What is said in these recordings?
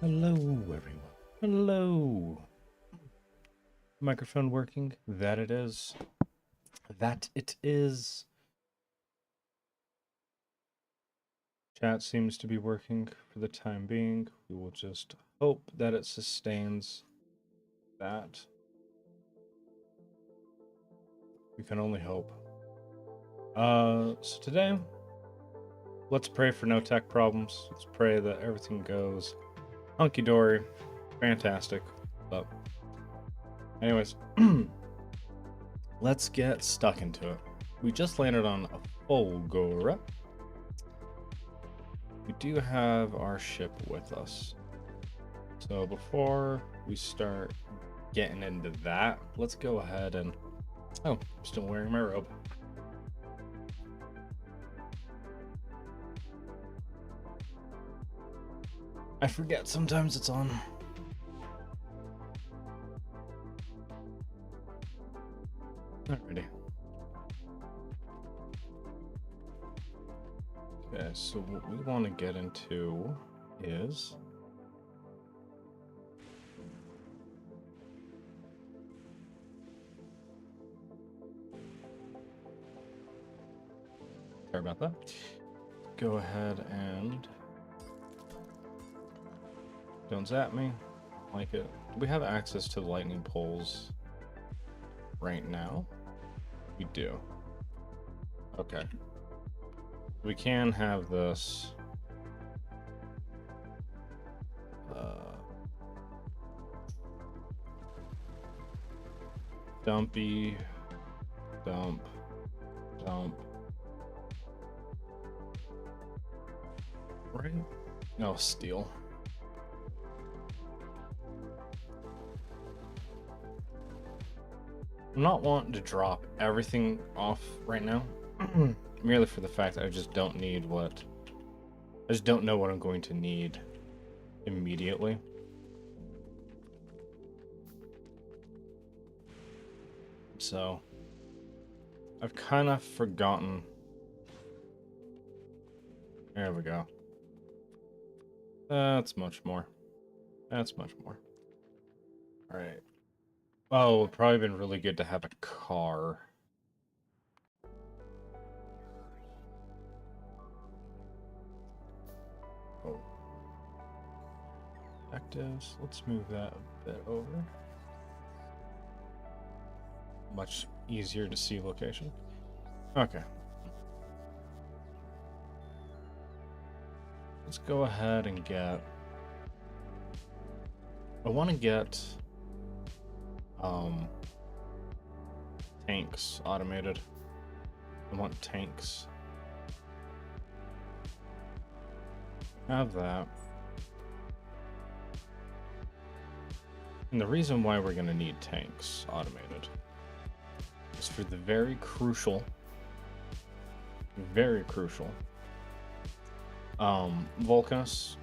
Hello, everyone. Hello. Microphone working? That it is. That it is. Chat seems to be working for the time being. We will just hope that it sustains that. We can only hope. So today, let's pray for no tech problems. Let's pray that everything goes hunky-dory, fantastic. But anyways, let's get stuck into it. We just landed on a Fulgora. We do have our ship with us. So before we start getting into that, let's go ahead and... Oh, I'm still wearing my robe. I forget sometimes it's on. Alrighty. Okay, so what we want to get into is... Sorry about that. Go ahead and... Don't zap me. Like it. Do we have access to the lightning poles right now? We do. Okay. We can have this. Dumpy. Dump. Dump. Right? No, steel. I'm not wanting to drop everything off right now, merely for the fact that I just don't need what... I just don't know what I'm going to need immediately. So, I've kind of forgotten... There we go. That's much more. That's much more. Alright. Oh, it would probably been really good to have a car. Oh. Actives. Let's move that a bit over. Much easier to see location. Okay. Let's go ahead and get... I want to get... tanks automated. I want tanks. Have that. And the reason why we're going to need tanks automated is for the very crucial Vulcanus.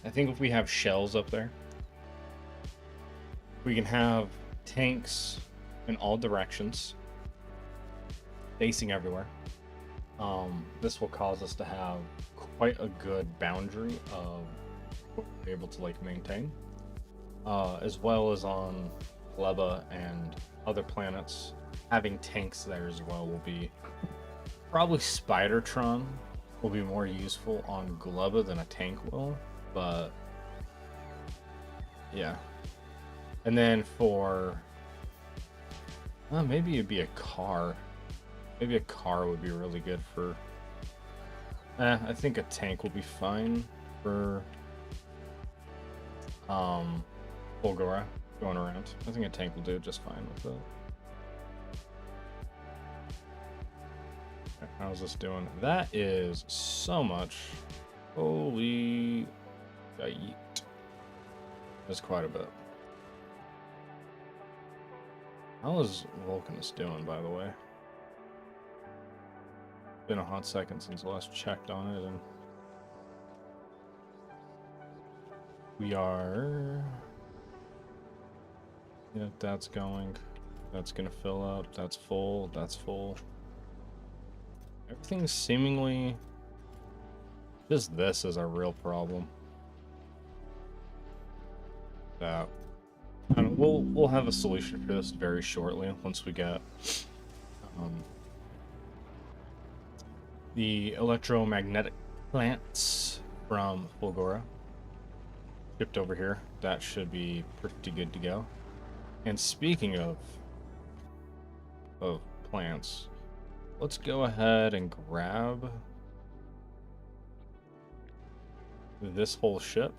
I think if we have shells up there, we can have tanks in all directions, facing everywhere. This will cause us to have quite a good boundary of what we're able to like maintain, as well as on Gleba and other planets. Having tanks there as well will be probably Spidertron will be more useful on Gleba than a tank will, but yeah. And then for maybe it'd be a car. Maybe a car would be really good for... I think a tank will be fine for Fulgora going around. I think a tank will do just fine with it. Okay, how's this doing? That is so much. Holy yeet. That's quite a bit. How is Vulcanus doing, by the way? Been a hot second since I last checked on it, and we are... Yeah, that's going. That's gonna fill up. That's full. That's full. Everything's seemingly... Just this is a real problem. that. I don't know, we'll have a solution for this very shortly once we get um, the electromagnetic plants from Fulgora shipped over here. That should be pretty good to go. And speaking of plants, let's go ahead and grab this whole ship.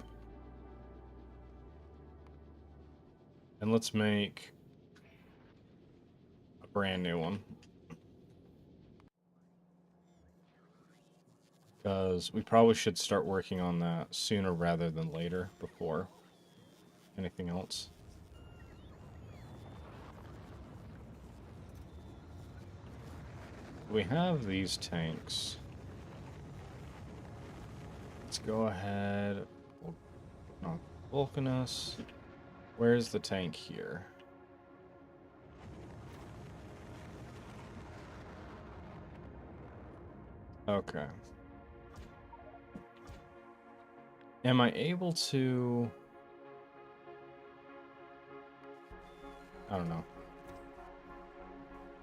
And let's make a brand new one. Because we probably should start working on that sooner rather than later before anything else. We have these tanks. Let's go ahead. Vulcanus. Where's the tank here? Okay. Am I able to... I don't know.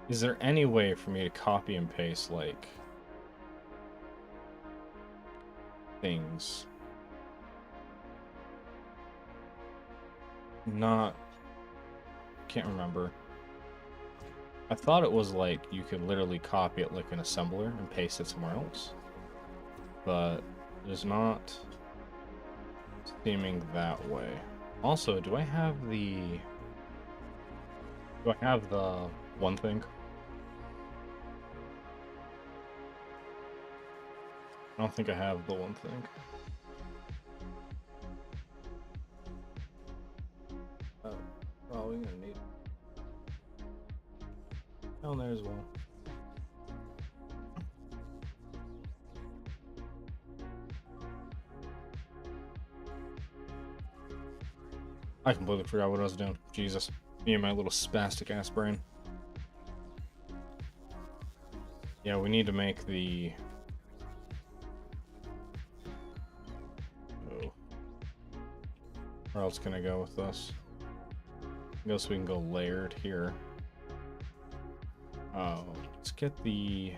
Is there any way for me to copy and paste, like, things? Not... Can't remember. I thought it was like you could literally copy it like an assembler and paste it somewhere else. But there's not seeming that way. Also, do I have the one thing? I don't think I have the one thing. Probably gonna need it. Oh, there as well. I completely forgot what I was doing. Jesus. Me and my little spastic ass brain. Yeah, we need to make the... Oh. Where else can I go with this? I guess we can go layered here. Oh, let's get the...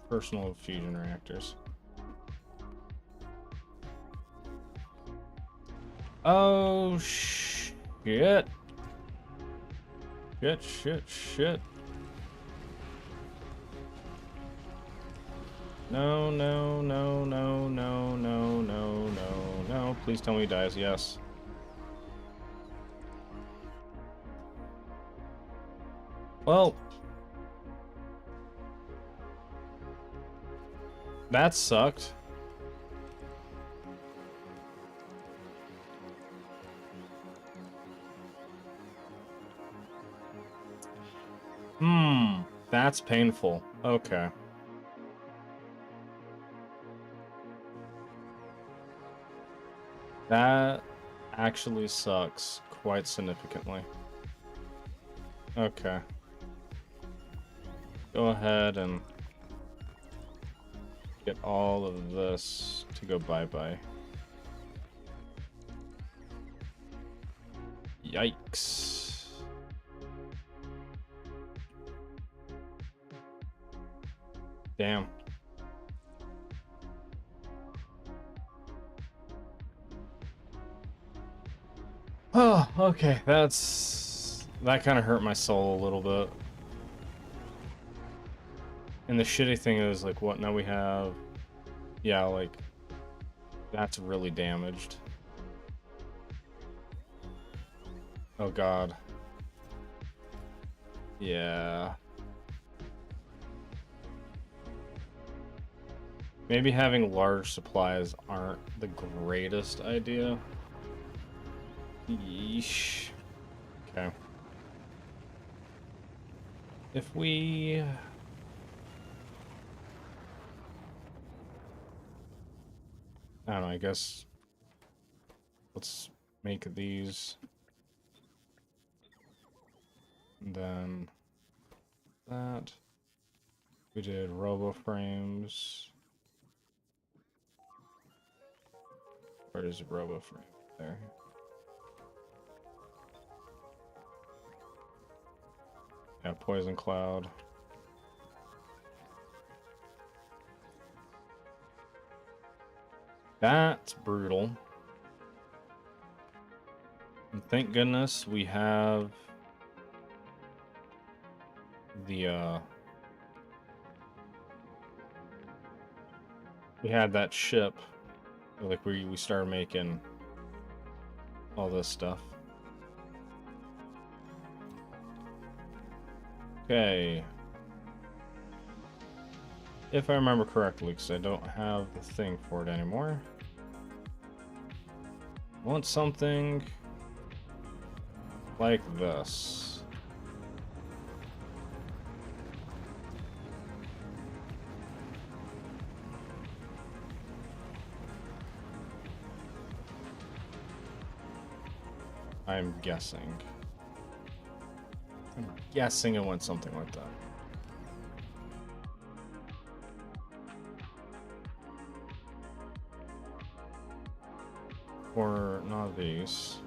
personal fusion reactors. Oh, shit. Shit. No. Please tell me he dies. Yes. Well, that sucked. That's painful. Okay. That actually sucks quite significantly. Okay. Go ahead and get all of this to go bye-bye. Yikes. Damn. Oh, okay. That kind of hurt my soul a little bit. And the shitty thing is, like, what now we have... Yeah, like, that's really damaged. Oh, God. Yeah. Maybe having large supplies aren't the greatest idea. Yeesh. Okay. If we... I don't know, I guess... Let's make these. And then... that. We did robo frames. Where's the robo frame? There. Yeah, poison cloud. That's brutal. And thank goodness we have the we had that ship. Like we started making all this stuff. Okay. If I remember correctly, because I don't have the thing for it anymore. I want something like this. I'm guessing. I'm guessing it went something like that. Or not these.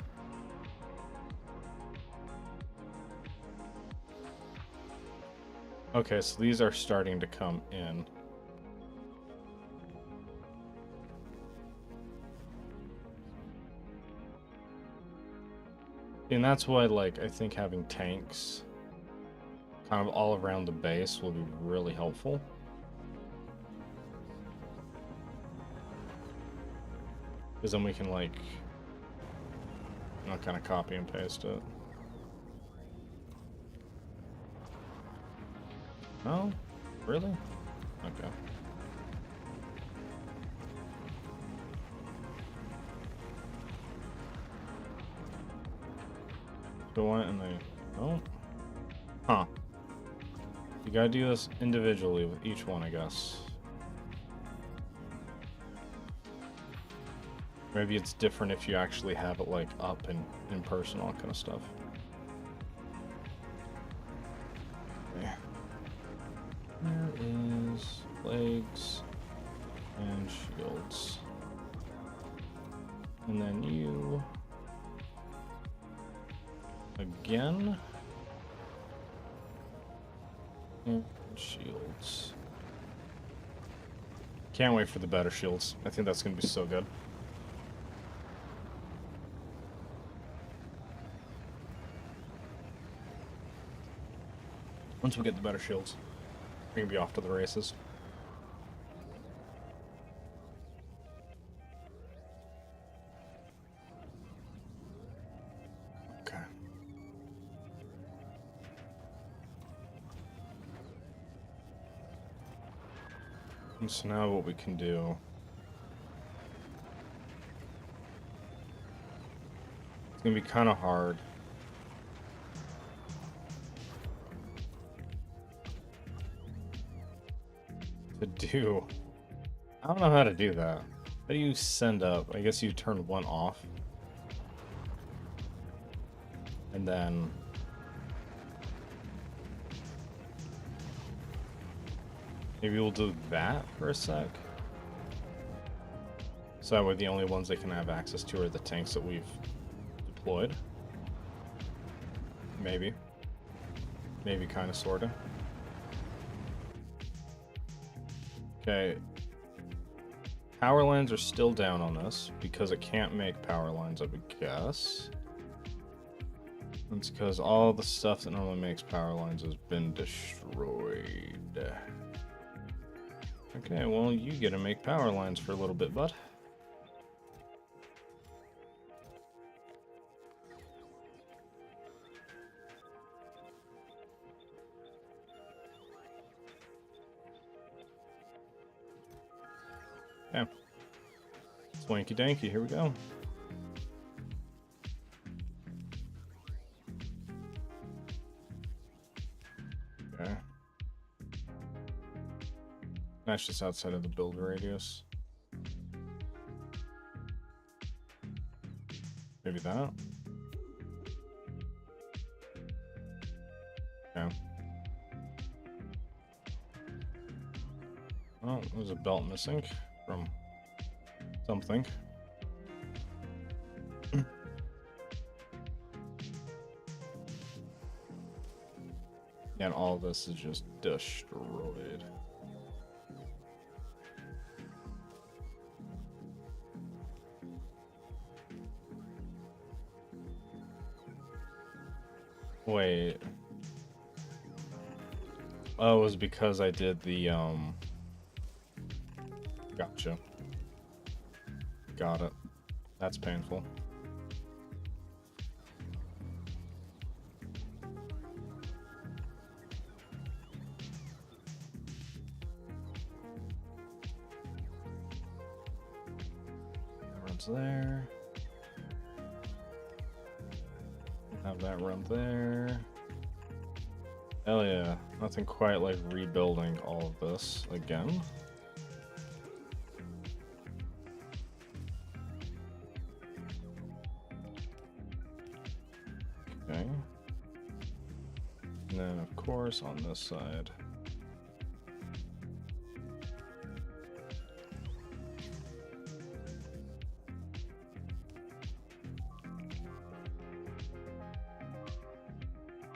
Okay, so these are starting to come in. And that's why, like, I think having tanks kind of all around the base will be really helpful. Because then we can, like, not kind of copy and paste it. No? Really? Okay. So what? And they... Oh. Huh. You gotta do this individually with each one, I guess. Maybe it's different if you actually have it, like, up and in person, all that kind of stuff. Okay. There is plagues and shields. And then you... Again. And shields. Can't wait for the better shields. I think that's going to be so good. Once we get the better shields, we're going to be off to the races. Okay. And so now what we can do... It's going to be kind of hard. To do... I don't know how to do that. How do you send up? I guess you turn one off. And then... Maybe we'll do that for a sec. So that way the only ones they can have access to are the tanks that we've deployed. Maybe. Maybe kind of, sort of. Okay. Power lines are still down on this because it can't make power lines, I would guess. It's because all the stuff that normally makes power lines has been destroyed. Okay, well, you get to make power lines for a little bit, bud. Okay. Swanky danky, here we go. Okay. That's just outside of the build radius. Maybe that. Okay. Oh, there's a belt missing from something. And all this is just destroyed. Wait. Oh, it was because I did the, Gotcha. Got it. That's painful. That runs there. Have that run there. Hell yeah. Nothing quite like rebuilding all of this again. Okay. And then, of course, on this side.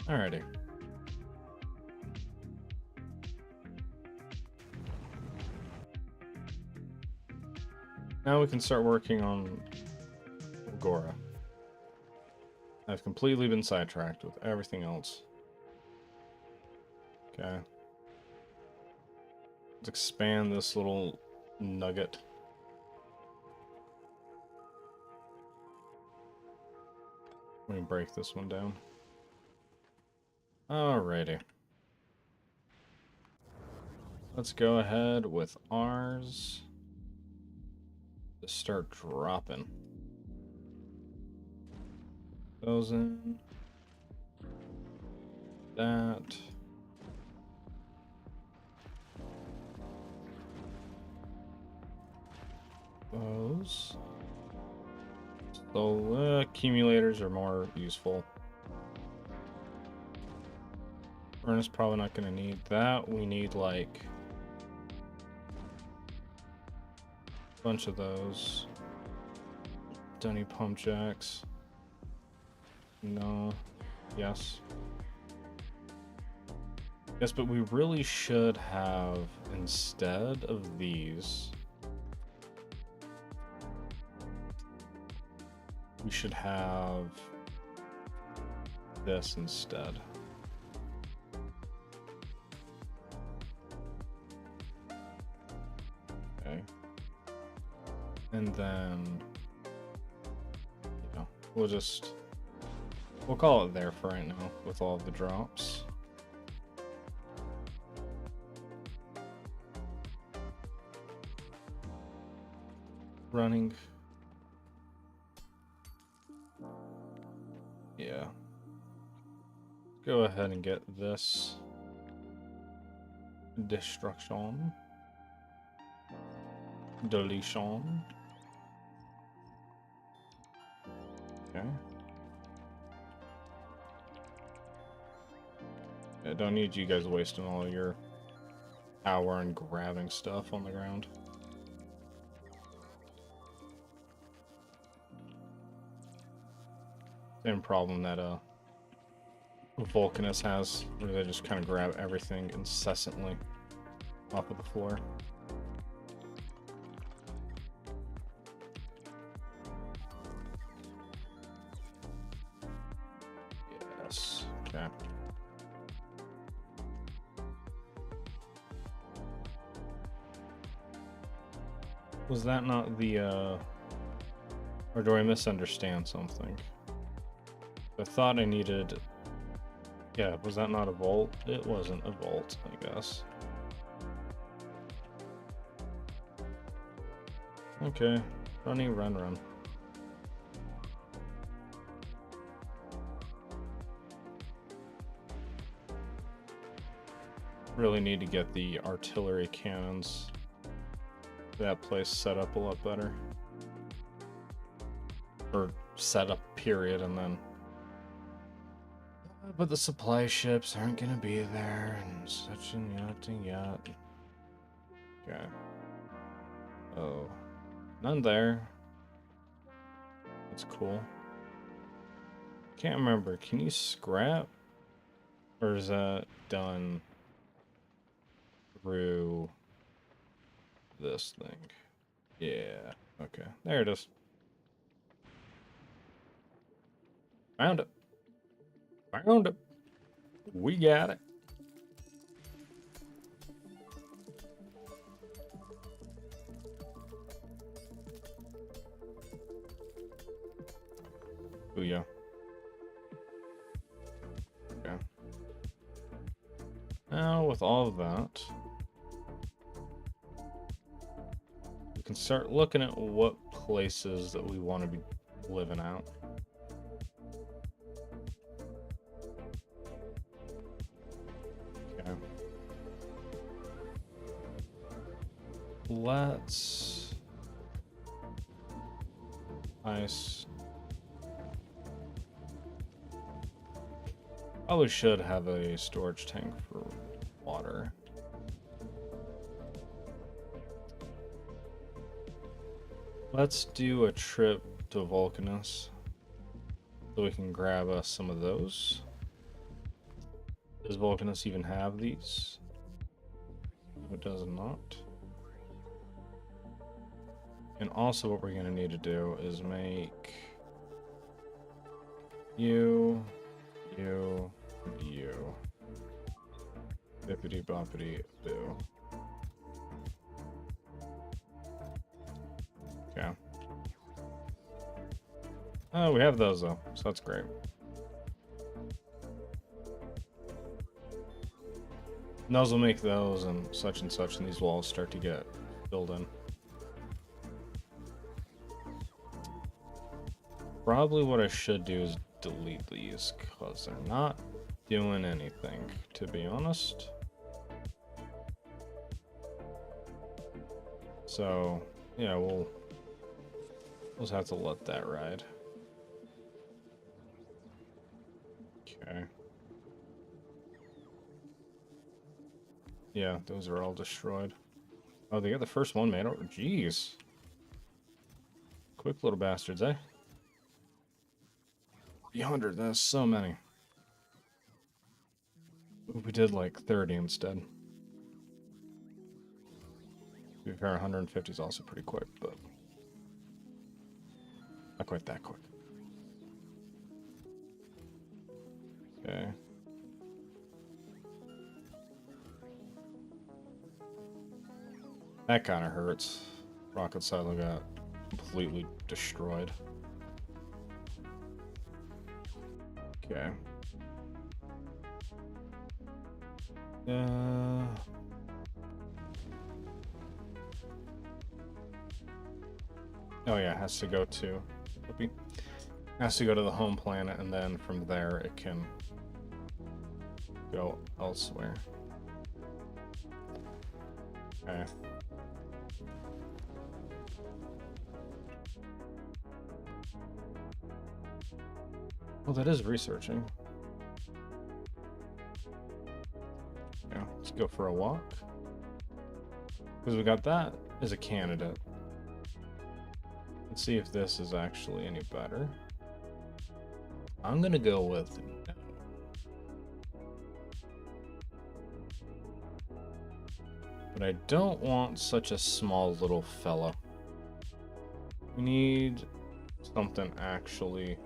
Alrighty. Now we can start working on Agora. I've completely been sidetracked with everything else. Okay. Let's expand this little nugget. Let me break this one down. Alrighty. Let's go ahead with ours. Just start dropping those in. That. Those. So accumulators are more useful. Furnace probably not going to need that. We need like a bunch of those. Don't need pump jacks. No. Yes. Yes, but we really should have, instead of these, we should have this instead. Okay. And then, you know, we'll call it there for right now with all of the drops. Running. Yeah. Go ahead and get this destruction. Deletion. Okay. I don't need you guys wasting all your power and grabbing stuff on the ground. Same problem that Vulcanus has, where they just kind of grab everything incessantly off of the floor. Yes. Okay. Was that not the or do I misunderstand something? I thought I needed... Yeah, was that not a vault? It wasn't a vault, I guess. Okay. Run. Really need to get the artillery cannons. That place set up a lot better. Or set up, period, and then... But the supply ships aren't gonna be there, and such and yet. Okay. Oh. None there. That's cool. Can't remember. Can you scrap? Or is that done through this thing? Yeah. Okay. There it is. Found it. Found it. We got it. Oh yeah. Okay. Now with all of that, we can start looking at what places that we want to be living out. Okay. Let's ice. Probably should have a storage tank for water. Let's do a trip to Vulcanus so we can grab us some of those. Does Vulcanus even have these? It does not. And also what we're going to need to do is make you. Bippity boppity boo. Okay. Oh, we have those though, so that's great. And those will make those and such, and these will all start to get filled in. Probably what I should do is delete these because they're not doing anything, to be honest. So yeah, we'll just have to let that ride. Okay. Yeah, those are all destroyed. Oh, they got the first one made over. Jeez. Quick little bastards, eh? 300, that's so many. We did like 30 instead. To be fair, 150 is also pretty quick, but not quite that quick. Okay. That kind of hurts. Rocket Silo got completely destroyed. Okay. Oh yeah, it has to go to... Has to go to the home planet, and then from there it can go elsewhere. Okay. Well, that is researching. Yeah, let's go for a walk. Because we got that as a candidate. Let's see if this is actually any better. I'm gonna go with no. But I don't want such a small little fella. We need something actually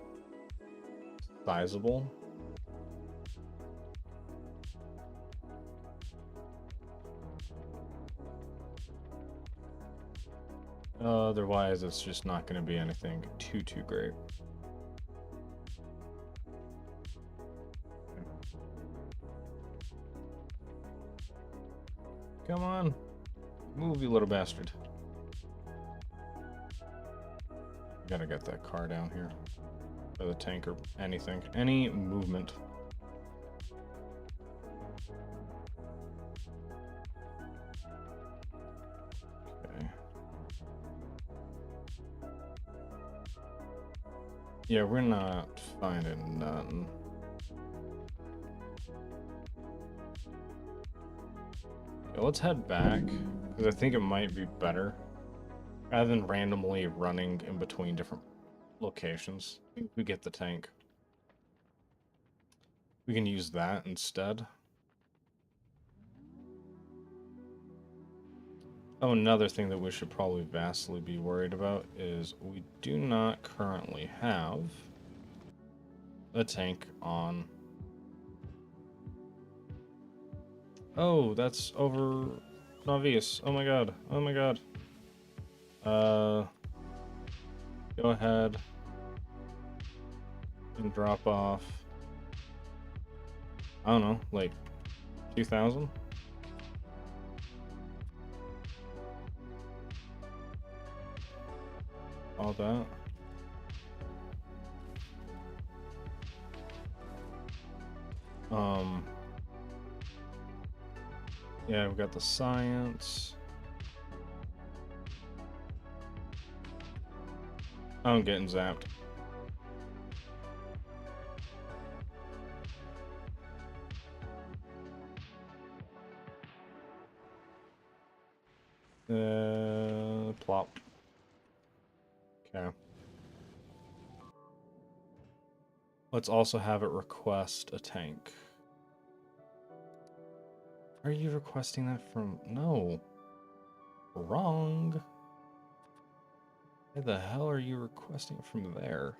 sizable. Otherwise, it's just not going to be anything too great. Come on. Move, you little bastard. Gotta get that car down here. Or the tank or anything. Any movement. Okay. Yeah, we're not finding nothing. Okay, let's head back, because I think it might be better rather than randomly running in between different locations. We get the tank. We can use that instead. Oh, another thing that we should probably vastly be worried about is we do not currently have a tank on. Oh, that's over Navius. Oh my god. Oh my god. Go ahead and drop off, I don't know, like 2,000? All that. Yeah, we've got the science. I'm getting zapped. Plop. Okay. Let's also have it request a tank. Are you requesting that from... No. Wrong. Why the hell are you requesting it from there?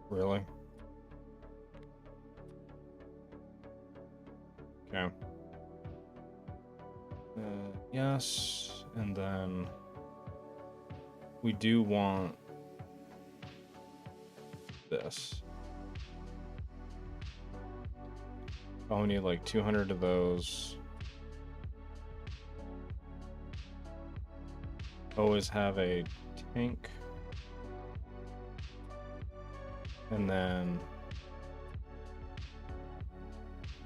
Really? Okay. Yes, and then we do want this. Oh, we need like 200 of those. Always have a tank. And then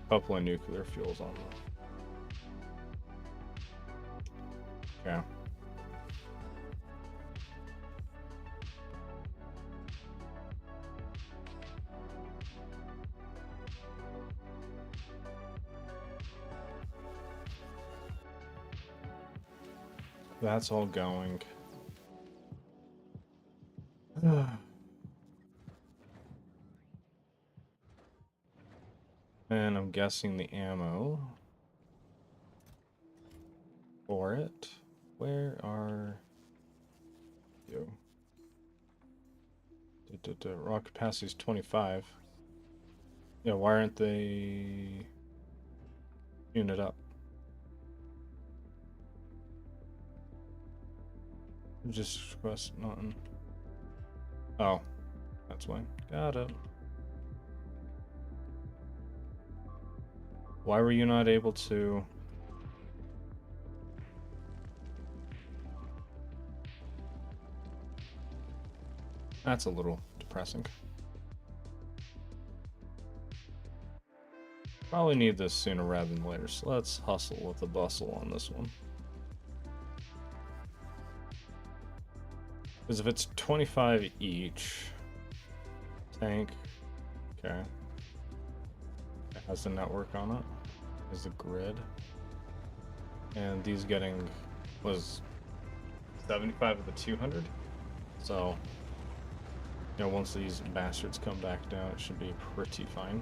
a couple of nuclear fuels on them. Okay. That's all going. And I'm guessing the ammo for it. Where are you? Raw capacity is 25. Yeah, why aren't they unit up? Just request nothing. Oh, that's why. Got it. Why were you not able to? That's a little depressing. Probably need this sooner rather than later, so let's hustle with the bustle on this one. Because if it's 25 each, tank, okay. It has the network on it, has the grid. And these getting was 75 of the 200. So, you know, once these bastards come back down, it should be pretty fine.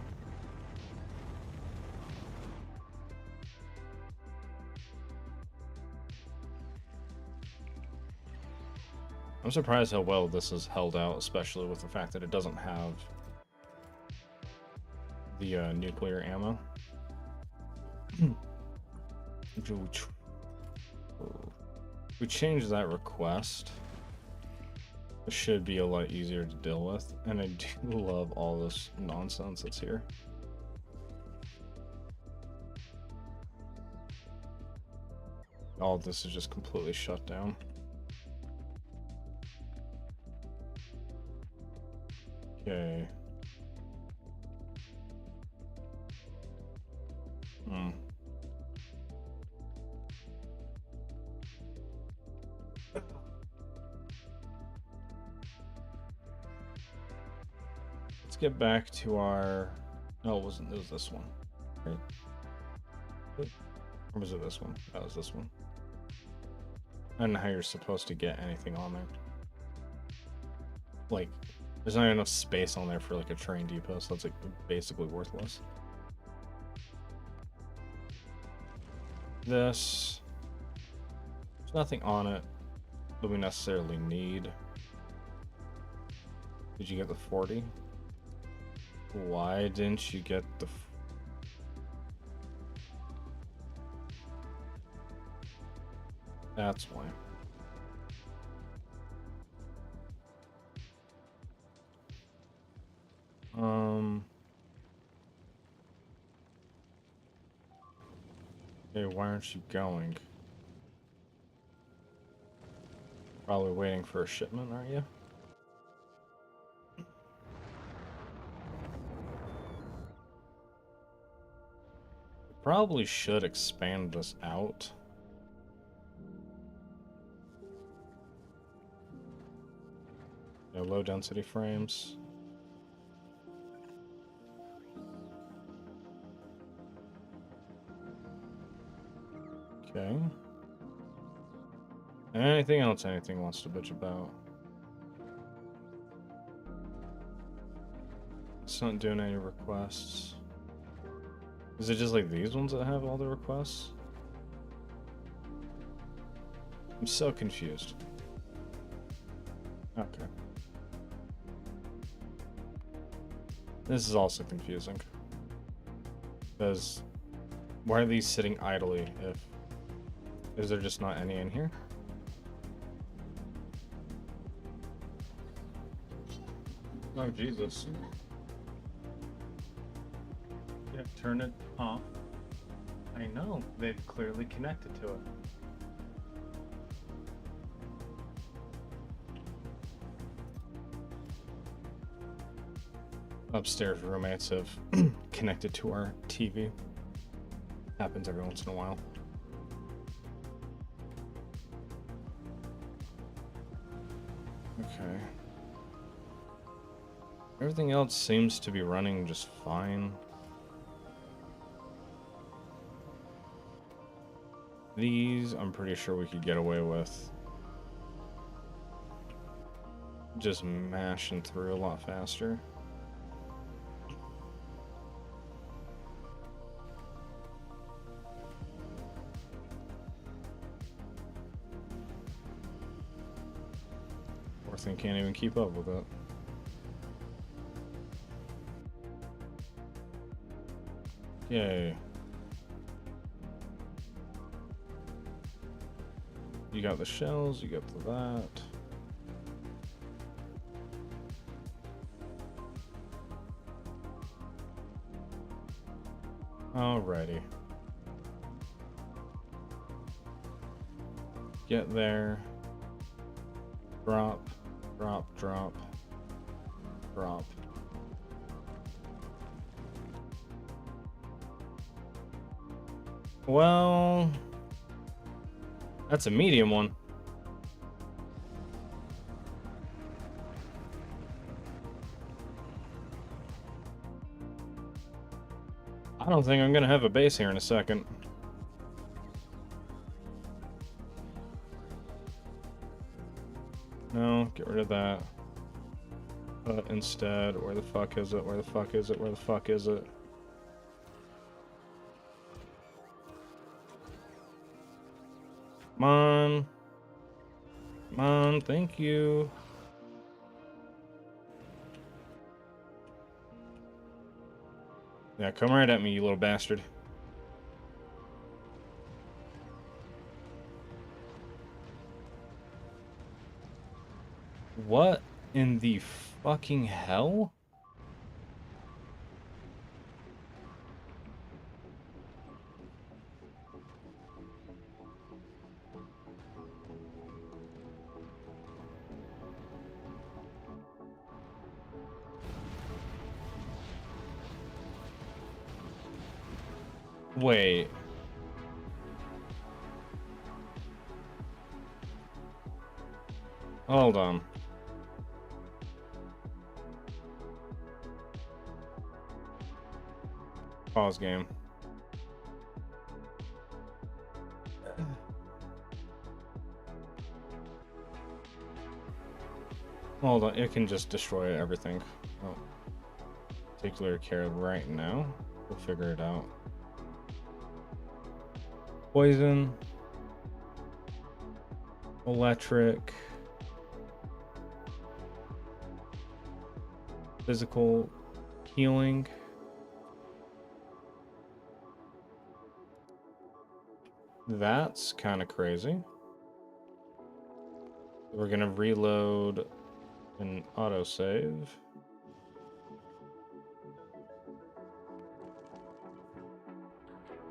I'm surprised how well this is held out, especially with the fact that it doesn't have the nuclear ammo. We change that request. It should be a lot easier to deal with, and I do love all this nonsense that's here. All of this is just completely shut down. Okay. Let's get back to our... No, it wasn't. It was this one. Right? Or was it this one? That was this one. I don't know how you're supposed to get anything on there. Like, there's not enough space on there for like a train depot, so it's like basically worthless. This, there's nothing on it that we necessarily need. Did you get the 40? Why didn't you get the... That's why. Okay, why aren't you going? Probably waiting for a shipment, aren't you? Probably should expand this out. Yeah, low density frames. Okay. Anything else anything wants to bitch about? It's not doing any requests. Is it just like these ones that have all the requests? I'm so confused. Okay. This is also confusing. Because why are these sitting idly if... Is there just not any in here? Oh, Jesus. Yeah, turn it off. I know, they've clearly connected to it. Upstairs roommates have connected to our TV. Happens every once in a while. Okay. Everything else seems to be running just fine. These, I'm pretty sure we could get away with just mashing through a lot faster. Poor thing can't even keep up with it. Yay. You got the shells, you got that. Alrighty. Get there. Drop, drop, drop, drop. Well, that's a medium one. I don't think I'm gonna have a base here in a second. No, get rid of that. But instead, where the fuck is it? Where the fuck is it? Where the fuck is it? Come on. Come on, thank you. Yeah, come right at me, you little bastard. What in the fucking hell? Wait. Hold on. Pause game. Hold on, it can just destroy everything. Oh, particular care right now. We'll figure it out. Poison. Electric. Physical healing. That's kind of crazy. We're gonna reload and autosave.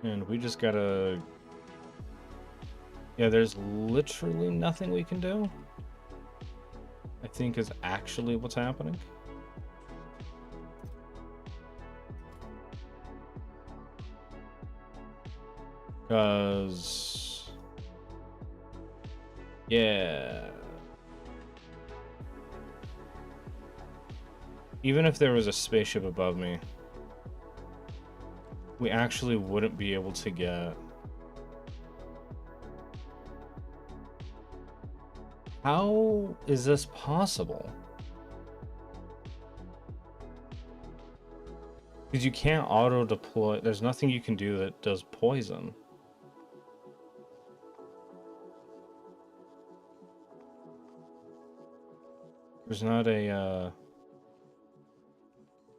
And we just gotta... Yeah, there's literally nothing we can do, I think, is actually what's happening. Because... yeah. Even if there was a spaceship above me, we actually wouldn't be able to get... How is this possible? Because you can't auto-deploy. There's nothing you can do that does poison. There's not a...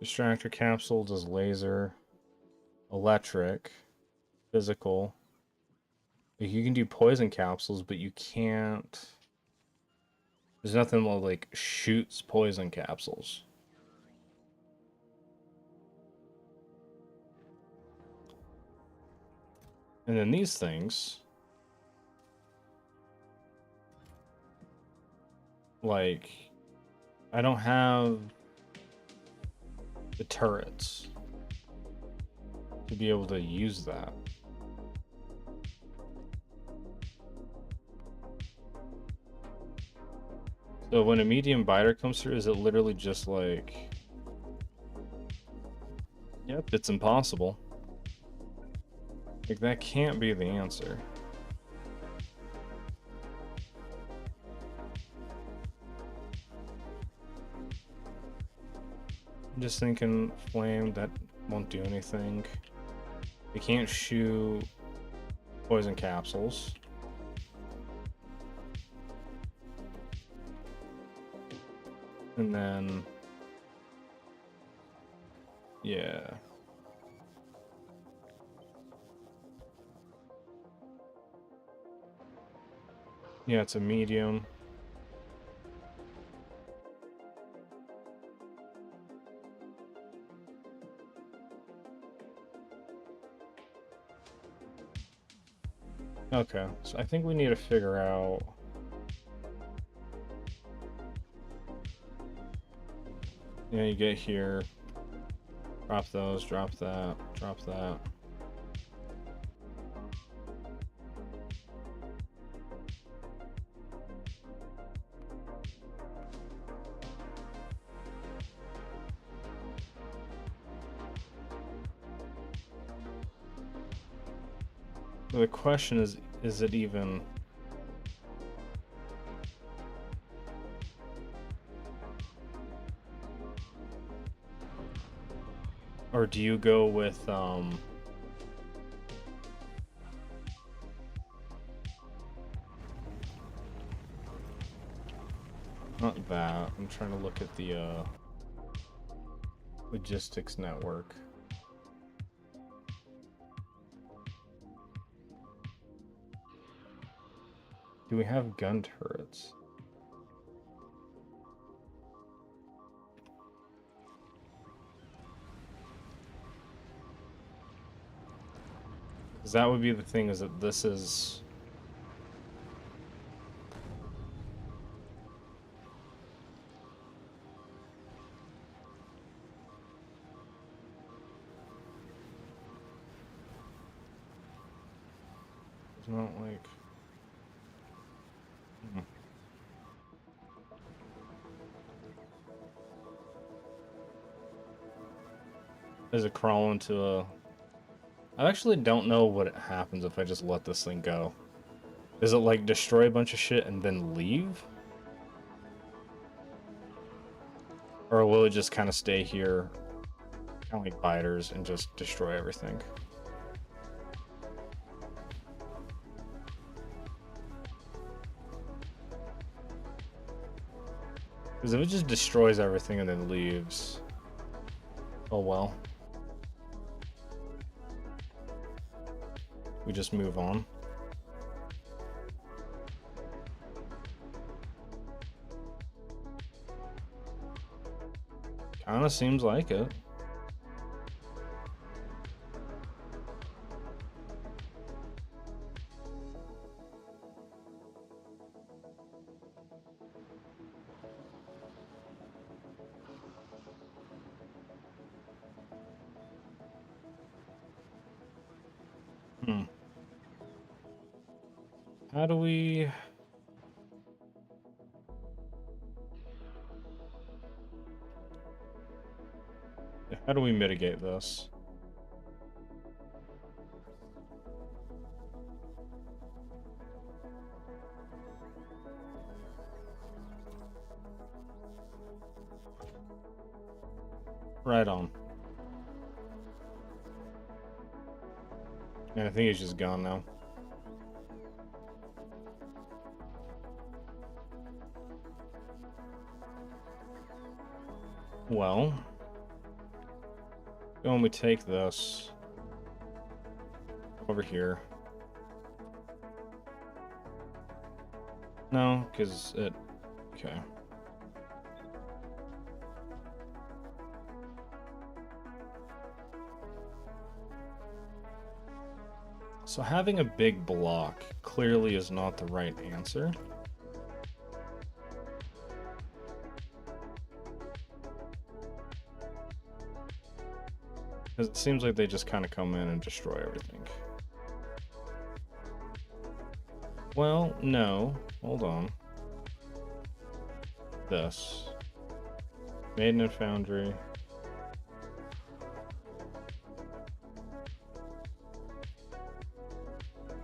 distractor capsule does laser, electric, physical. Like, you can do poison capsules, but you can't... There's nothing that, like, shoots poison capsules. And then these things... like... I don't have... the turrets to be able to use that. So when a medium biter comes through, is it literally just like... Yep, it's impossible. Like, that can't be the answer. I'm just thinking flame, that won't do anything. They can't shoot poison capsules. And then... yeah. Yeah, it's a medium. Okay, so I think we need to figure out... Yeah, you get here, drop those, drop that, drop that. So the question is it even... Or do you go with, not that. I'm trying to look at the, logistics network. Do we have gun turrets? Because that would be the thing, is that this is... It's not like... Does it crawl into a... I actually don't know what happens if I just let this thing go. Does it, like, destroy a bunch of shit and then leave? Or will it just kind of stay here, kind of like biters, and just destroy everything? Because if it just destroys everything and then leaves, oh well. We just move on. Kinda seems like it. How do we... How do we mitigate this? Right on. And I think he's just gone now. Well, when we take this over here. No, because it... Okay. So having a big block clearly is not the right answer. Because it seems like they just kind of come in and destroy everything. Well, no. Hold on. This. Maiden and Foundry.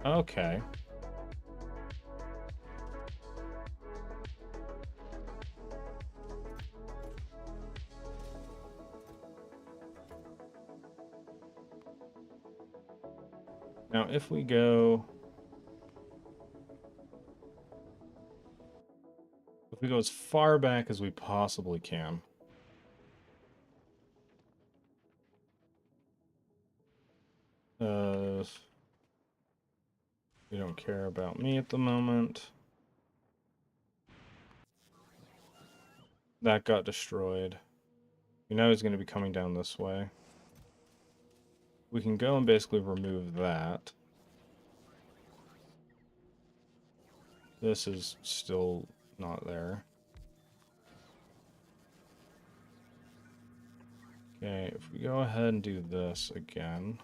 Okay. Now, if we go... If we go as far back as we possibly can. You don't care about me at the moment. That got destroyed. You know he's going to be coming down this way. We can go and basically remove that. This is still not there. Okay, if we go ahead and do this again.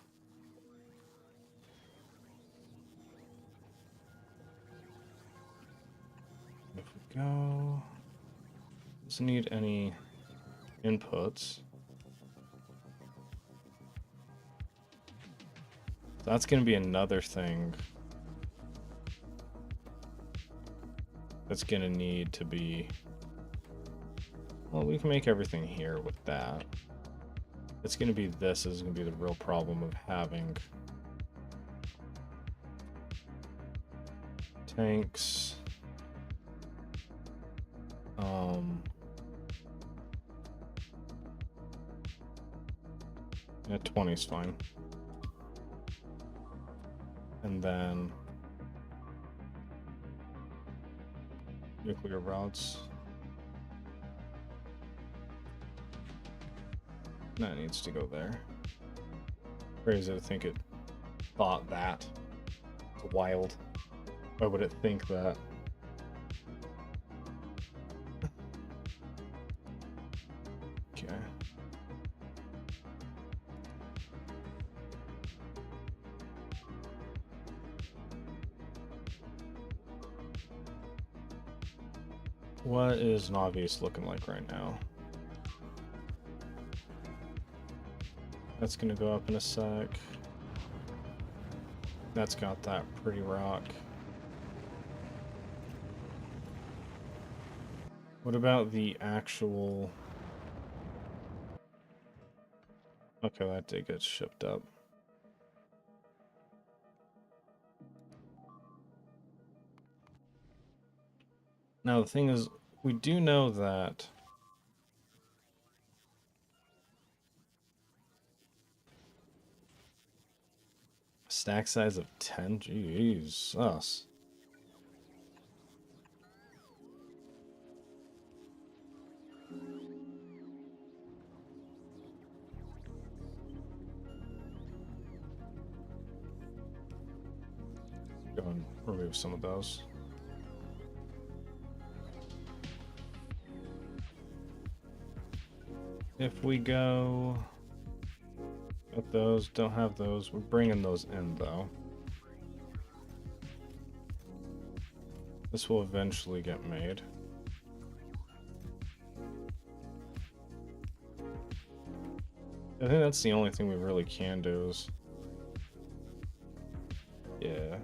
If we go... Doesn't need any inputs. That's going to be another thing that's going to need to be... Well, we can make everything here with that. It's going to be this is going to be the real problem of having tanks. Yeah, 20 is fine. And then nuclear routes. That needs to go there. Crazy to think it thought that. It's wild. Why would it think that? Okay. What is Navi's looking like right now? That's gonna go up in a sec. That's got that pretty rock. What about the actual Okay, that did get shipped up. Now, the thing is, we do know that stack size of 10? Jesus. Go and remove some of those. If we go... Got those, don't have those. We're bringing those in, though. This will eventually get made. I think that's the only thing we really can do is... Yeah.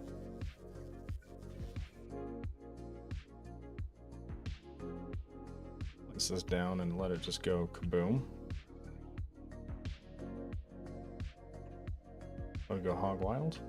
Place this down and let it just go kaboom. I'll go hog wild.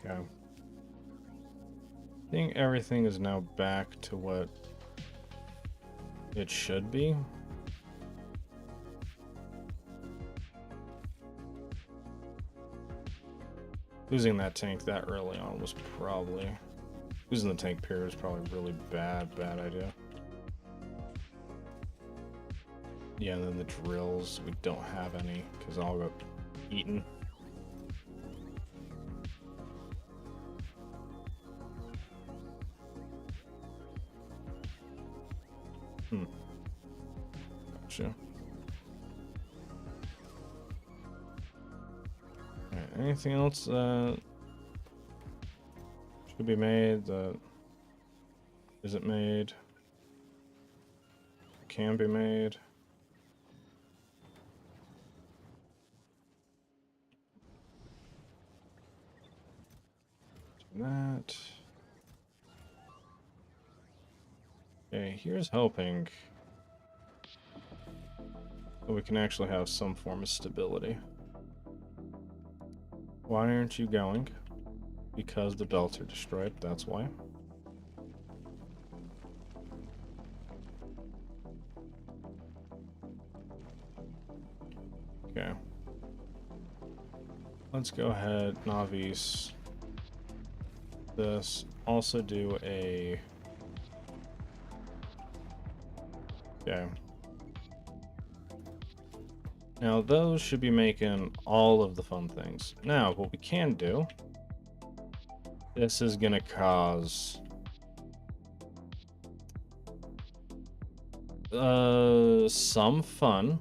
Okay. I think everything is now back to what it should be. Losing that tank that early on was probably... Losing the tank period was probably a really bad idea. Yeah, and then the drills, we don't have any, because all got eaten. Gotcha. Alright, anything else that should be made that isn't made? Can be made? Do that. Okay, here's hoping that we can actually have some form of stability. Why aren't you going? Because the belts are destroyed, that's why. Okay. Let's go ahead, Navis. This. Also do a... Okay. Now those should be making all of the fun things. Now, what we can do... This is gonna cause... some fun.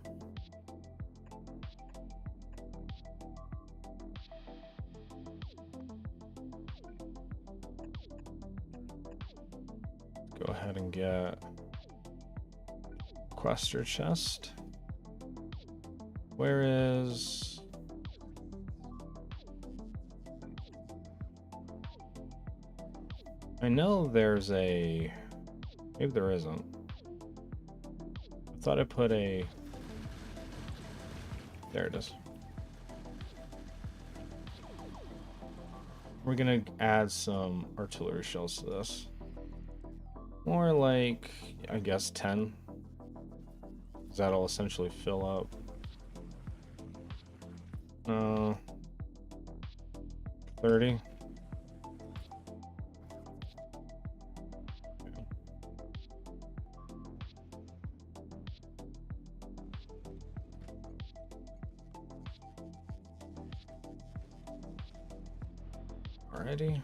Go ahead and get Quester chest. Where is... I know there's a... Maybe there isn't. I thought I put a... There it is. We're gonna add some artillery shells to this. More like, I guess, 10. That'll essentially fill up. 30. Alrighty.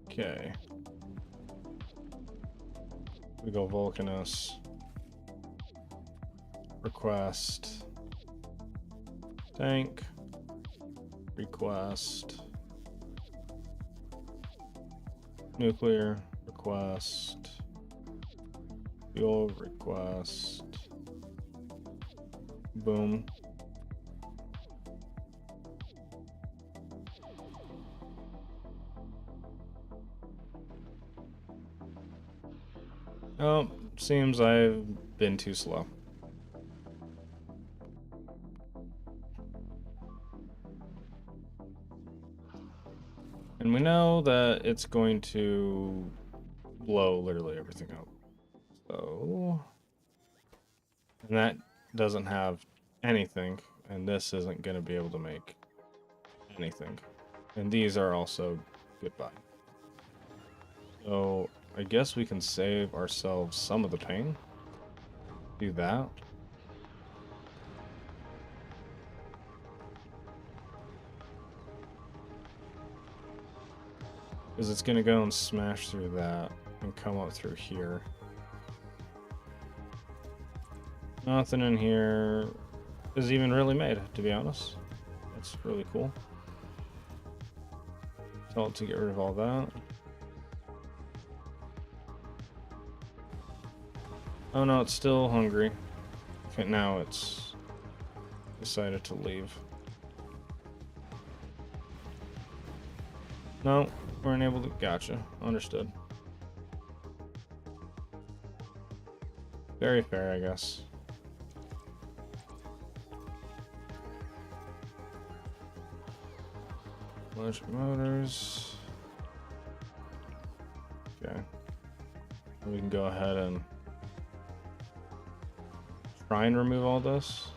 Okay. We go Vulcanus. Request. Tank. Request. Nuclear. Request. Fuel. Request. Boom. Oh, seems I've been too slow. And we know that it's going to blow literally everything up. So, and that doesn't have anything, and this isn't going to be able to make anything. And these are also goodbye. So, I guess we can save ourselves some of the pain. Do that. Because it's going to go and smash through that and come up through here. Nothing in here is even really made, to be honest. That's really cool. Tell it to get rid of all that. Oh no, it's still hungry. Okay, now it's decided to leave. No, weren't able to. Gotcha. Understood. Very fair, I guess. Electric motors. Okay. We can go ahead and try and remove all this.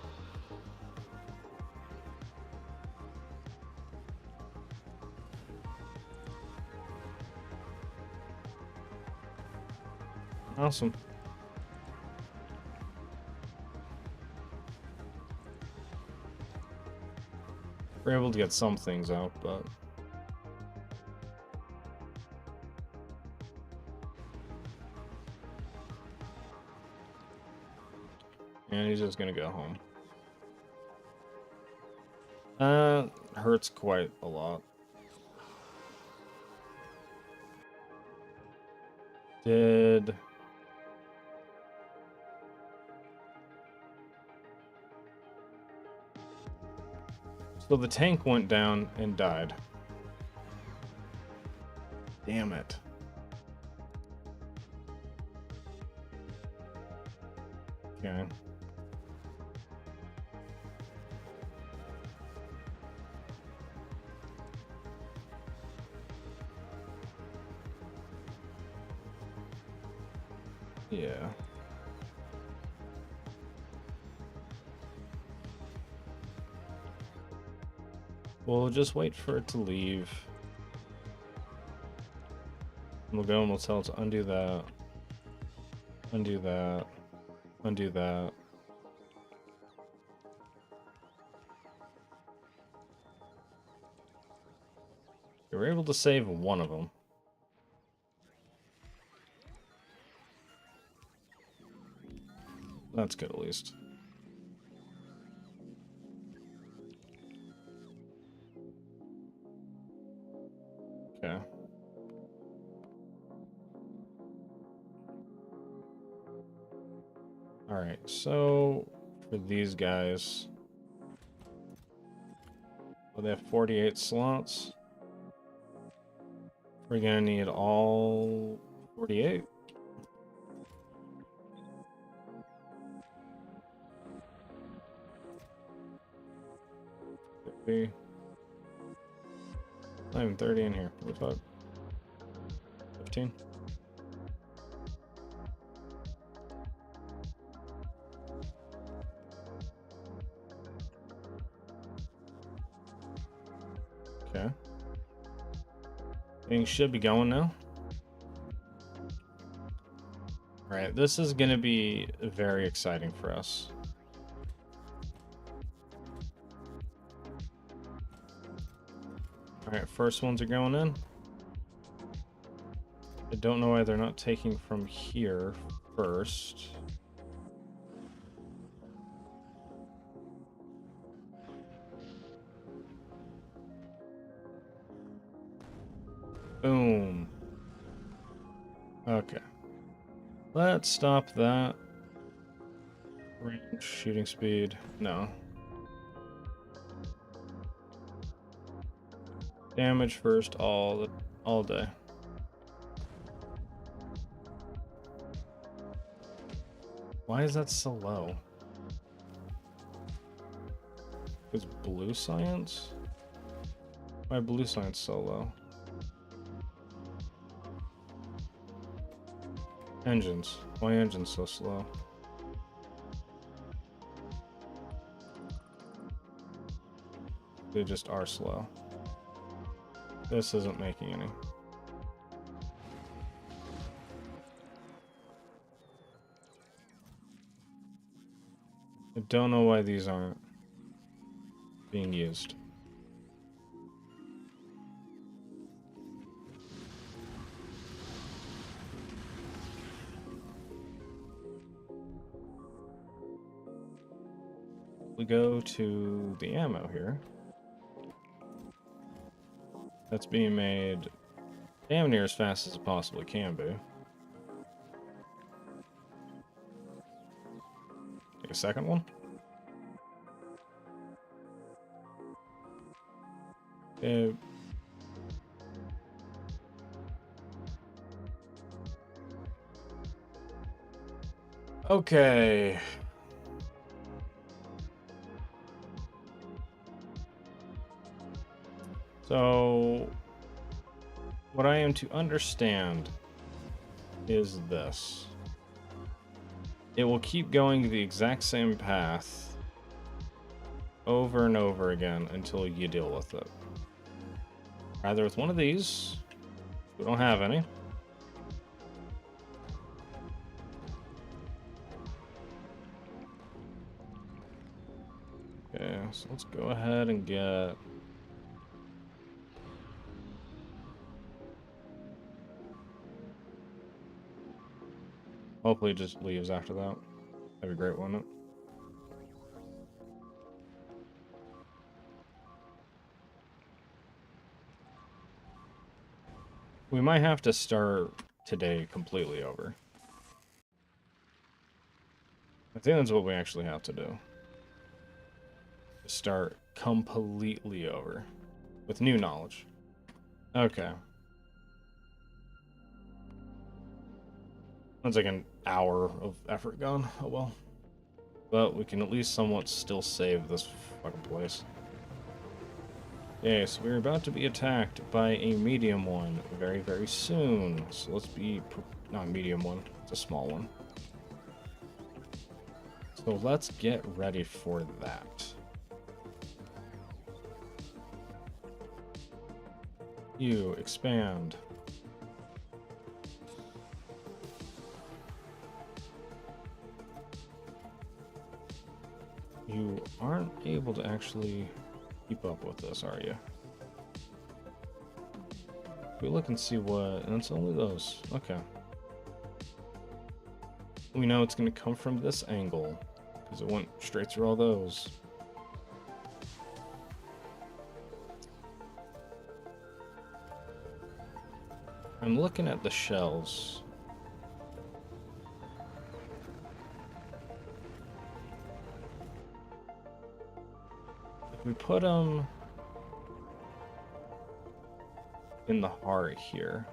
Awesome. We're able to get some things out, but and he's just gonna go home. Hurts quite a lot. Did so the tank went down and died. Damn it. Okay. Yeah. We'll just wait for it to leave. We'll go and we'll tell it to undo that. Undo that. Undo that. We were able to save one of them. That's good, at least. Okay. Alright, so for these guys, well, they have 48 slots. We're gonna need all 48. Not even 30 in here. What about 15? Okay. Things should be going now. Alright, this is gonna be very exciting for us. Alright, first ones are going in. I don't know why they're not taking from here first. Boom. Okay. Let's stop that. Range, shooting speed. No. Damage first all day. Why is that so low? Is blue science? Why blue science so low? Engines. Why engines so slow? They just are slow. This isn't making any. I don't know why these aren't being used. We go to the ammo here. That's being made damn near as fast as it possibly can be. Take a second one. Okay. Okay. So, what I am to understand is this. It will keep going the exact same path over and over again until you deal with it. Either with one of these, we don't have any. Okay, so let's go ahead and get... Hopefully it just leaves after that. That'd be great, wouldn't it? We might have to start today completely over. I think that's what we actually have to do. Start completely over with new knowledge. Okay. That's like an hour of effort gone. Oh well. But we can at least somewhat still save this fucking place. Okay, so we're about to be attacked by a medium one very, very soon. So let's be... not a medium one. It's a small one. So let's get ready for that. You expand. You aren't able to actually keep up with this, are you? We look and see what... and it's only those. Okay. We know it's going to come from this angle, because it went straight through all those. I'm looking at the shells. If we put them in the heart here.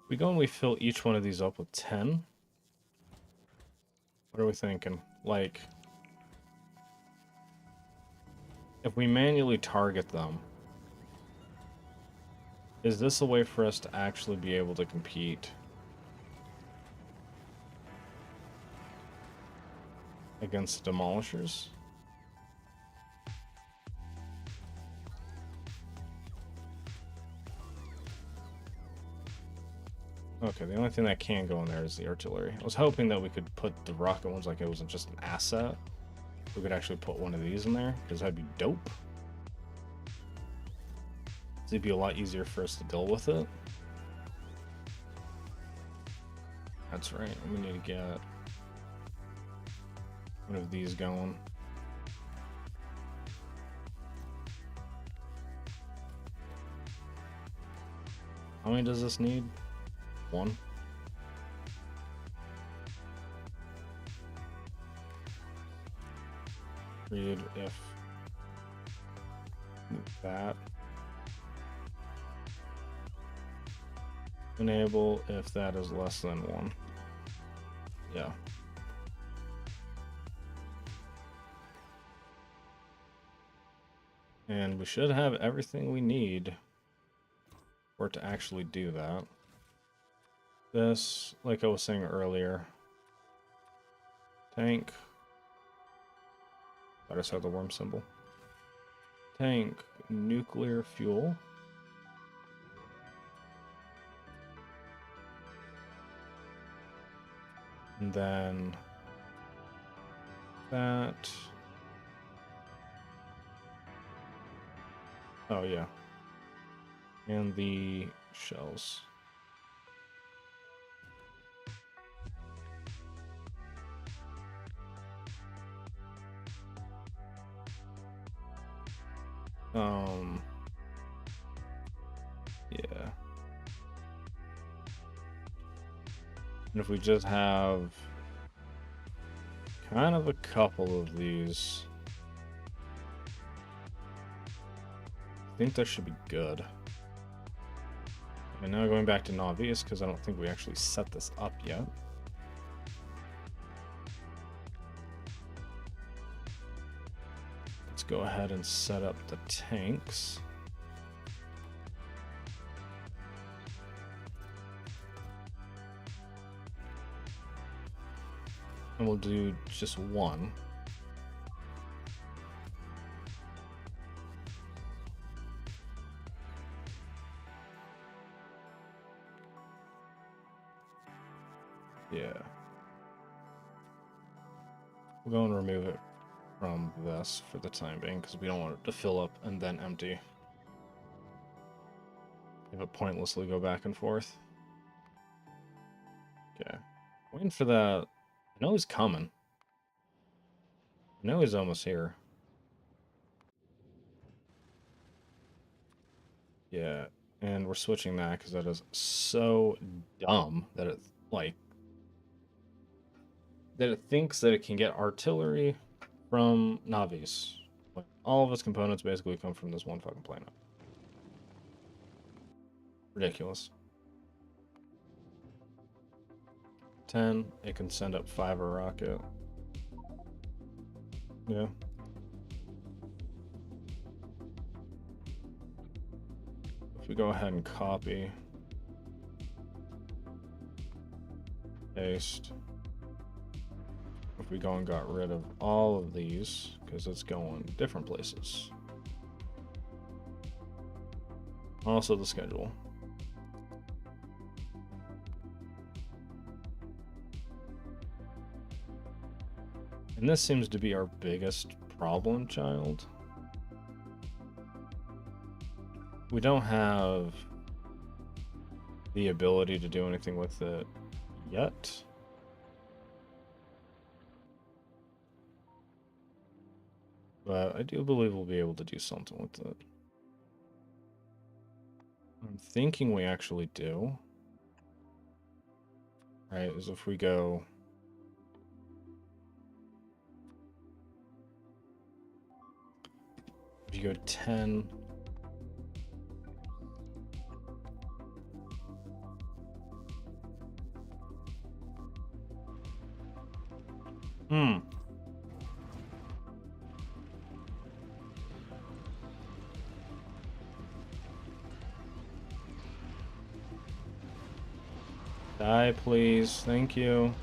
We go and we fill each one of these up with 10. What are we thinking? Like... if we manually target them, is this a way for us to actually be able to compete against the demolishers? Okay, the only thing that can go in there is the artillery. I was hoping that we could put the rocket ones like it wasn't just an asset. We could actually put one of these in there, because that'd be dope. It'd be a lot easier for us to deal with it. That's right, we need to get one of these going. How many does this need? One. Read if that. Enable if that is less than one. Yeah. And we should have everything we need for it to actually do that. This, like I was saying earlier, tank. I just have the worm symbol. Tank, nuclear fuel. And then that. Oh, yeah. And the shells. Yeah. And if we just have kind of a couple of these, I think that should be good. And now going back to Navies, because I don't think we actually set this up yet. Let's go ahead and set up the tanks. And we'll do just one. Yeah. We'll go and remove it from this for the time being, because we don't want it to fill up and then empty. Have it pointlessly go back and forth. Okay. Waiting for that. I know he's coming. I know he's almost here. Yeah, and we're switching that because that is so dumb that it, like, that it thinks that it can get artillery from Navies. When all of its components basically come from this one fucking planet. Ridiculous. 10, it can send up 5 a rocket. Yeah. If we go ahead and copy, paste, if we go and got rid of all of these, because it's going different places. Also the schedule. And this seems to be our biggest problem child. We don't have the ability to do anything with it yet. But I do believe we'll be able to do something with it. I'm thinking we actually do. Right, is if we go... If you go 10... Die, please. Thank you.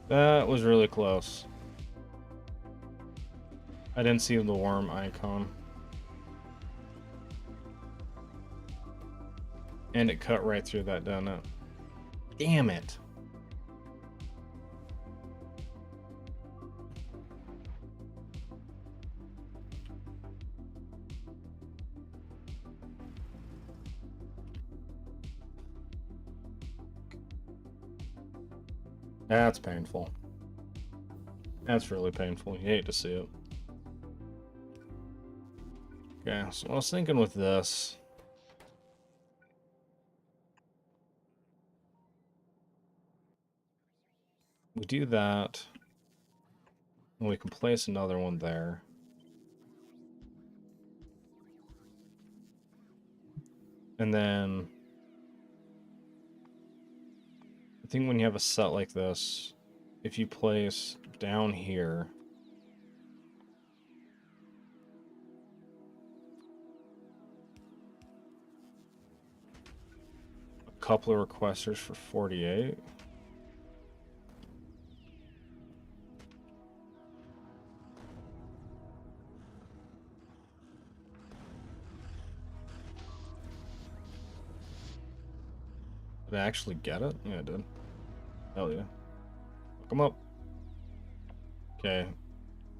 That was really close. I didn't see the worm icon. And it cut right through that donut. Damn it. That's painful. That's really painful. You hate to see it. Okay, so I was thinking with this. We do that. And we can place another one there. And then I think when you have a set like this, if you place down here, a couple of requesters for 48. Did I actually get it? Yeah, I did. Hell yeah. Look 'em up. Okay.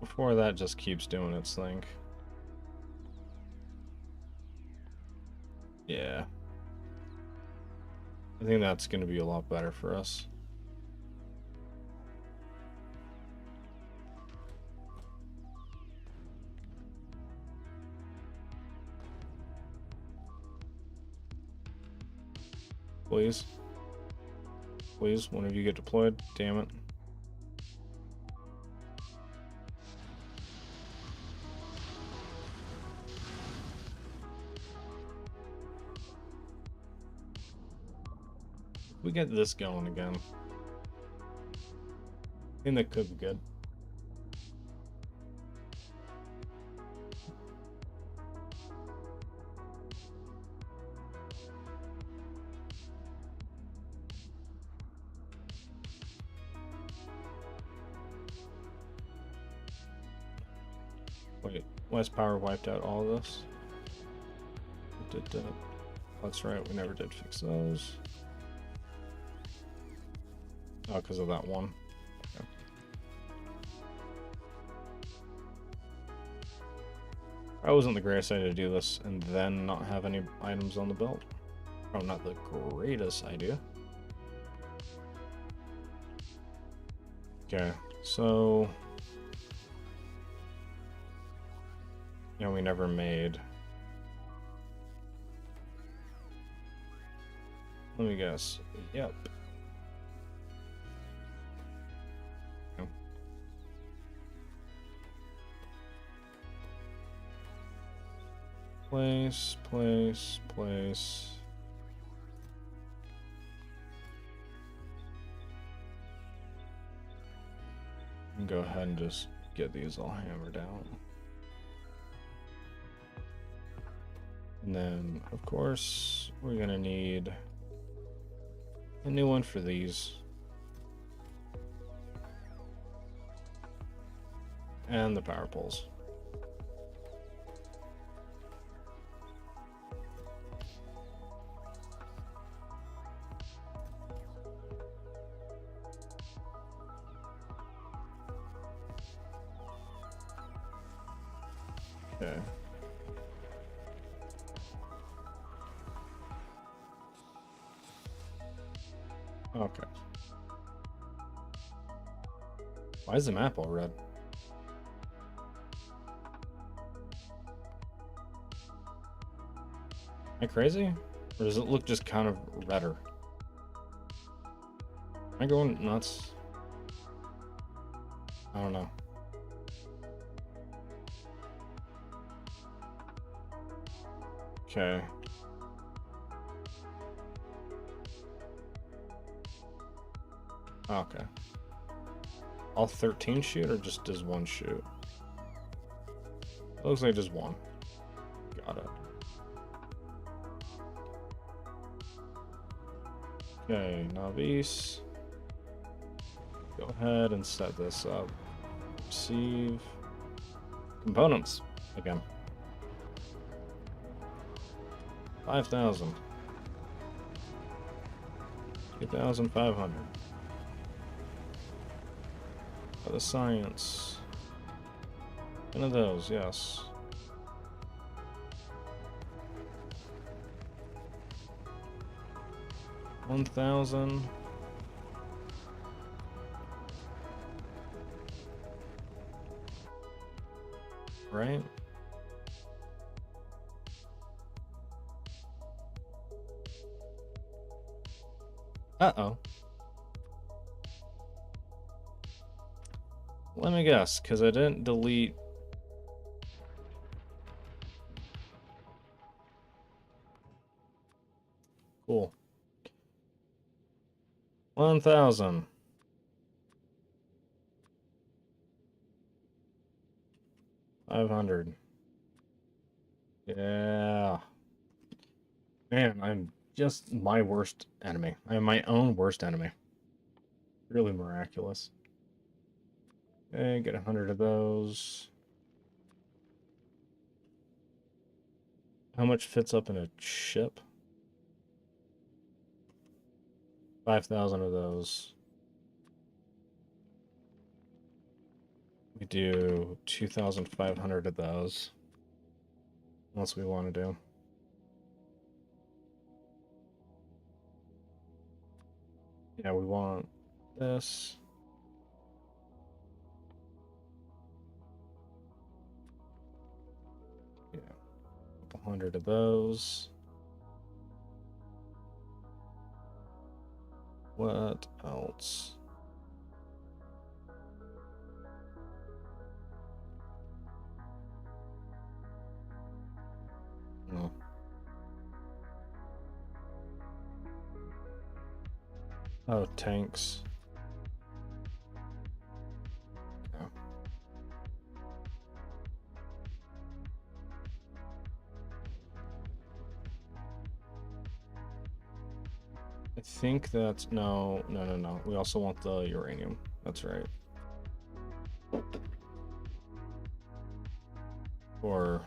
Before that just keeps doing its thing. Yeah. I think that's going to be a lot better for us. Please. Please, one of you get deployed. Damn it. We get this going again. I think that could be good. Wait, West Power wiped out all of this? It did. That's right, we never did fix those. Oh, because of that one. Okay. That wasn't the greatest idea to do this and then not have any items on the belt. Probably not the greatest idea. Okay, so... yeah, we never made. Let me guess. Yep. Place, place, place. And go ahead and just get these all hammered out. And then, of course, we're gonna need a new one for these. And the power poles. Okay. Okay. Why is the map all red? Am I crazy? Or does it look just kind of redder? Am I going nuts? I don't know. Okay. Okay. All 13 shoot or just does one shoot? It looks like just one. Got it. Okay, Navis. Go ahead and set this up. Receive components again. 5,000. 2,500. For the science. 10 of those, yes. $1,000. Right? Uh-oh. Let me guess, because I didn't delete... Cool. 1,000. 500. Yeah. Man, I'm just my worst enemy. I am my own worst enemy. Really miraculous. Okay, get 100 of those. How much fits up in a ship? 5,000 of those. We do 2,500 of those. Unless we want to do. Yeah, we want this. Yeah, a couple hundred of those. What else? No. Oh, tanks. Yeah. I think that's... No. We also want the uranium. That's right. Or...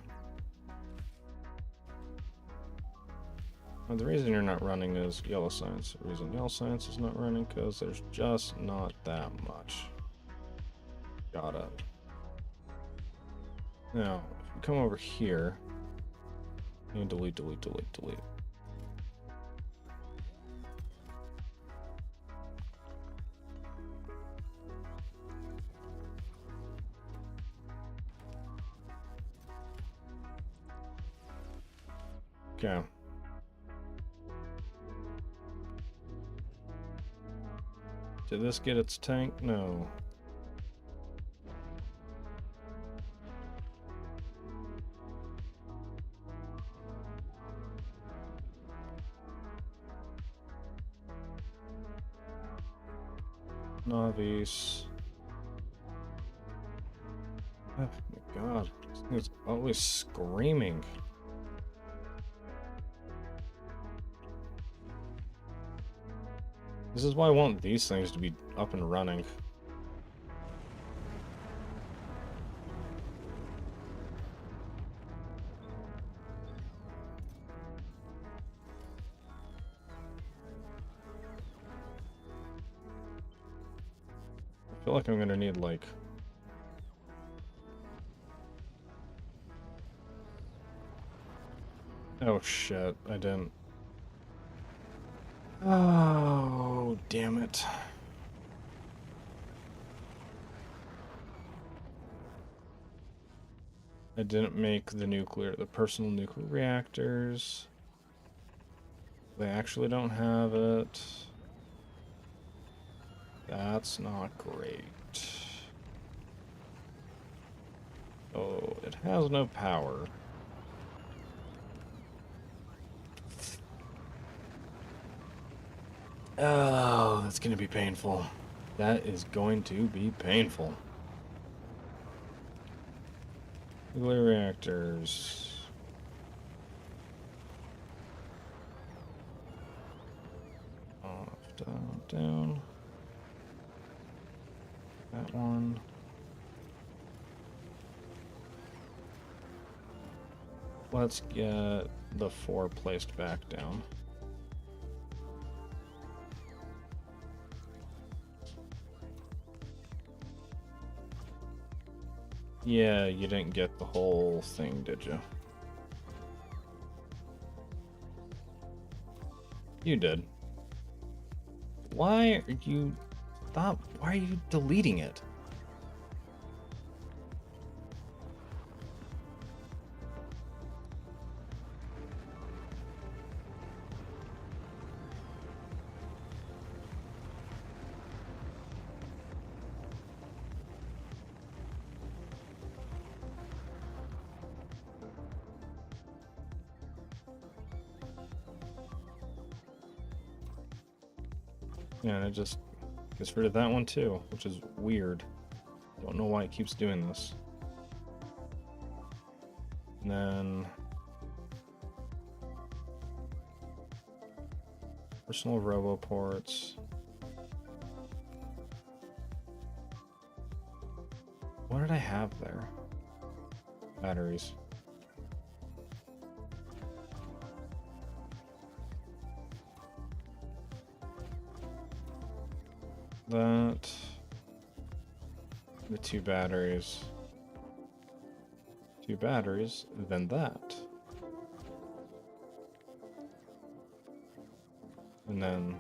Well, the reason you're not running is yellow science. The reason yellow science is not running because there's just not that much. Got it. Now, if we come over here, and delete. Okay. Did this get its tank? No. Navis. Oh my god. This thing's always screaming. This is why I want these things to be up and running. I feel like I'm gonna need, like... Oh shit, I didn't. Oh, damn it. I didn't make the personal nuclear reactors. They actually don't have it. That's not great. Oh, it has no power. Oh, that's gonna be painful. That is going to be painful. Nuclear reactors. Off, down, down. That one. Let's get the 4 placed back down. Yeah, you didn't get the whole thing, did you? You did. Why are you... Why are you deleting it? Yeah, and it just gets rid of that one too, which is weird. Don't know why it keeps doing this. And then... personal roboports. What did I have there? Batteries. That. The 2 batteries. 2 batteries, then that. And then...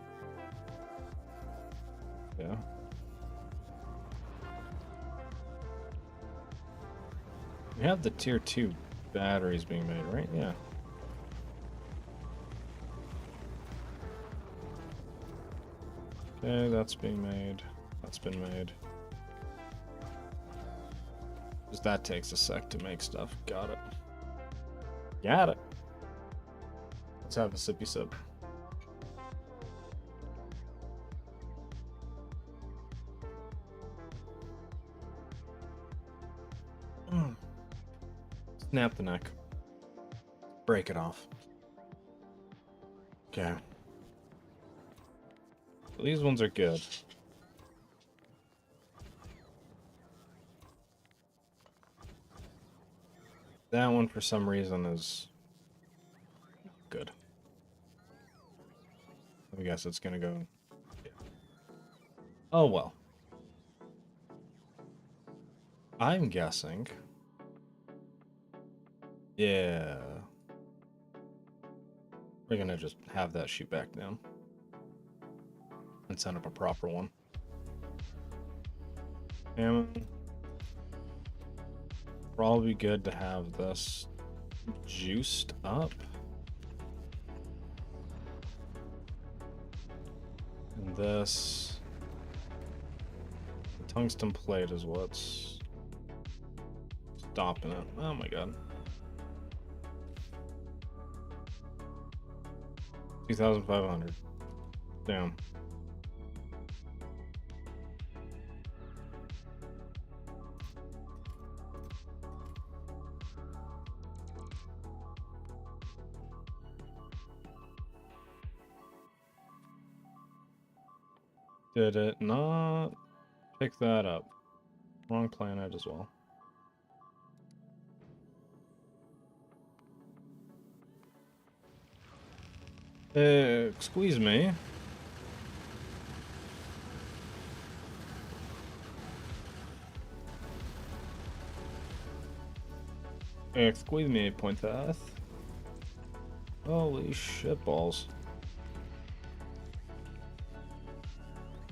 yeah. We have the tier 2 batteries being made, right? Yeah. Okay, that's being made. That's been made. Because that takes a sec to make stuff. Got it. Got it. Let's have a sippy sip. Snap the neck. Break it off. Okay. These ones are good. That one, for some reason, is good. I guess it's gonna go... oh, well. I'm guessing... yeah. We're gonna just have that shoot back down. And send up a proper one. And probably good to have this juiced up. And this... the tungsten plate is what's stopping it. Oh my god. 2,500. Damn. Did it not pick that up? Wrong planet as well. Excuse me. Excuse me, Pointeth. Holy shit balls.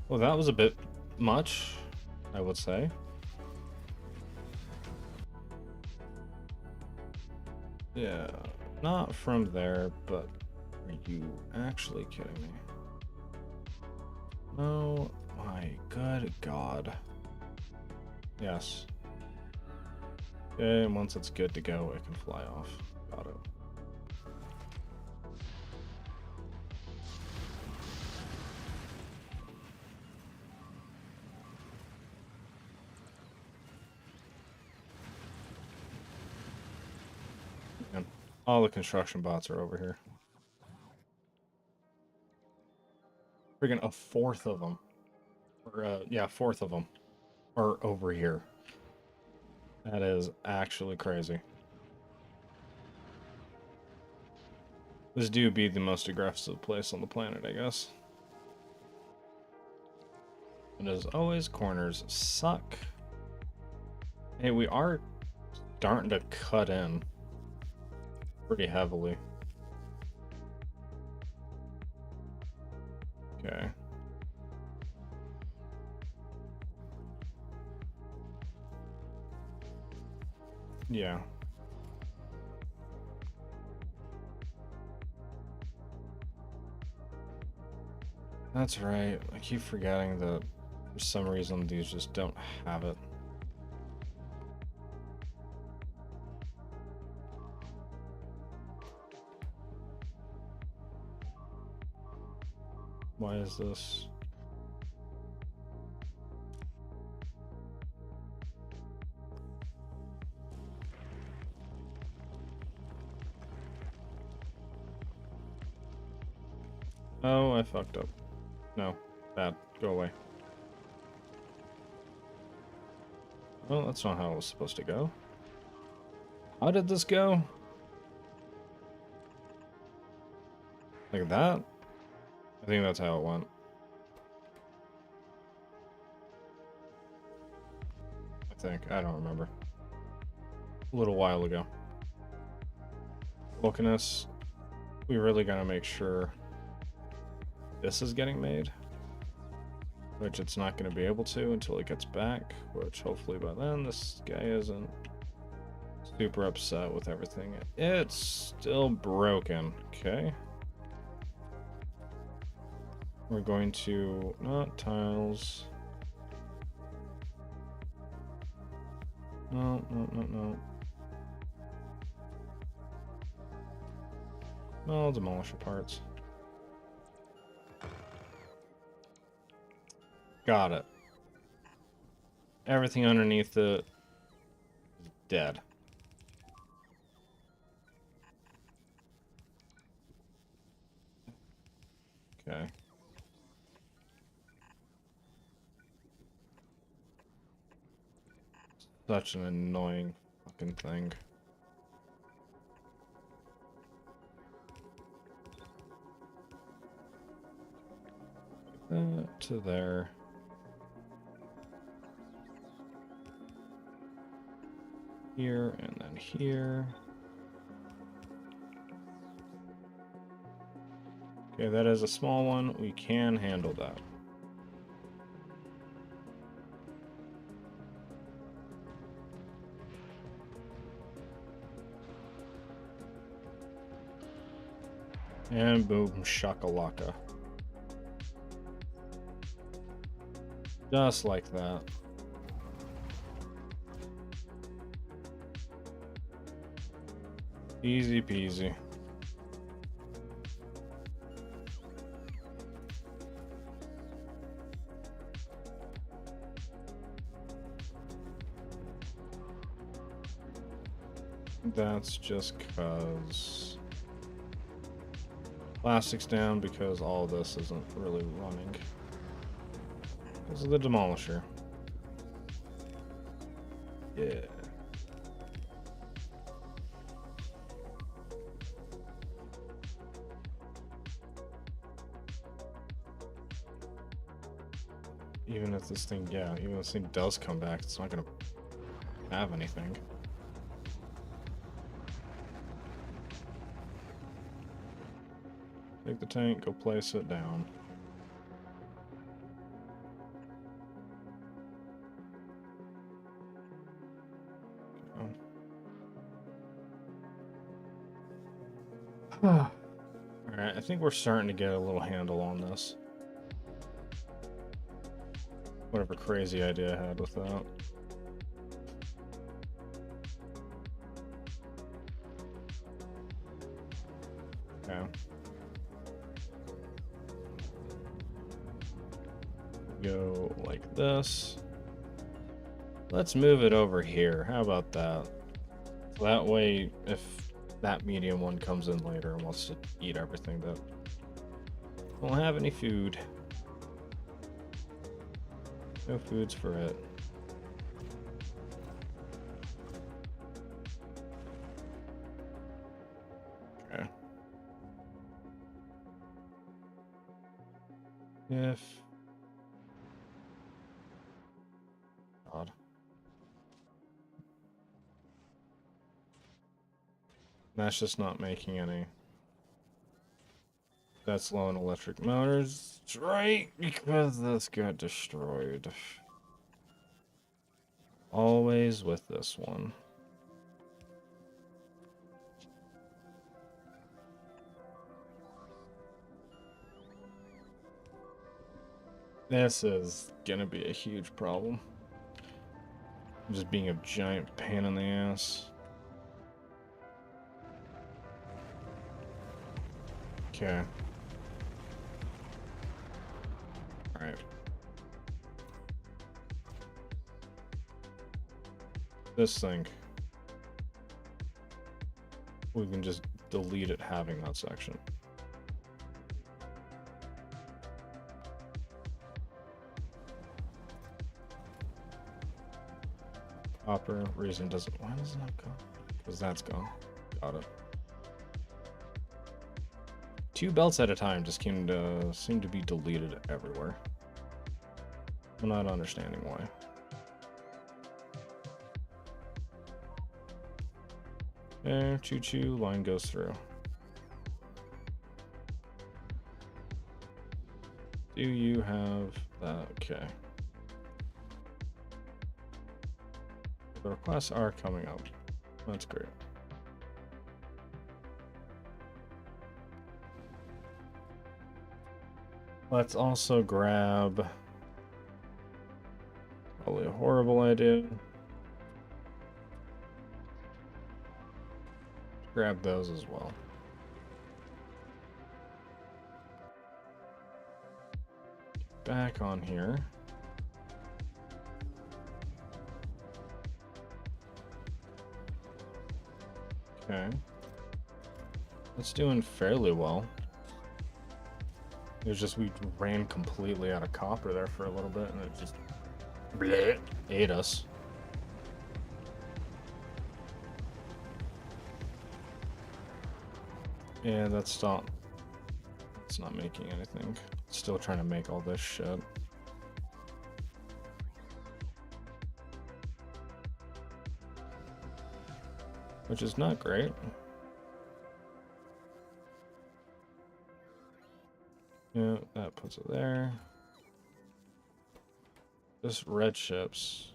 Well, that was a bit much, I would say. Yeah, not from there, but are you actually kidding me? Oh my good god. Yes. Okay, and once it's good to go, it can fly off. Got it. And all the construction bots are over here. Friggin' a fourth of them. Or, yeah, a fourth of them are over here. That is actually crazy. This do be the most aggressive place on the planet, I guess. And as always, corners suck. Hey, we are starting to cut in pretty heavily. Okay. Yeah. That's right. I keep forgetting that for some reason these just don't have it. Why is this? Oh, I fucked up. No, bad. Go away. Well, that's not how it was supposed to go. How did this go? Like that? I think that's how it went. I think. I don't remember. A little while ago. Vulcanus, we really gotta make sure this is getting made. Which it's not going to be able to until it gets back. Which hopefully by then this guy isn't super upset with everything. It's still broken. Okay. We're going to not tiles. No. I'll demolish the parts. Got it. Everything underneath it is dead. Okay. Such an annoying fucking thing. That to there. Here and then here. Okay, that is a small one. We can handle that. And boom, shakalaka. Just like that. Easy peasy. That's just because plastic's down because all of this isn't really running. Because of the demolisher. Yeah. Even if this thing, yeah, even if this thing does come back, it's not gonna have anything. Take the tank, go place it down. Alright, I think we're starting to get a little handle on this. Whatever crazy idea I had with that. Okay. Go like this. Let's move it over here. How about that? So that way, if that medium one comes in later and wants to eat everything, that won't have any food. No foods for it. Okay. If... God. That's just not making any. That's low in electric motors. That's right, because this got destroyed. Always with this one. This is gonna be a huge problem. Just being a giant pain in the ass. Okay. Alright. This thing. We can just delete it having that section. Copper, reason doesn't... Why does that go? Because that's gone. Got it. 2 belts at a time just seem to be deleted everywhere. I'm not understanding why. There, choo-choo, line goes through. Do you have that? Okay. The requests are coming up. That's great. Let's also grab... Probably a horrible idea. Grab those as well. Back on here. Okay. It's doing fairly well. It was just we ran completely out of copper there for a little bit and it just bleh, ate us. Yeah, that's not. It's not making anything. It's still trying to make all this shit. Which is not great. Yeah, that puts it there. This red ships.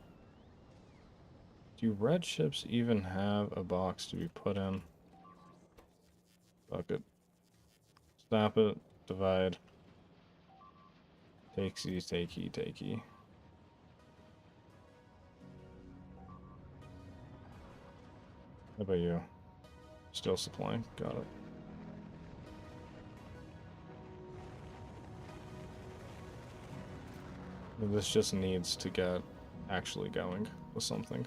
Do red ships even have a box to be put in? Fuck it. Snap it. Divide. Takey, takey, takey. How about you? Still supplying. Got it. This just needs to get actually going with something.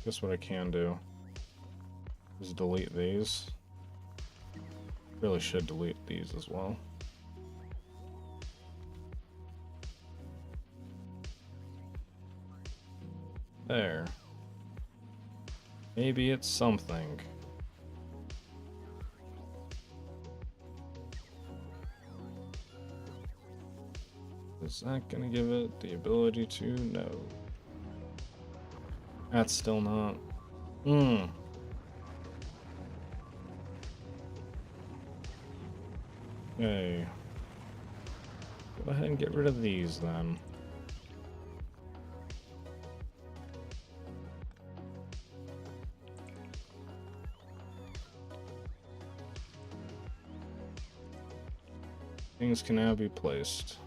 Guess what I can do is delete these. Really should delete these as well. There. Maybe it's something. Is that gonna give it the ability to? No. That's still not. Okay. Go ahead and get rid of these then. Things can now be placed.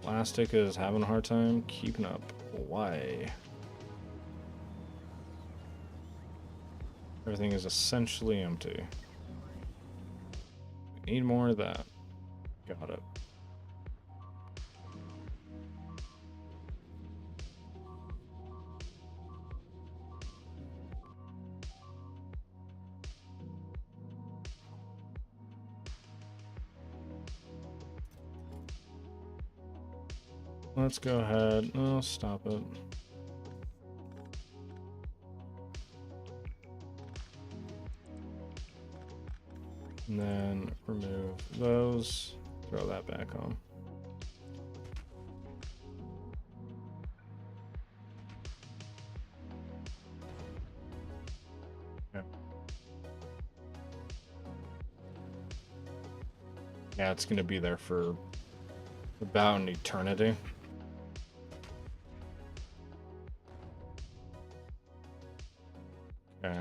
Plastic is having a hard time keeping up. Why? Everything is essentially empty. Need more of that. Got it. Let's go ahead. Oh, stop it. And then remove those. Throw that back on. Yeah, it's going to be there for about an eternity. Okay.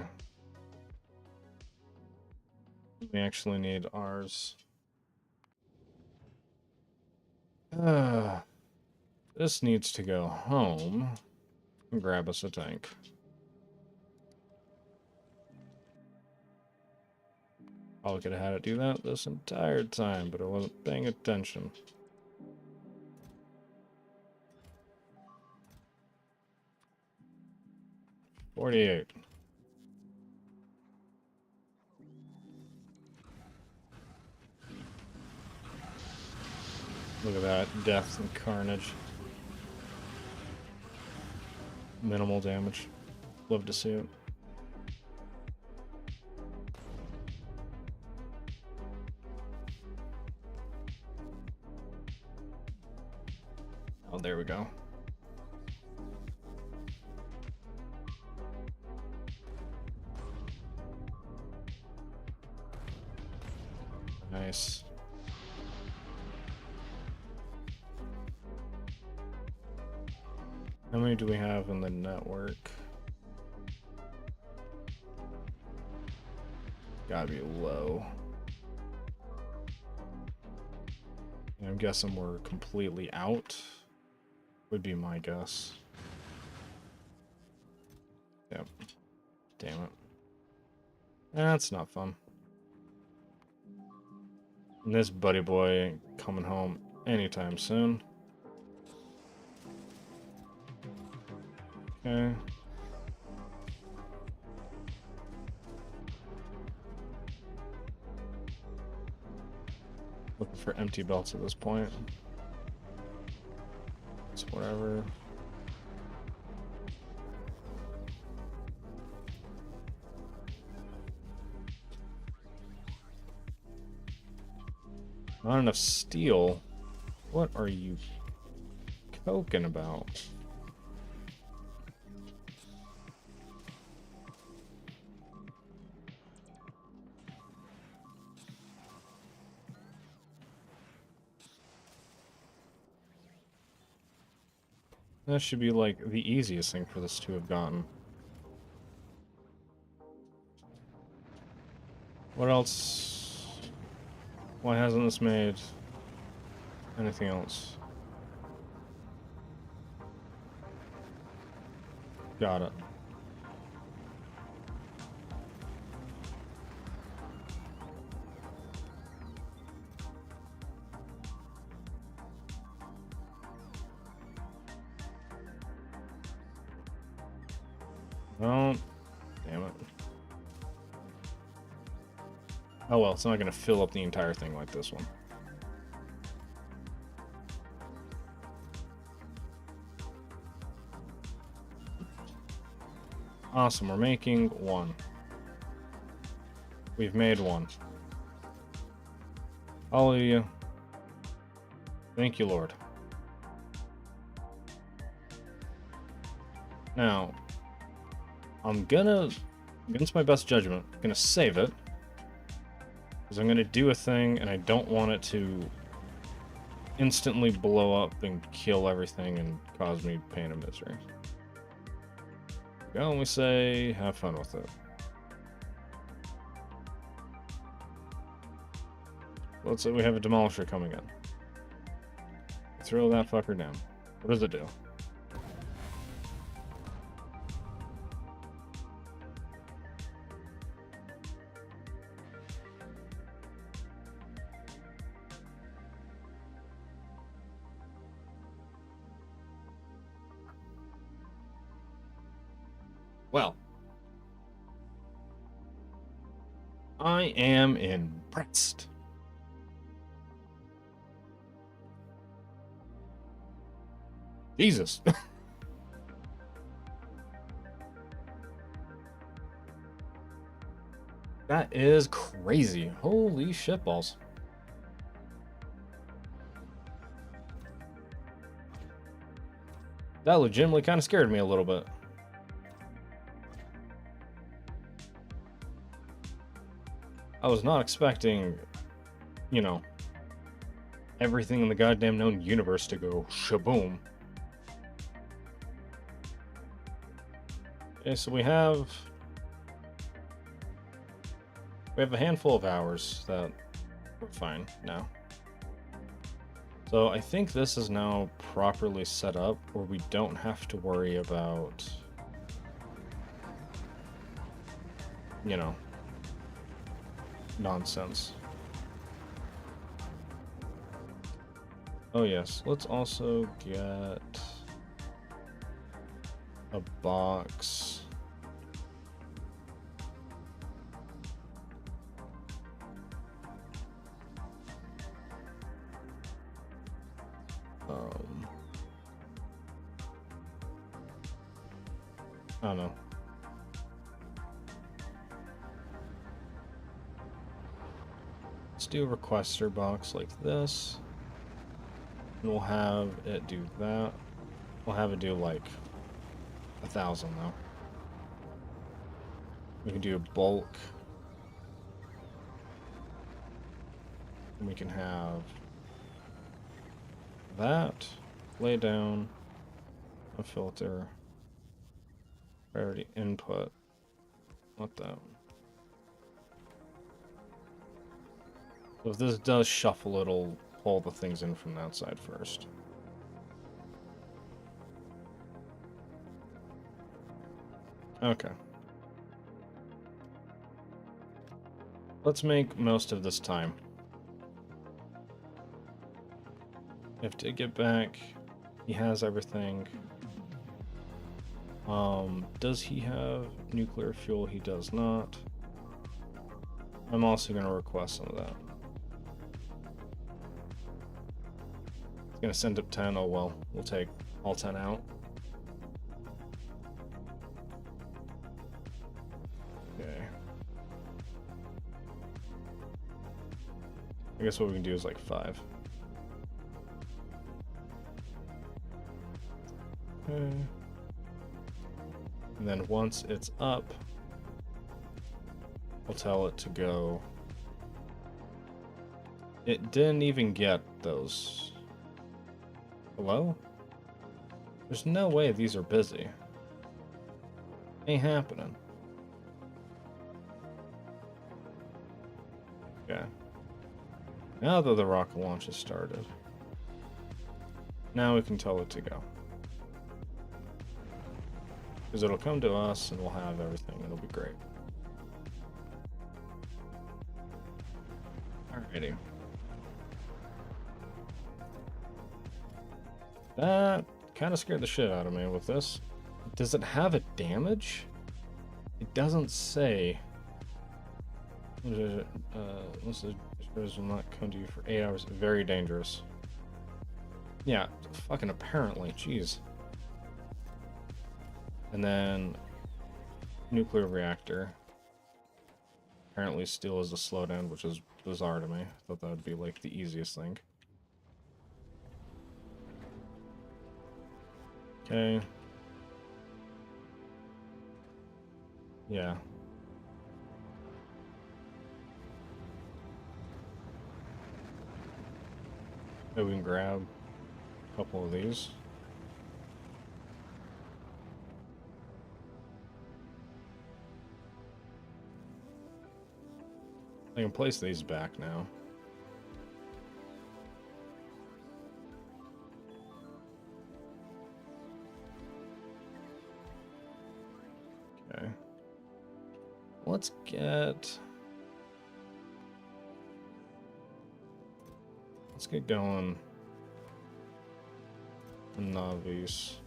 We actually need ours. This needs to go home and grab us a tank. Probably could have had it do that this entire time, but I wasn't paying attention. $48. Look at that, death and carnage. Minimal damage. Love to see it. Oh, there we go. Nice. How many do we have in the network? Gotta be low. I'm guessing we're completely out. Would be my guess. Yep. Damn it. That's not fun. And this buddy boy ain't coming home anytime soon. Okay. Looking for empty belts at this point. It's whatever. Not enough steel? What are you coking about? That should be like the easiest thing for this to have gotten. What else? Why hasn't this made anything else? Got it. Oh, damn it. Oh well, it's not going to fill up the entire thing like this one. Awesome, we're making one. We've made one. Hallelujah. Thank you, Lord. Now, I'm gonna, against my best judgment, gonna save it. Because I'm gonna do a thing and I don't want it to instantly blow up and kill everything and cause me pain and misery. Go and we say, have fun with it. Let's say we have a demolisher coming in. Throw that fucker down. What does it do? Well, I am impressed. Jesus. That is crazy. Holy shitballs. That legitimately kind of scared me a little bit. I was not expecting, you know, everything in the goddamn known universe to go shaboom. Okay, so we have a handful of hours that we're fine now. So I think this is now properly set up where we don't have to worry about, you know, nonsense. Oh yes, let's also get a box. I don't know. Let's do a requester box like this. And we'll have it do that. We'll have it do like 1,000 though. We can do a bulk. And we can have that, lay down, a filter, priority input, not that one. So if this does shuffle, it'll pull the things in from that side first. Okay. Let's make most of this time. If to get back, he has everything. Does he have nuclear fuel? He does not. I'm also going to request some of that. It's going to send up 10. Oh well, we'll take all 10 out. Okay. I guess what we can do is like 5. Okay. And then once it's up, we'll tell it to go. It didn't even get those. Hello? There's no way these are busy. Ain't happening. Okay. Now that the rocket launch has started, now we can tell it to go. Because it'll come to us and we'll have everything. It'll be great. Alrighty. That kind of scared the shit out of me with this. Does it have a damage? It doesn't say. This will not come to you for 8 hours. Very dangerous. Yeah, fucking apparently. Jeez. And then nuclear reactor. Apparently steel is a slowdown, which is bizarre to me. I thought that would be like the easiest thing. Okay. Yeah. Maybe we can grab a couple of these. I can place these back now. Okay. Let's get going. Navis.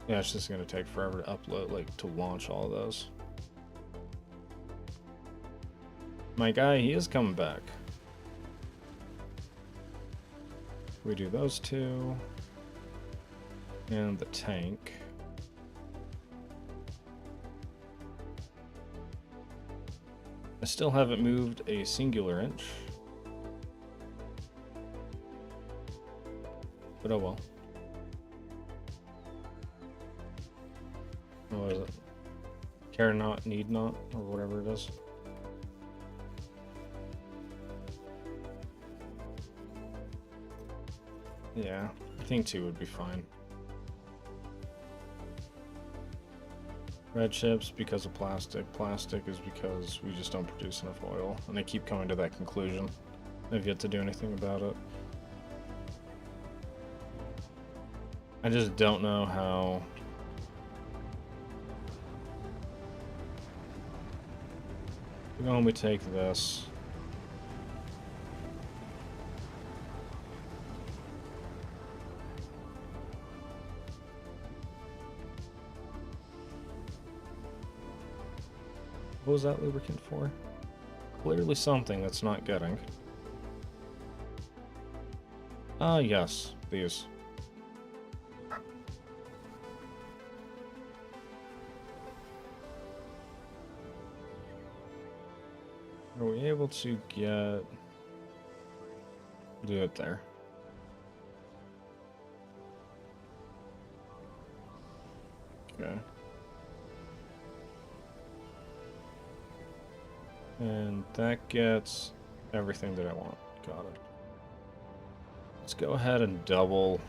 Yeah, it's just gonna take forever to upload, like to launch all of those. My guy, he is coming back. We do those two. And the tank. I still haven't moved a singular inch. But oh well. What is it? Care not, need not, or whatever it is. Yeah, I think 2 would be fine. Red chips because of plastic. Plastic is because we just don't produce enough oil. And I keep coming to that conclusion. I've yet to do anything about it. I just don't know how... When we take this... What was that lubricant for? Clearly something that's not getting. Ah, yes, these. Are we able to get... Do it there. Okay. And that gets everything that I want. Got it. Let's go ahead and double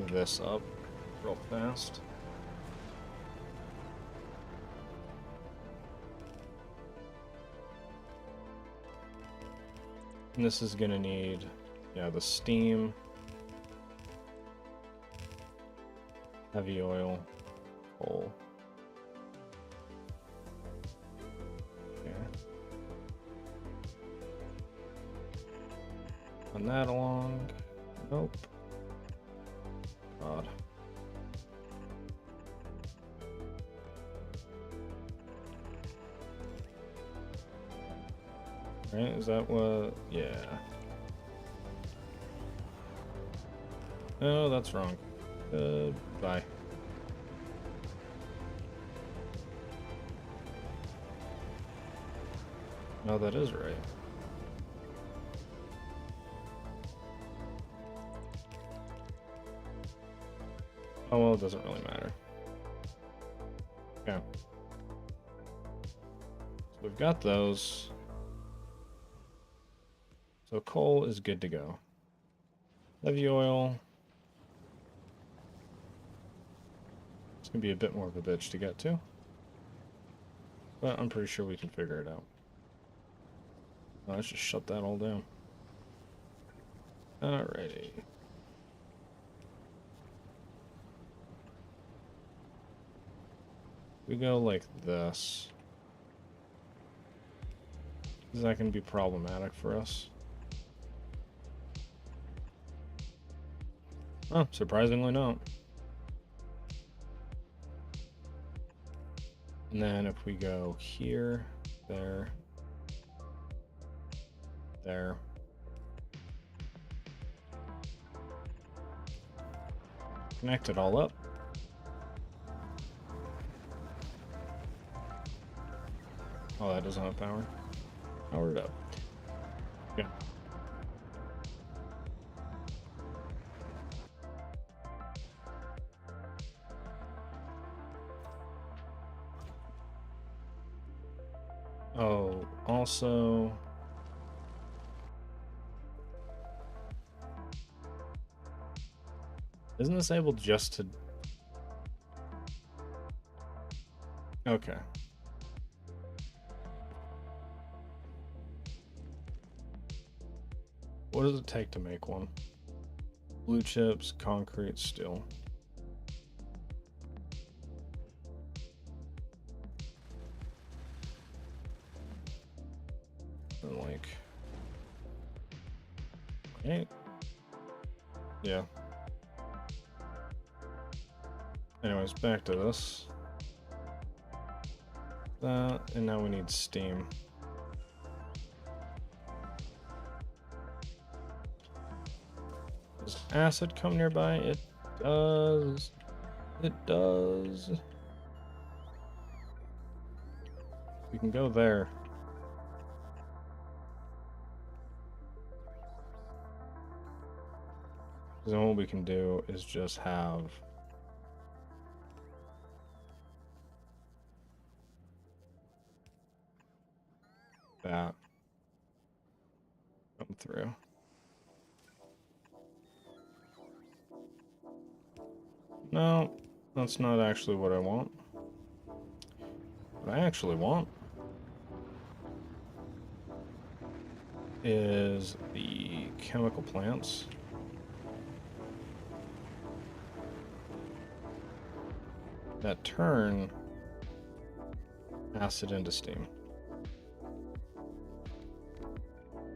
this up real fast. And this is gonna need, yeah, the steam, heavy oil, coal. Run that along. Nope. God. Right, is that what? Yeah. Oh, that's wrong. Bye. No, that is right. Oh, well, it doesn't really matter. Okay. So we've got those. So coal is good to go. Heavy oil. It's going to be a bit more of a bitch to get to. But I'm pretty sure we can figure it out. Oh, let's just shut that all down. Alrighty. We go like this. Is that going to be problematic for us? Oh, surprisingly not. And then if we go here, there, there. Connect it all up. Oh, that doesn't have power. Power it up. Okay. Oh, also... Isn't this able just to... Okay. What does it take to make one? Blue chips, concrete, steel. And like... Okay. Yeah. Anyways, back to this. That, and now we need steam. Does acid come nearby? It does. It does. We can go there. Then what we can do is just have that come through. No, that's not actually what I want. What I actually want is the chemical plants. That turn acid into steam.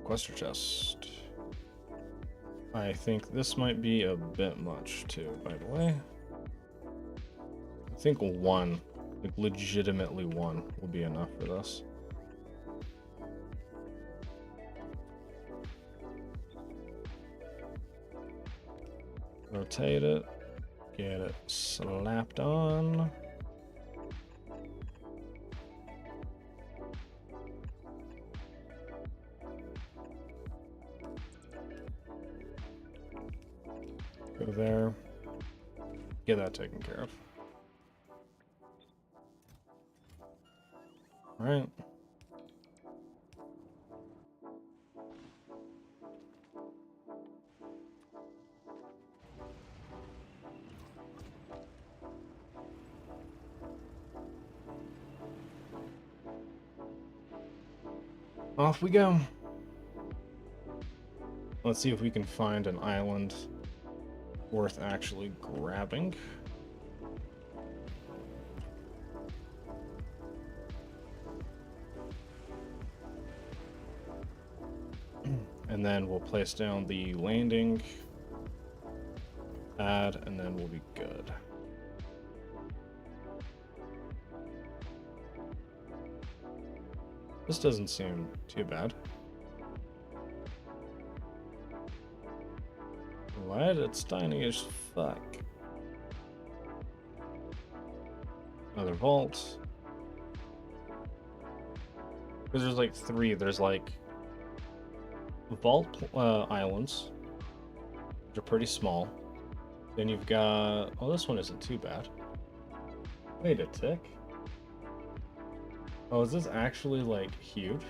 Quester chest. I think this might be a bit much too, by the way. I think one, like legitimately one, will be enough for this. Rotate it, get it slapped on. Go there, get that taken care of. All right. Off we go. Let's see if we can find an island worth actually grabbing. And then we'll place down the landing pad, and then we'll be good. This doesn't seem too bad. What? It's tiny as fuck. Another vault. Because there's like three. There's like vault islands, which are pretty small. Then you've got... Oh, this one isn't too bad. Wait a tick. Oh, is this actually like huge?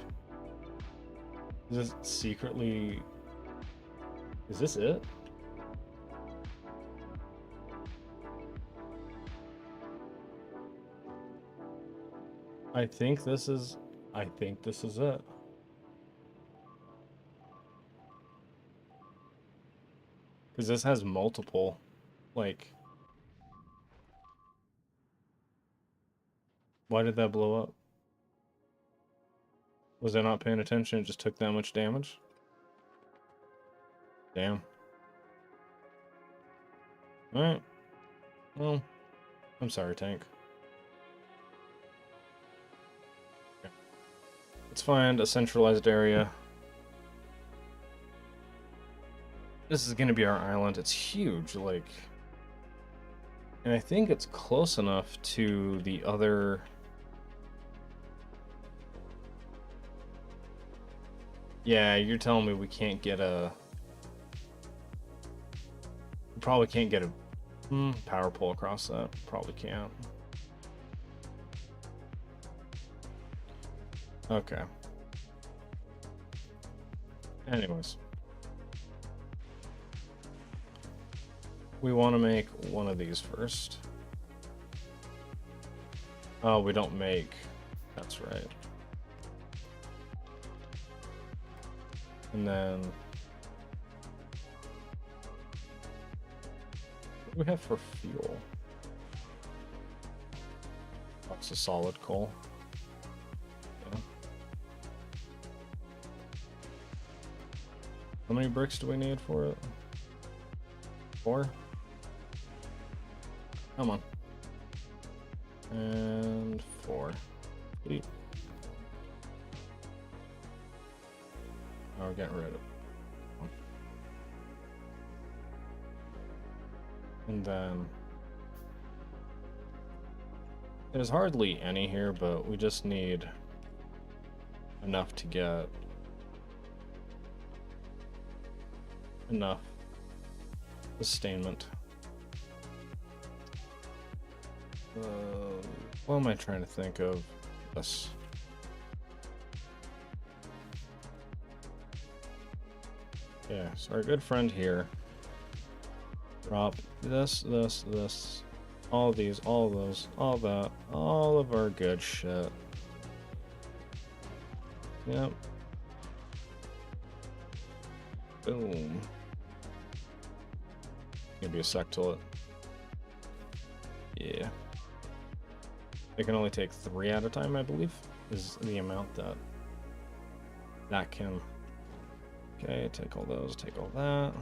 Is this secretly... Is this it? I think this is it. Because this has multiple, like... Why did that blow up? Was I not paying attention? It just took that much damage? Damn. Alright. Well, I'm sorry, tank. Okay. Let's find a centralized area. This is gonna be our island. It's huge, like... And I think it's close enough to the other... Yeah, you're telling me we can't get a... We probably can't get a power pole across that. Probably can't. Okay. Anyways. We want to make one of these first. Oh, we don't make... That's right. And then... What do we have for fuel? Oh, it's a solid coal. Yeah. How many bricks do we need for it? 4? Come on. And 4. Sweet. Oh, we're getting rid of it. And then there's hardly any here, but we just need enough to get enough sustainment. What am I trying to think of? This. Yeah, so our good friend here. Drop this, all these, all those, all that, all of our good shit. Yep. Boom. Gonna be a sec till it. Yeah. They can only take 3 at a time, I believe, is the amount that can. Okay, take all those, take all that.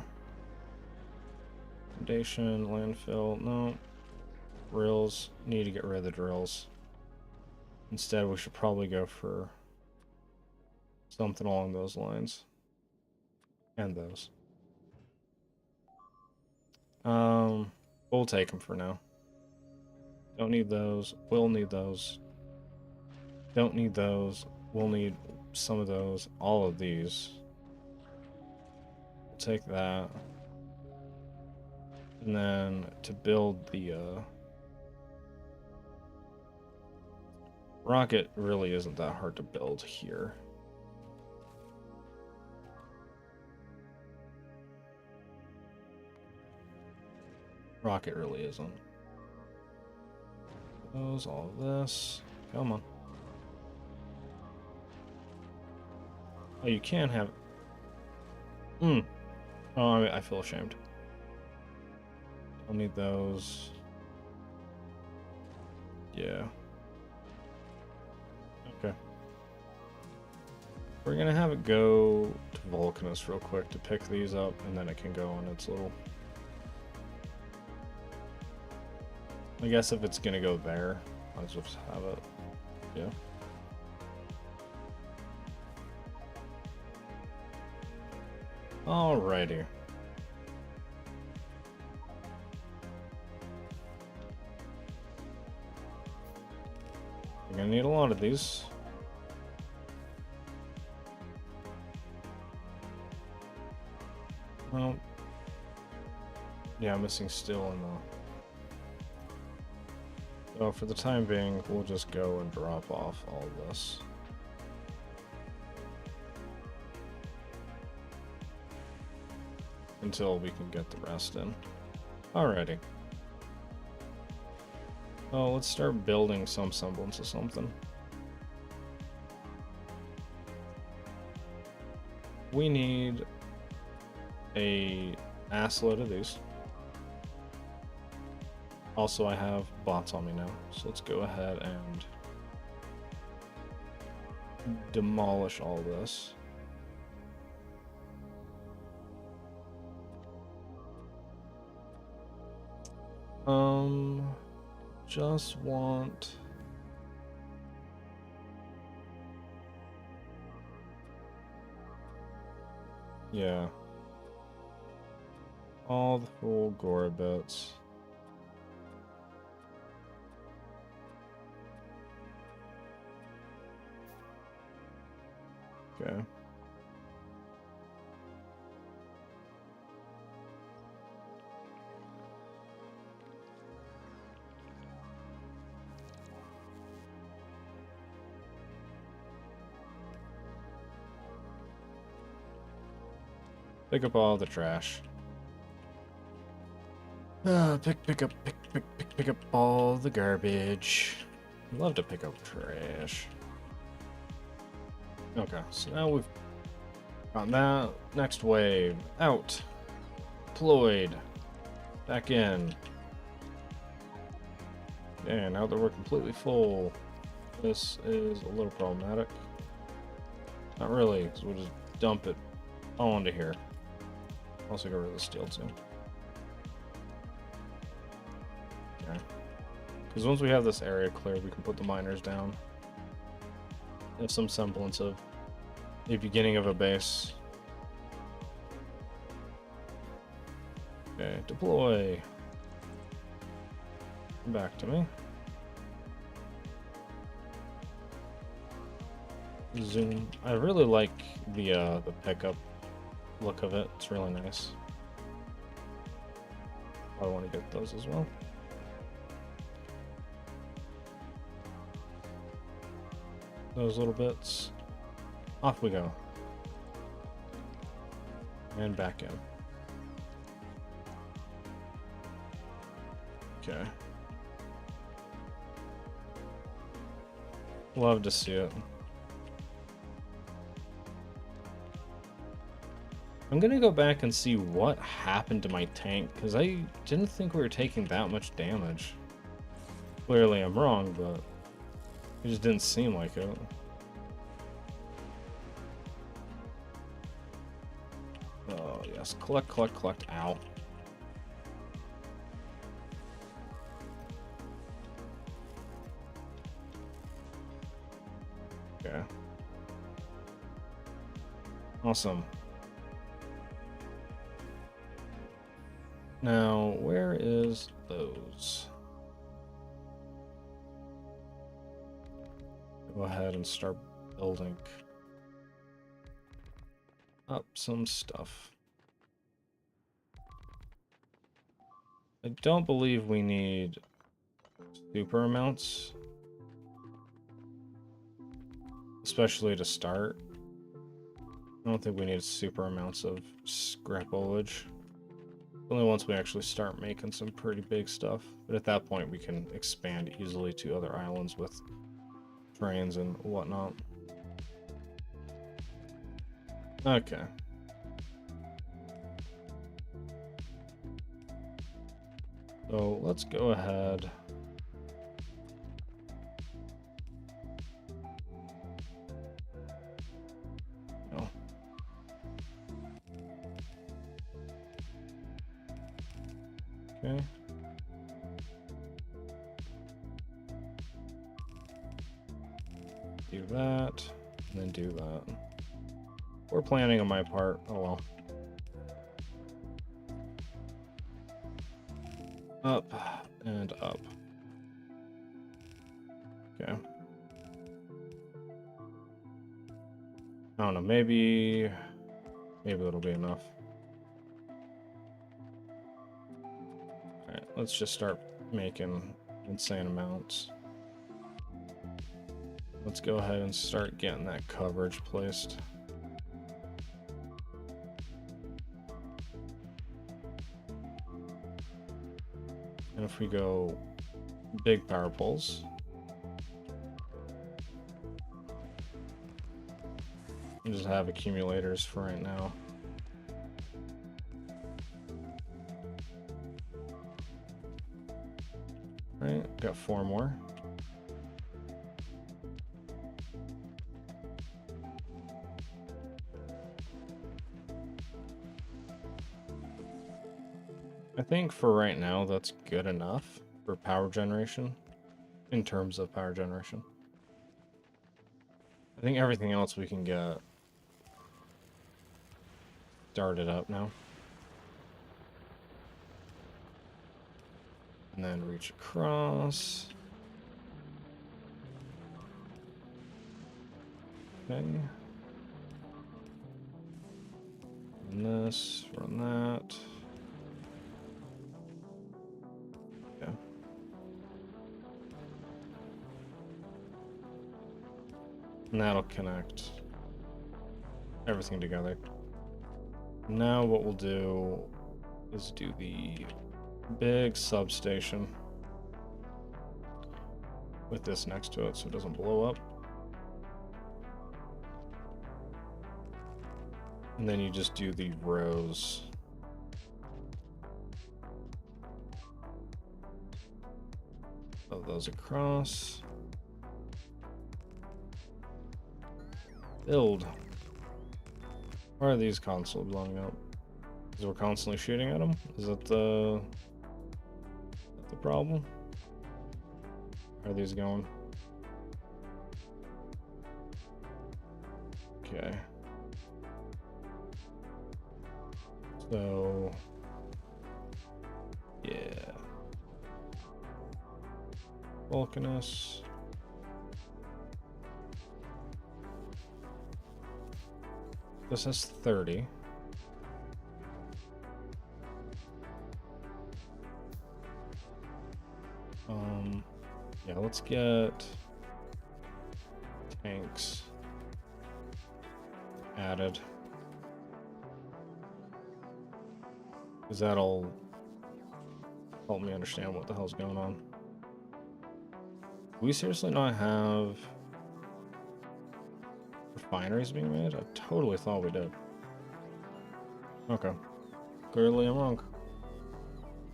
Foundation, landfill, no. Drills, need to get rid of the drills. Instead, we should probably go for something along those lines. And those. We'll take them for now. Don't need those. We'll need those. Don't need those. We'll need some of those. All of these. We'll take that. And then to build the rocket really isn't that hard to build here. Rocket really isn't. Those, all of this. Come on. Oh, you can have. Oh, I feel ashamed. I'll need those. Yeah. Okay. We're gonna have it go to Vulcanus real quick to pick these up, and then it can go on its little. I guess if it's gonna go there, I'll just have it. Yeah. Alrighty. We're gonna need a lot of these. Well, yeah, I'm missing steel in the. So for the time being, we'll just go and drop off all this. Until we can get the rest in. Alrighty. Oh, let's start building some semblance of something. We need a assload of these. Also, I have bots on me now, so let's go ahead and demolish all this. Just want... Yeah. All the full Gora bits. Okay. Pick up all the trash. Pick up all the garbage. Love to pick up trash. Okay, so now we've got that. Next wave. Out. Deployed. Back in. And now that we're completely full, this is a little problematic. Not really, because we'll just dump it all onto here. Also get rid of the steel too. Okay. Because once we have this area cleared, we can put the miners down. Have some semblance of the beginning of a base. Okay, deploy. Back to me. Zoom. I really like the pickup look of it. It's really nice. I want to get those as well. Those little bits. Off we go. And back in. Okay. Love to see it. I'm gonna go back and see what happened to my tank, because I didn't think we were taking that much damage. Clearly I'm wrong, but it just didn't seem like it. Oh yes, collect, collect, collect. Ow. Okay. Awesome. Now, where is those? Go ahead and start building up some stuff. I don't believe we need super amounts, especially to start. I don't think we need super amounts of scrap foliage. Only once we actually start making some pretty big stuff. But at that point, we can expand easily to other islands with trains and whatnot. Okay. So let's go ahead. No. Okay. Do that, and then do that. We're planning on my part. Oh well. Up and up. Okay. I don't know, maybe it'll be enough. Alright, let's just start making insane amounts. Let's go ahead and start getting that coverage placed. And if we go big power poles, we just have accumulators for right now. Right, got 4 more. I think for right now, that's good enough for power generation, in terms of power generation. I think everything else we can get started up now. And then reach across. Okay. Run this, run that. Okay. And that'll connect everything together. Now what we'll do is do the big substation with this next to it so it doesn't blow up. And then you just do the rows. Of those across. Build. Why are these constantly blowing up? Because we're constantly shooting at them? Is that the problem? How are these going? Okay. So, yeah. Vulcanus. This has 30. Yeah, let's get tanks added. Because that'll help me understand what the hell's going on. Do we seriously not have refineries being made? I totally thought we did. Okay. Clearly I'm wrong.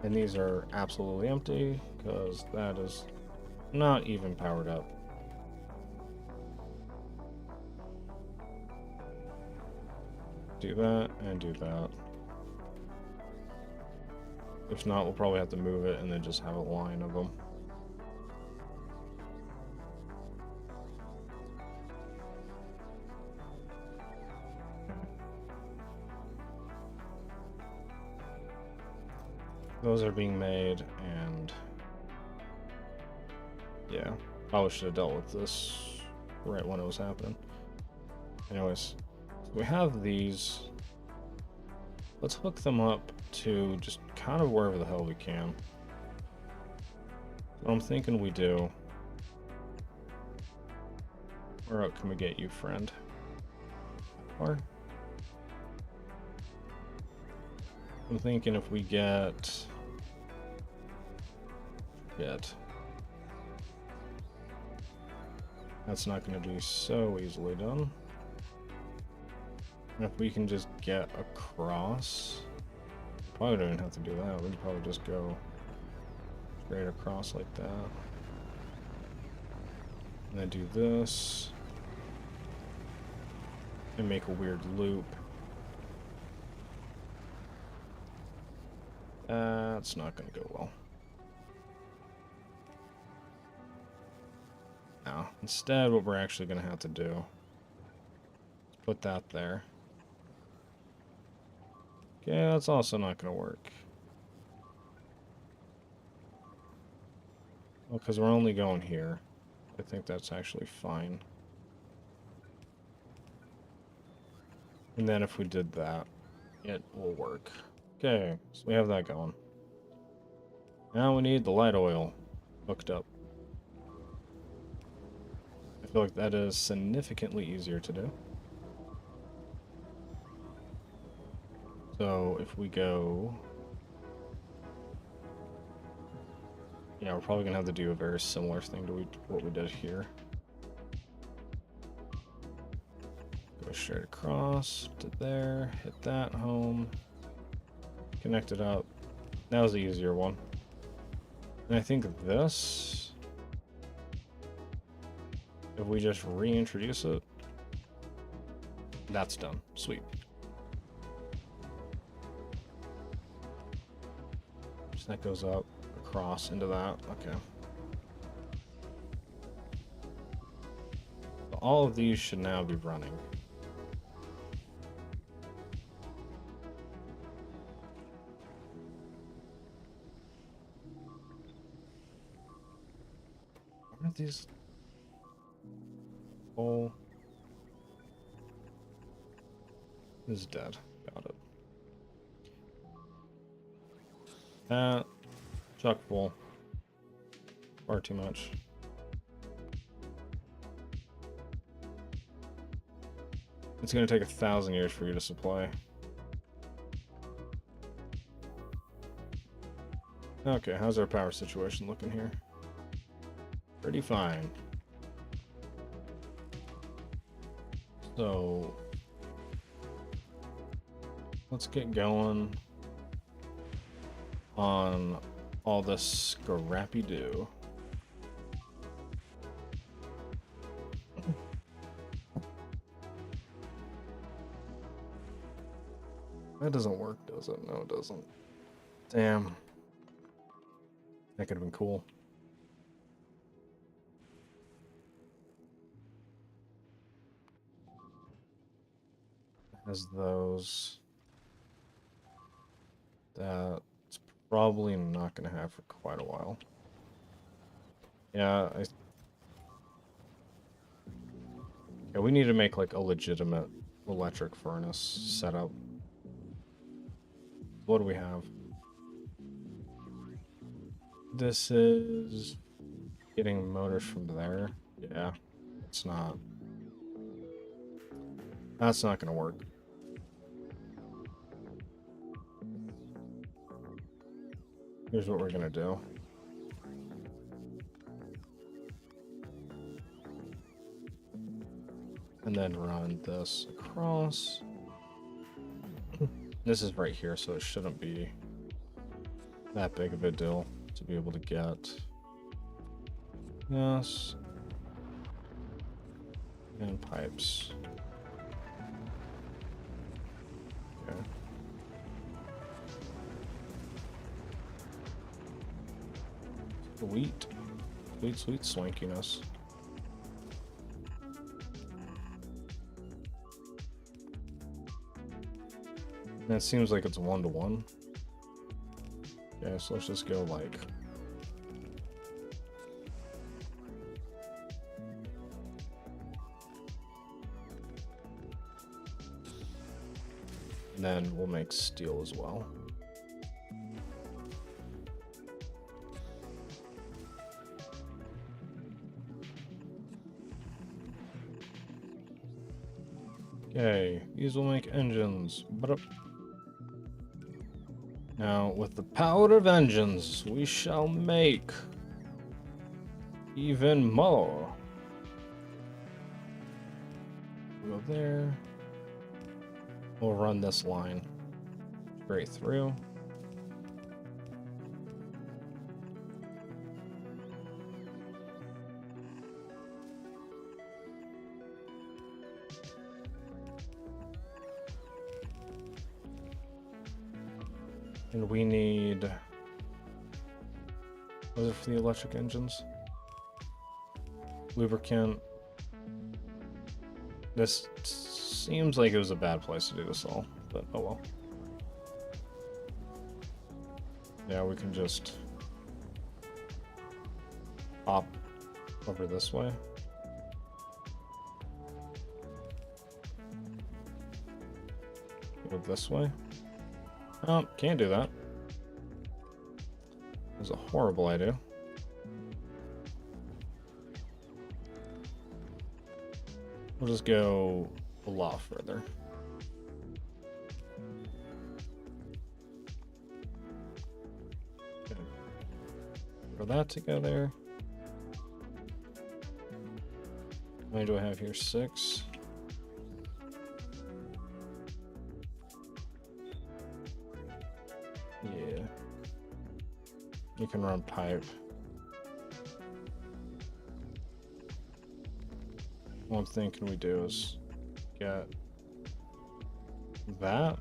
And these are absolutely empty, because that is not even powered up. Do that, and do that. If not, we'll probably have to move it and then just have a line of them. Those are being made, and yeah, probably should have dealt with this right when it was happening. Anyways, so we have these. Let's hook them up to just kind of wherever the hell we can. So I'm thinking we do. Where out can we get you, friend? Or I'm thinking if we get that's not going to be so easily done. And if we can just get across, probably don't even have to do that. We can probably just go straight across like that. And then do this. And make a weird loop. That's not going to go well. Now, instead, what we're actually going to have to do is put that there. Okay, that's also not going to work. Well, because we're only going here. I think that's actually fine. And then if we did that, it will work. Okay, so we have that going. Now we need the light oil hooked up. I feel like that is significantly easier to do. So if we go... Yeah, we're probably going to have to do a very similar thing to what we did here. Go straight across to there, hit that home, connect it up. That was the easier one. And I think this, if we just reintroduce it, that's done. Sweet. So that goes up, across into that. Okay. So all of these should now be running. Aren't these all... This is dead. Got it. That chock full. Far too much. It's gonna take 1,000 years for you to supply. Okay, how's our power situation looking here? Pretty fine. So let's get going on all this scrappy-doo. That doesn't work, does it? No, it doesn't. Damn. That could have been cool. Has those. That's probably not going to have for quite a while. Yeah, yeah, we need to make like a legitimate electric furnace setup. What do we have? This is getting motors from there. Yeah, it's not. That's not gonna work. Here's what we're gonna do. And then run this across. This is right here, so it shouldn't be that big of a deal to be able to get. Yes. And pipes. Okay. Sweet. Sweet, sweet swankiness. And it seems like it's 1-to-1. Yeah, so let's just go like... And then we'll make steel as well. Okay, these will make engines. Now, with the power of engines, we shall make even more. Go there. We'll run this line straight through. And we need... What is it for the electric engines? Lubricant. This seems like it was a bad place to do this all, but oh well. Yeah, we can just hop over this way. Go this way. Oh, can't do that. It was a horrible idea. We'll just go a lot further. Okay. For that to go there. How many do I have here? 6. Yeah. You can run pipe. What I'm thinking we do is get that.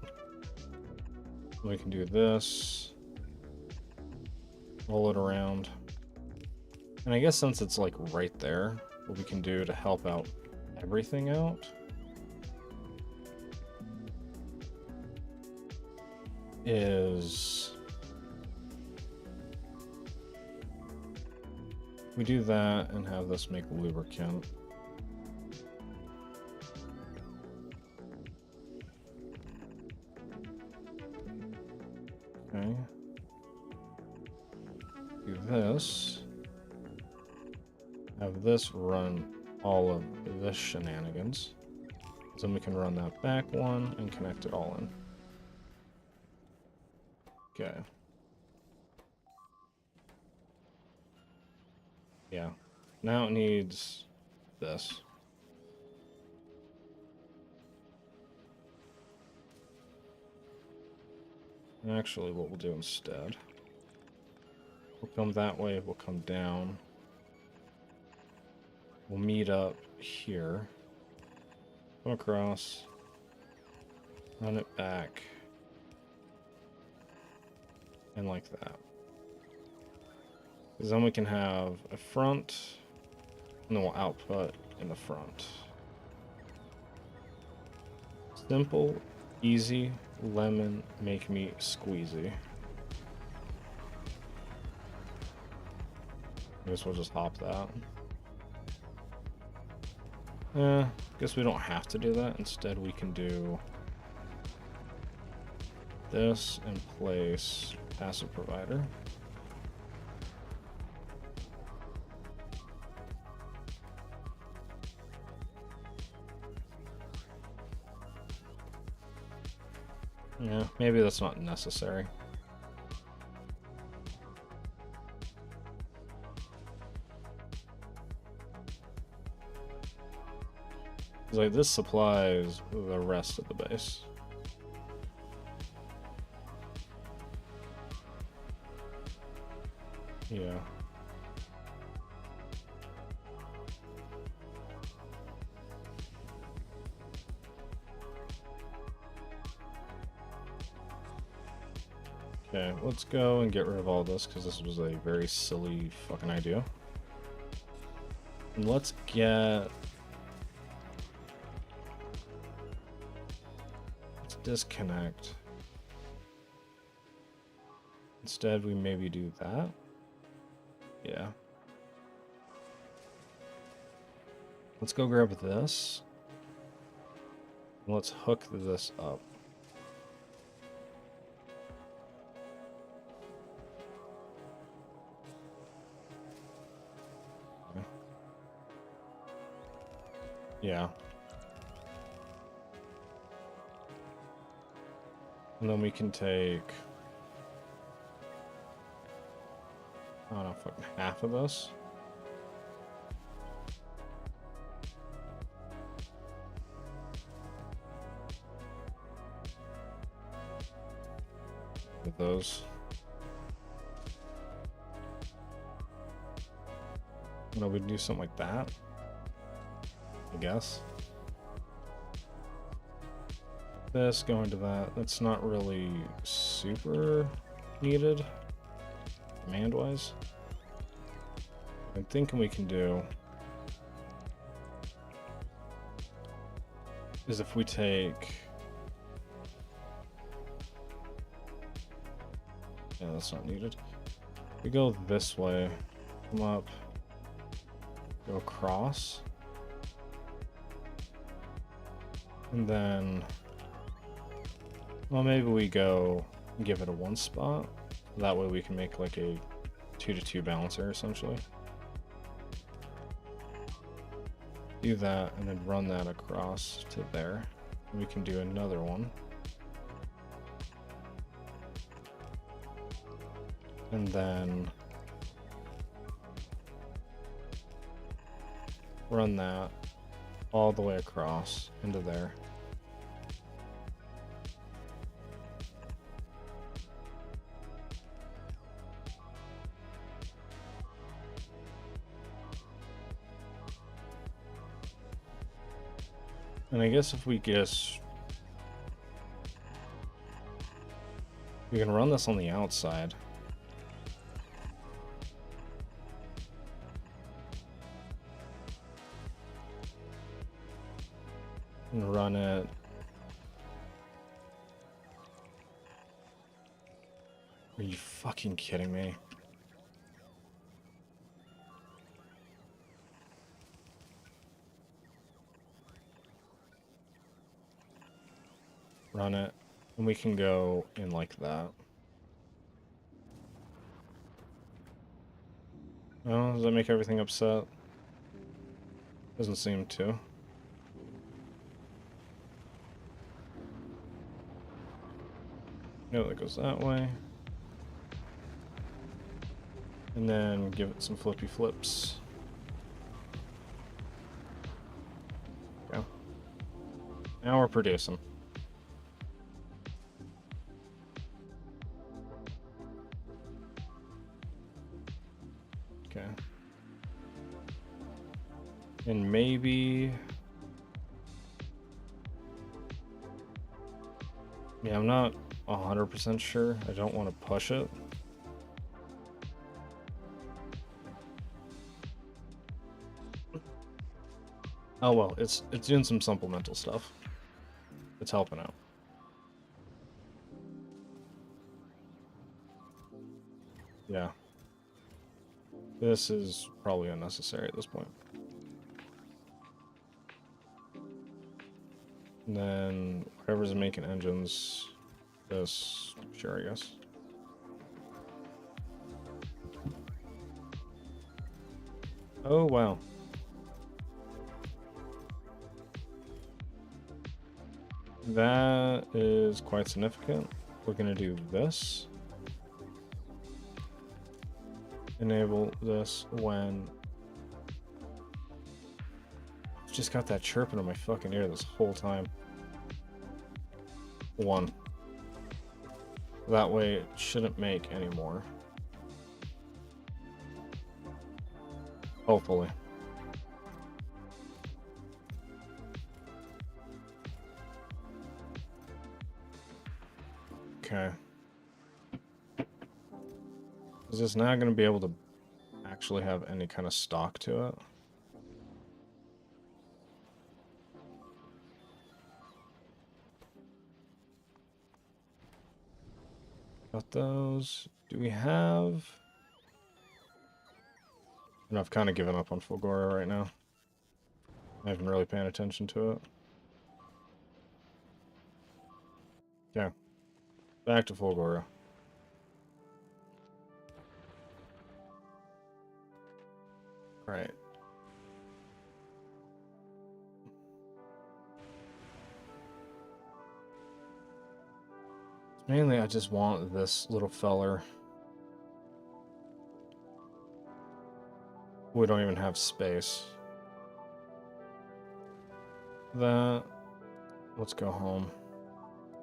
We can do this. Roll it around. And I guess since it's like right there, what we can do to help out everything out is we do that and have this make lubricant. Okay. Do this. Have this run all of this shenanigans. So then we can run that back one and connect it all in. Okay. Yeah. Now it needs this. Actually, what we'll do instead, we'll come that way, we'll come down. We'll meet up here. Come across. Run it back. And like that. Because then we can have a front, and then we'll output in the front. Simple, easy, lemon, make me squeezy. I guess we'll just hop that. Guess we don't have to do that. Instead, we can do this and place passive provider. Yeah, maybe that's not necessary. It's like this supplies the rest of the base. Yeah. Okay, let's go and get rid of all this because this was a very silly fucking idea. And let's disconnect. Instead, we maybe do that. Yeah. Let's go grab this. And let's hook this up. Okay. Yeah. And then we can take, I don't know, fucking half of this. With those. You know, we'd do something like that, I guess. This going to that. That's not really super needed, command-wise. I'm thinking we can do is if we take, yeah, that's not needed. We go this way, come up, go across, and then, well, maybe we go and give it a 1 spot. That way we can make like a 2-to-2 balancer essentially. Do that and then run that across to there. We can do another one. And then run that all the way across into there. And I guess if we can run this on the outside. And run it. Are you fucking kidding me? Run it, and we can go in like that. Oh, does that make everything upset? Doesn't seem to. No, that goes that way. And then give it some flippy flips. Go. Now we're producing. Okay. And maybe... yeah, I'm not 100% sure. I don't want to push it. Oh well, it's doing some supplemental stuff. It's helping out. Yeah. This is probably unnecessary at this point. And then whoever's making engines, this, sure, I guess. Oh, wow. That is quite significant. We're going to do this. Enable this when... I've just got that chirping in my fucking ear this whole time. 1. That way it shouldn't make any more. Hopefully. Okay. Is this not going to be able to actually have any kind of stock to it? Got those. Do we have... And I've kind of given up on Fulgora right now. I haven't really paying attention to it. Okay. Back to Fulgora. Right. Mainly, I just want this little feller. We don't even have space. That. Let's go home.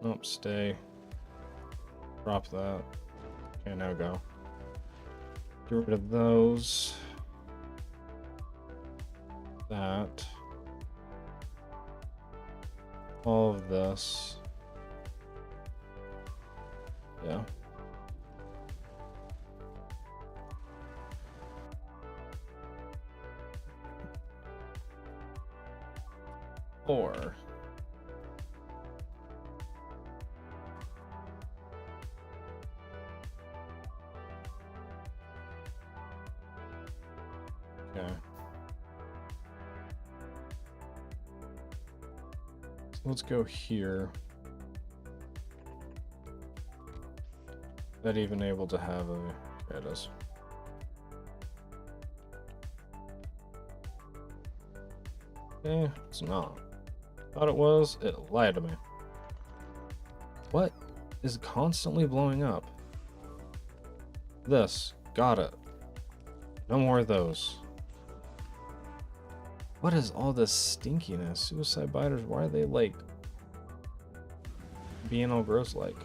Nope, stay. Drop that. Okay, now go. Get rid of those. That. All of this. Yeah. Or okay. So let's go here. That even able to have a... There it is. Eh, it's not. Thought it was. It lied to me. What is constantly blowing up? This. Got it. No more of those. What is all this stinkiness? Suicide biters, why are they like being all gross like?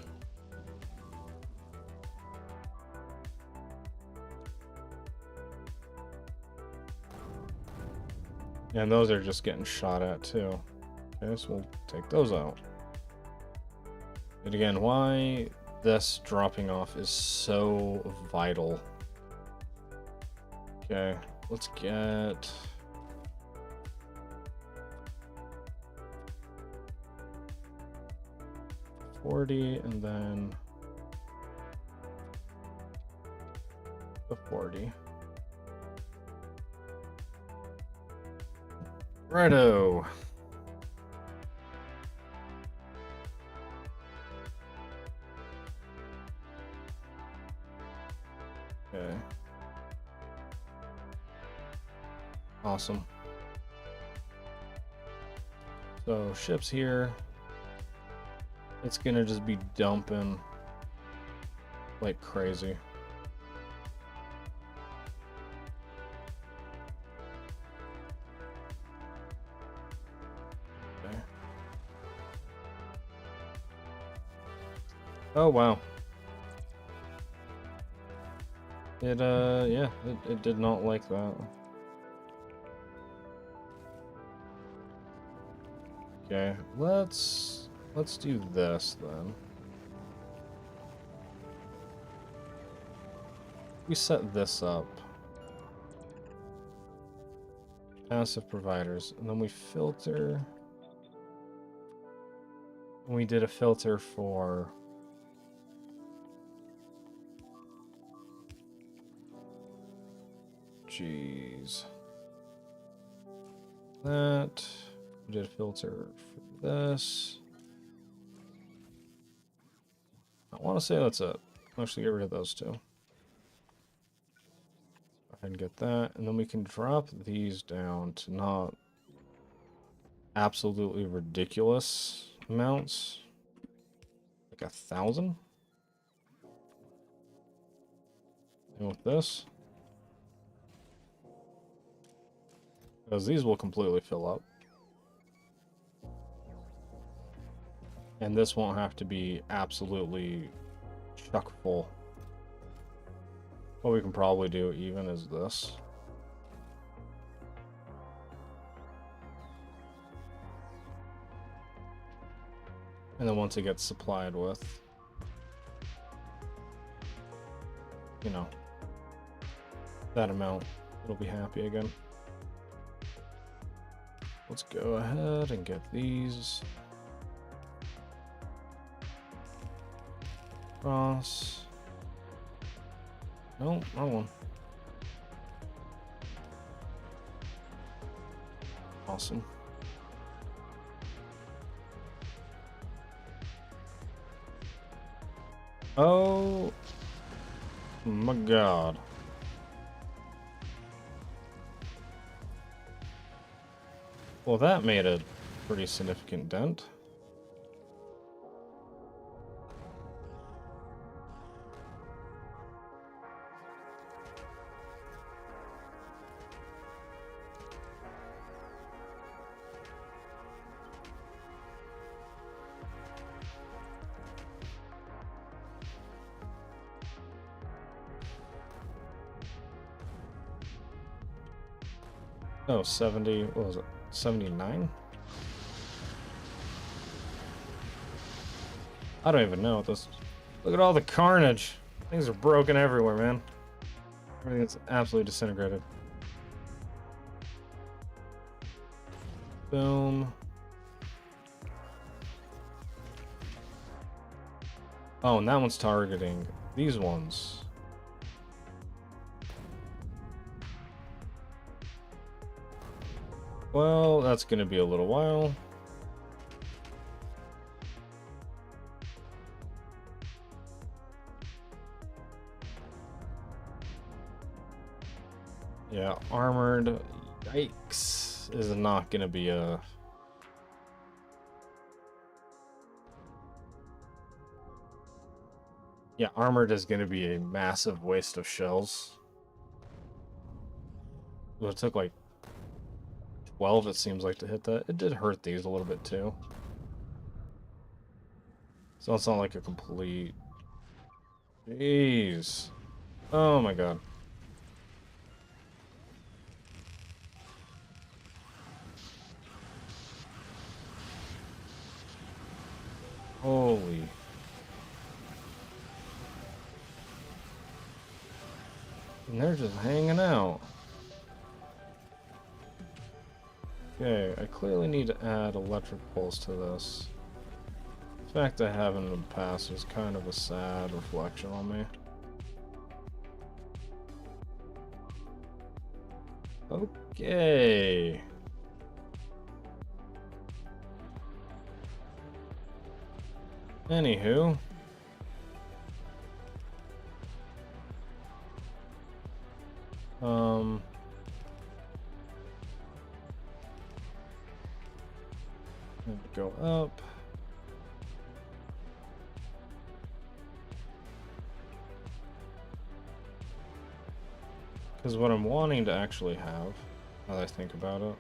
Yeah, and those are just getting shot at too. Okay, so we'll take those out. And again, why this dropping off is so vital. Okay, let's get... $40 and then the $40. Righto. Okay. Awesome. So ships here. It's gonna just be dumping like crazy. Okay. Oh wow. It yeah, it did not like that. Okay, let's do this then. We set this up. Passive providers, and then we filter. We did a filter for jeez. That. We did a filter for this. I want to say that's it. Actually, get rid of those two. Go ahead and get that. And then we can drop these down to not absolutely ridiculous amounts. Like 1,000. And with this. Because these will completely fill up. And this won't have to be absolutely chock full. What we can probably do even is this. And then once it gets supplied with, you know, that amount, it'll be happy again. Let's go ahead and get these. Cross. No, wrong one. Awesome. Oh my god. Well, that made a pretty significant dent. Oh, 70, what was it? 79? I don't even know what this... Look at all the carnage. Things are broken everywhere, man. Everything's absolutely disintegrated. Boom. Oh, and that one's targeting these ones. Well, that's gonna be a little while. Yeah, armored, yikes, is not gonna be a... Yeah, armored is gonna be a massive waste of shells. Well, it took like 12, it seems like, to hit that. It did hurt these a little bit too. So it's not like a complete... Jeez. Oh my god. Holy. And they're just hanging out. Okay, I clearly need to add electric pulse to this. The fact I haven't in the past is kind of a sad reflection on me. Okay. Anywho. Go up. Because what I'm wanting to actually have, now that I think about it,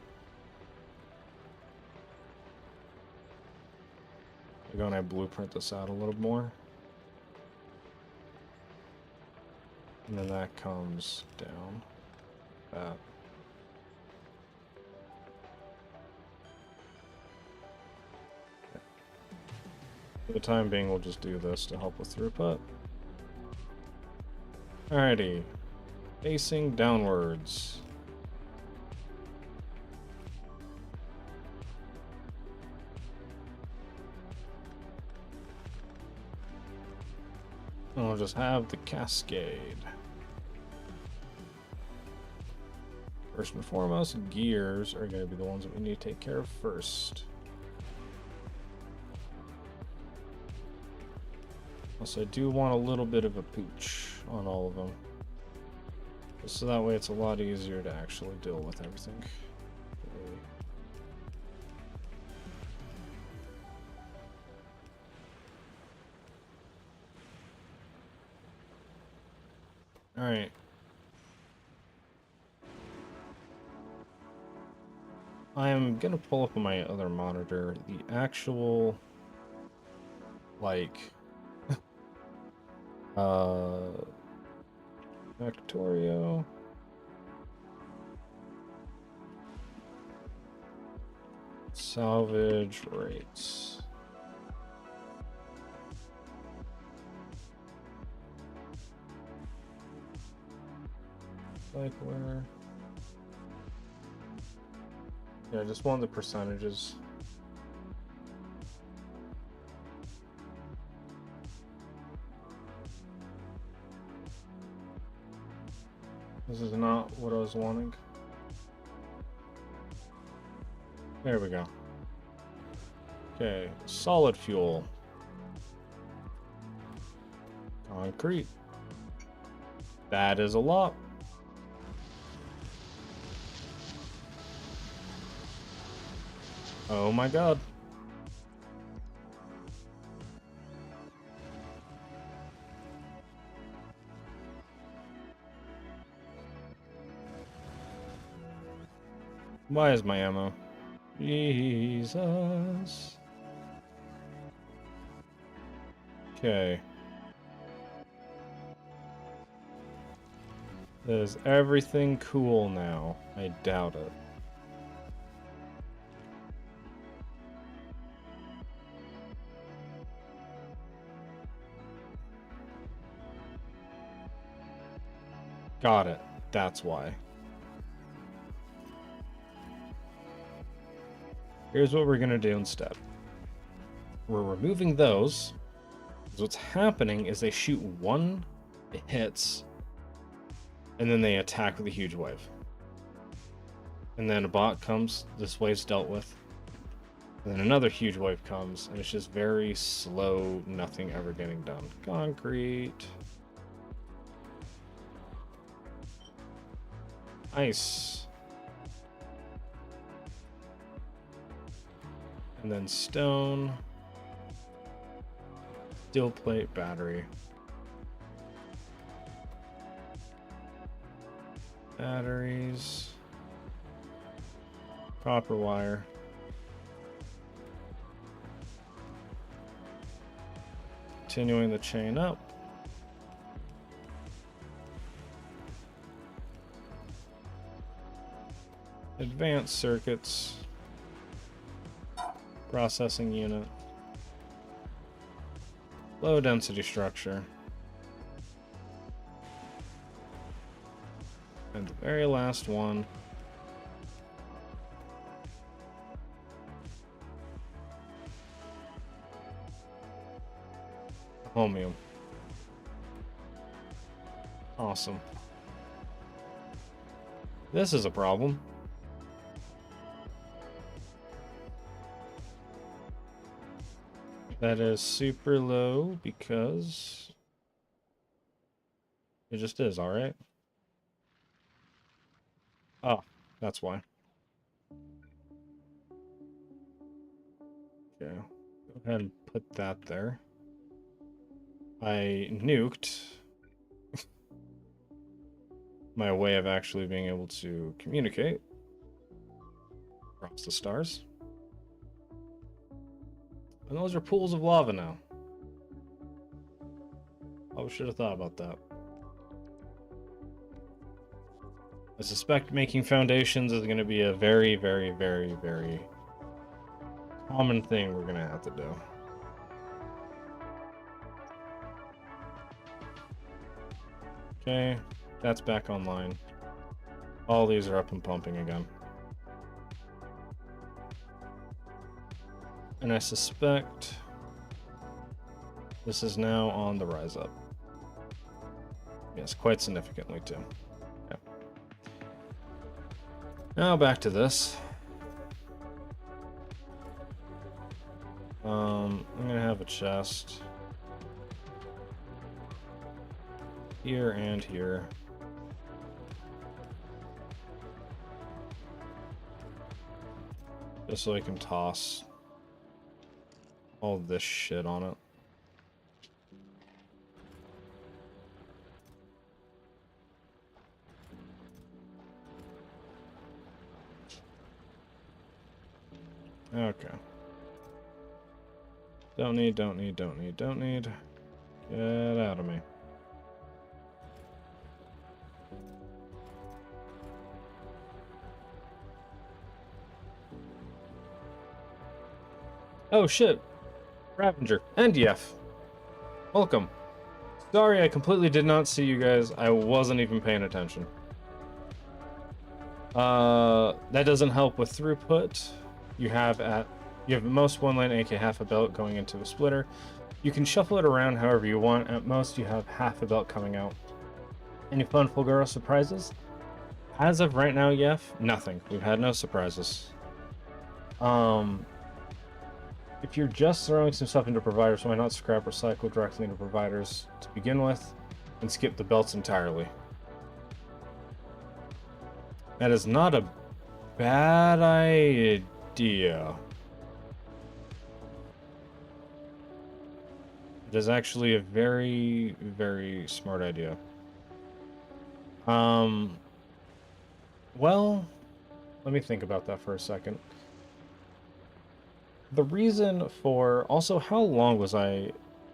I'm going to blueprint this out a little more. And then that comes down. That. For the time being, we'll just do this to help with throughput. Alrighty. Facing downwards. And we'll just have the cascade. First and foremost, gears are going to be the ones that we need to take care of first. Also, I do want a little bit of a pooch on all of them. Just so that way it's a lot easier to actually deal with everything. Alright. I'm gonna pull up on my other monitor the actual, like, Factorio. Salvage rates. Like where? Yeah, just one of the percentages. This is not what I was wanting. There we go. Okay, solid fuel. Concrete. That is a lot. Oh my god. Why is my ammo? Jesus. Okay. Is everything cool now? I doubt it. Got it. That's why. Here's what we're going to do instead. We're removing those. So what's happening is they shoot one, it hits, and then they attack with a huge wave. And then a bot comes, this wave's dealt with. And then another huge wave comes, and it's just very slow, nothing ever getting done. Concrete. Ice. And then stone. Steel plate, battery. Batteries. Copper wire. Continuing the chain up. Advanced circuits. Processing unit. Low density structure. And the very last one. Homium. Awesome. This is a problem. That is super low because it just is, alright? Oh, that's why. Okay, go ahead and put that there. I nuked my way of actually being able to communicate across the stars. And those are pools of lava now. I should have thought about that. I suspect making foundations is going to be a very, very, very, very common thing we're going to have to do. Okay, that's back online. All these are up and pumping again. And I suspect this is now on the rise up. Yes, quite significantly too. Okay. Now back to this. I'm gonna have a chest here and here. Just so I can toss all this shit on it. Okay. Don't need. Get out of me. Oh shit. Ravenger and DF. Welcome. Sorry, I completely did not see you guys. I wasn't even paying attention. That doesn't help with throughput. You have at most one lane, aka half a belt going into a splitter. You can shuffle it around however you want. At most, you have half a belt coming out. Any fun Fulgura surprises? As of right now, Yef, nothing. We've had no surprises. If you're just throwing some stuff into providers, why not scrap recycle directly into providers to begin with and skip the belts entirely? That is not a bad idea. It is actually a very, very smart idea. Well, let me think about that for a second. The reason for... Also, how long was I...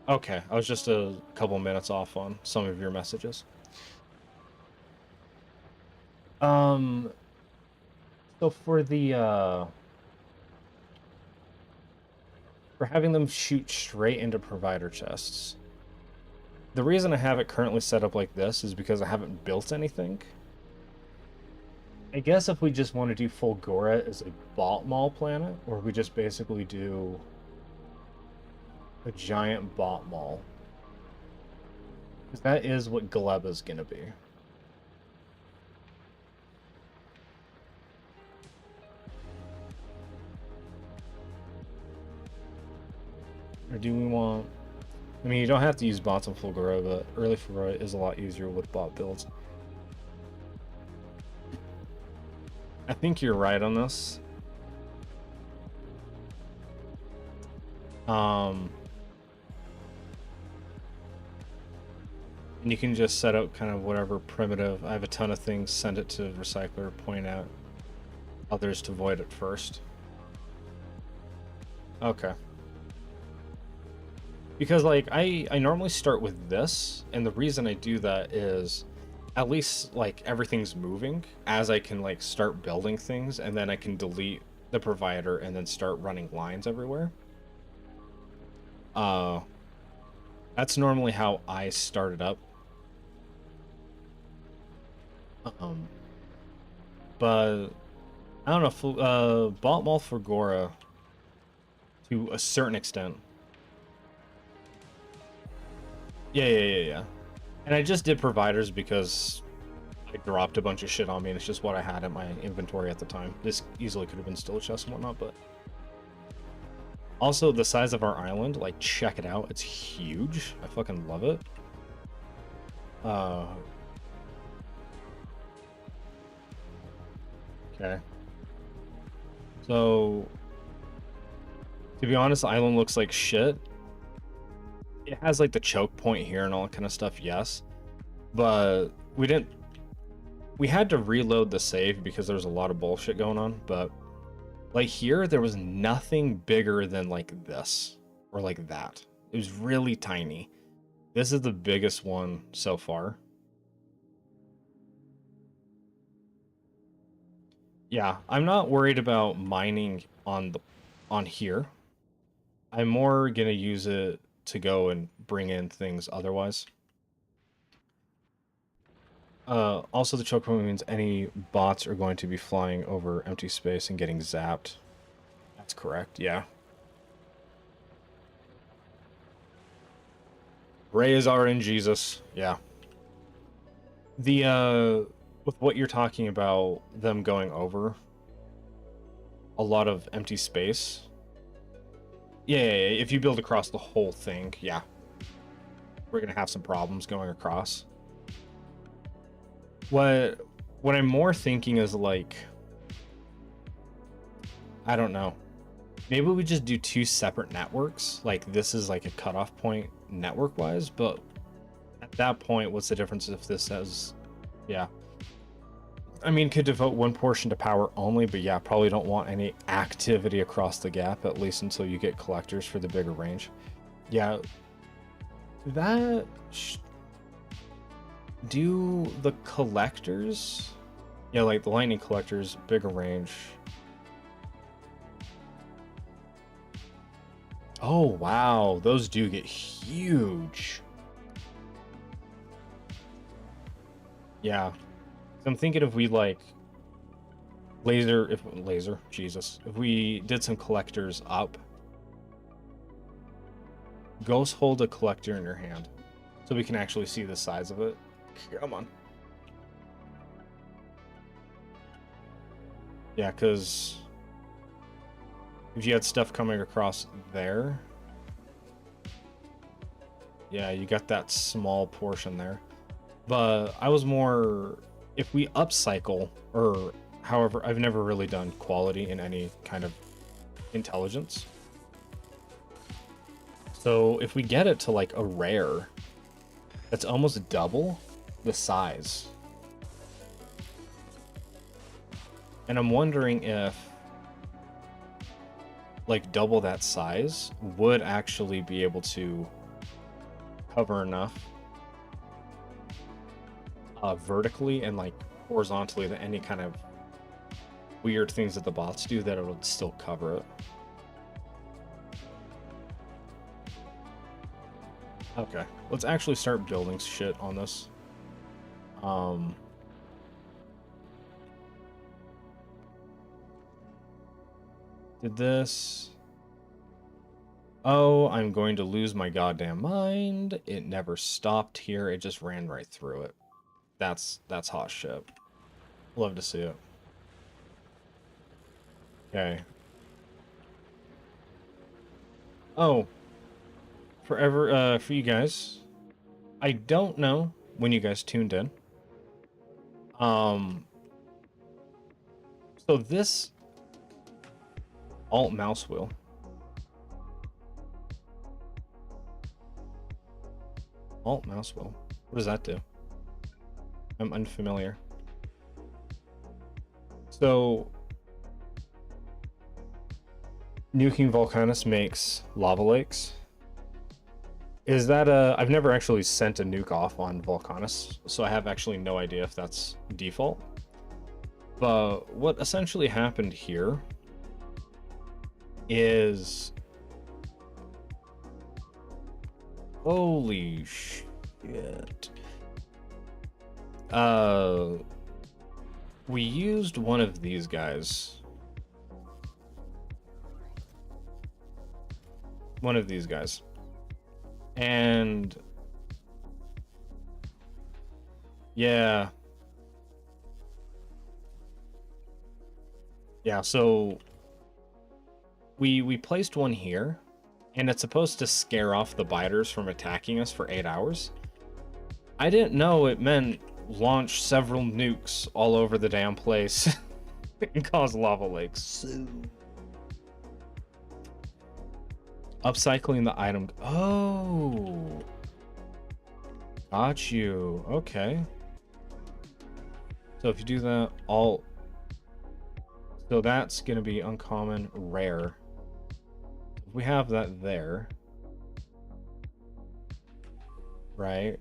Okay, I was just a couple minutes off on some of your messages. So for the, for having them shoot straight into provider chests, the reason I have it currently set up like this is because I haven't built anything. I guess if we just want to do Fulgura as a bot mall planet, or we just basically do a giant bot mall, because that is what Gleba's gonna be. Or do we want... I mean, you don't have to use bots on Fulgura, but early Fulgura is a lot easier with bot builds. I think you're right on this. And you can just set up kind of whatever primitive. I have a ton of things, send it to recycler, point out others to void it first. Okay. Because like I normally start with this, and the reason I do that is at least like everything's moving as I can like start building things, and then I can delete the provider and then start running lines everywhere. That's normally how I started up. But I don't know, bot mall for Gora to a certain extent. Yeah. And I just did providers because I dropped a bunch of shit on me, and it's just what I had in my inventory at the time. This easily could have been still a chest and whatnot, but... Also, the size of our island, like, check it out. It's huge. I fucking love it. Okay. So, to be honest, the island looks like shit. It has, like, the choke point here and all that kind of stuff, yes. But we had to reload the save because there was a lot of bullshit going on, but... Like here, there was nothing bigger than like this or like that. It was really tiny. This is the biggest one so far. Yeah, I'm not worried about mining on here. I'm more gonna use it to go and bring in things otherwise. Also, the choke point means any bots are going to be flying over empty space and getting zapped. That's correct, yeah. Ray is RNGesus, yeah. The, with what you're talking about, them going over a lot of empty space. Yeah, if you build across the whole thing, yeah. We're gonna have some problems going across. What I'm more thinking is like, I don't know. Maybe we just do 2 separate networks. Like this is like a cutoff point network-wise, but at that point, what's the difference if this has, yeah. I mean, could devote 1 portion to power only, but yeah, probably don't want any activity across the gap, at least until you get collectors for the bigger range. Yeah, that... Do the collectors... Yeah, like the lightning collectors, bigger range. Oh, wow, those do get huge. Yeah. I'm thinking if we like Jesus, if we did some collectors up, Ghost, hold a collector in your hand so we can actually see the size of it. Come on. Yeah, because if you had stuff coming across there, yeah, you got that small portion there. But I was more, if we upcycle, or however, I've never really done quality in any kind of intelligence. So if we get it to like a rare, that's almost double the size. And I'm wondering if like double that size would actually be able to cover enough vertically and like horizontally that any kind of weird things that the bots do, that it would still cover it. Okay, let's actually start building shit on this. Did this... Oh, I'm going to lose my goddamn mind. It never stopped here. It just ran right through it. That's hot shit. Love to see it. Okay. Oh. For you guys, I don't know when you guys tuned in. So this alt mouse wheel. Alt mouse wheel. What does that do? I'm unfamiliar. So nuking Volcanus makes lava lakes. Is that I've never actually sent a nuke off on Volcanus, so I have actually no idea if that's default. But what essentially happened here is... Holy shit. We used one of these guys. One of these guys. And... Yeah. Yeah, so... We placed one here, and it's supposed to scare off the biters from attacking us for 8 hours. I didn't know it meant launch several nukes all over the damn place and cause lava lakes. Upcycling the item. Oh. Got you. Okay. So if you do that, all... So that's going to be uncommon, rare. If we have that there. Right?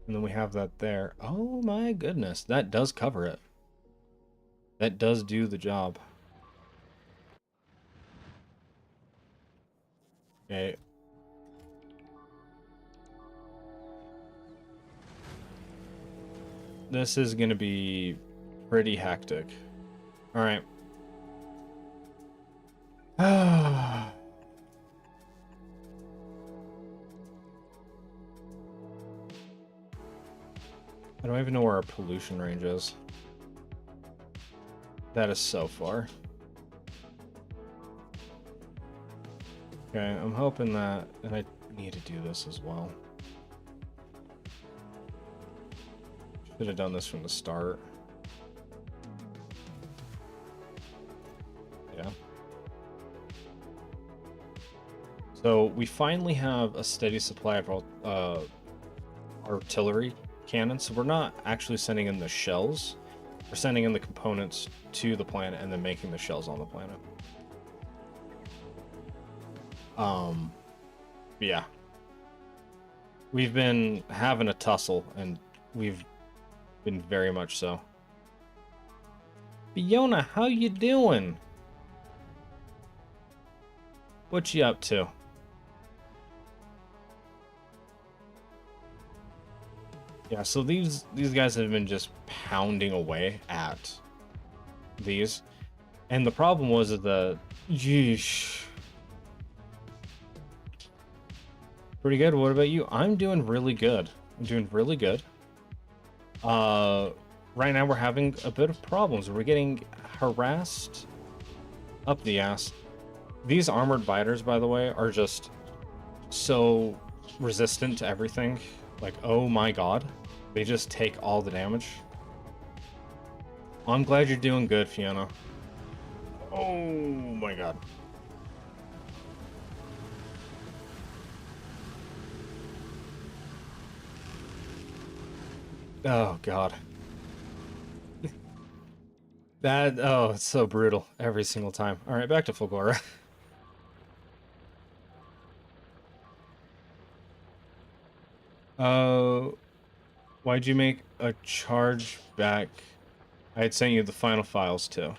And then we have that there. Oh my goodness. That does cover it. That does do the job. Okay. This is going to be pretty hectic. All right. I don't even know where our pollution range is. That is so far. Okay, I'm hoping that, and I need to do this as well. Should have done this from the start. Yeah. So we finally have a steady supply of artillery cannons. So we're not actually sending in the shells. We're sending in the components to the planet and then making the shells on the planet. Yeah. We've been having a tussle, and we've been very much so. Fiona, how you doing? What you up to? Yeah, so these guys have been just pounding away at these. And the problem was that yeesh. Pretty good. What about you? I'm doing really good. I'm doing really good. Right now we're having a bit of problems. We're getting harassed up the ass. These armored biters, by the way, are just so resistant to everything. Like, oh my god. They just take all the damage. I'm glad you're doing good, Fiona. Oh my god. Oh god. That, oh, it's so brutal every single time. All right, back to Fulgora. Why'd you make a charge back? I had sent you the final files too.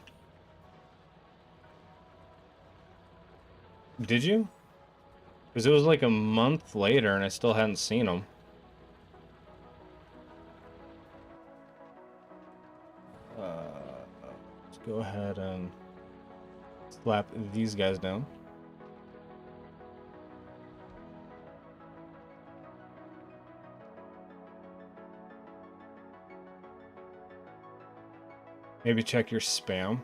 Did you? Because it was like a month later and I still hadn't seen them. Let's go ahead and slap these guys down. Maybe check your spam.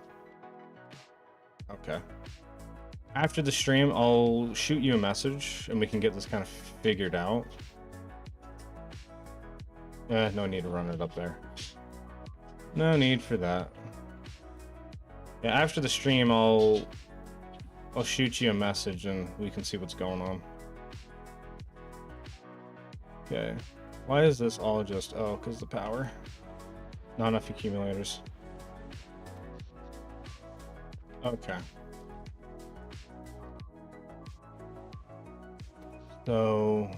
Okay. After the stream, I'll shoot you a message and we can get this kind of figured out. No need to run it up there. No need for that. Yeah, after the stream, I'll shoot you a message and we can see what's going on. Okay. Why is this all just... Oh, because the power. Not enough accumulators. Okay. So...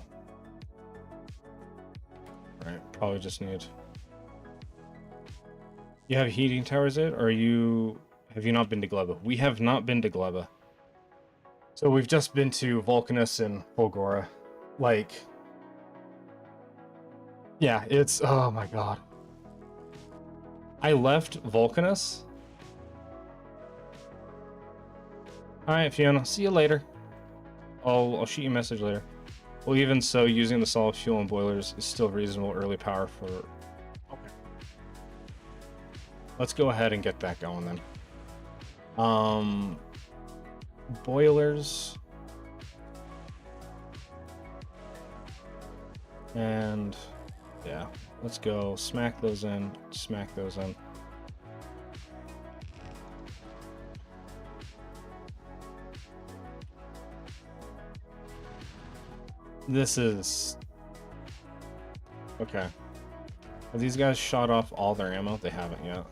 Right, probably just need... You have heating towers yet, or have you not been to Gleba? We have not been to Gleba. So we've just been to Vulcanus and Fulgora. Like... Yeah, it's... Oh my god. I left Vulcanus. Alright, Fiona, see you later. I'll shoot you a message later. Well, even so, using the solid fuel and boilers is still reasonable early power for... Okay. Let's go ahead and get that going then. Boilers. And... Yeah, let's go smack those in, smack those in. This is... Okay. Have these guys shot off all their ammo? They haven't yet.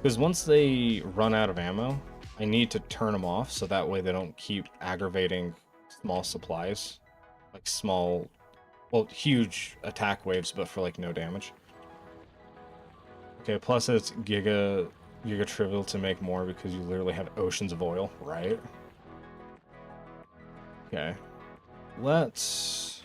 Because once they run out of ammo, I need to turn them off so that way they don't keep aggravating small supplies. Like small... Well, huge attack waves, but for like no damage. Okay, plus it's giga trivial to make more because you literally have oceans of oil, right? Okay. Let's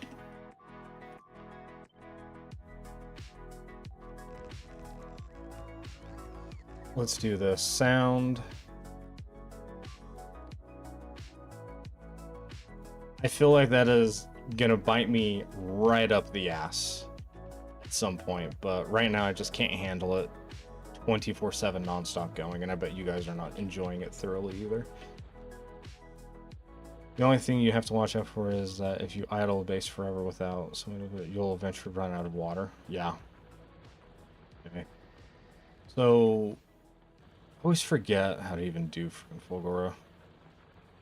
do this. Sound. I feel like that is gonna bite me right up the ass at some point, but right now I just can't handle it 24/7 nonstop going, and I bet you guys are not enjoying it thoroughly either. The only thing you have to watch out for is that if you idle a base forever without something of it, you'll eventually run out of water. Yeah. Okay. So, I always forget how to even do freaking Fulgora.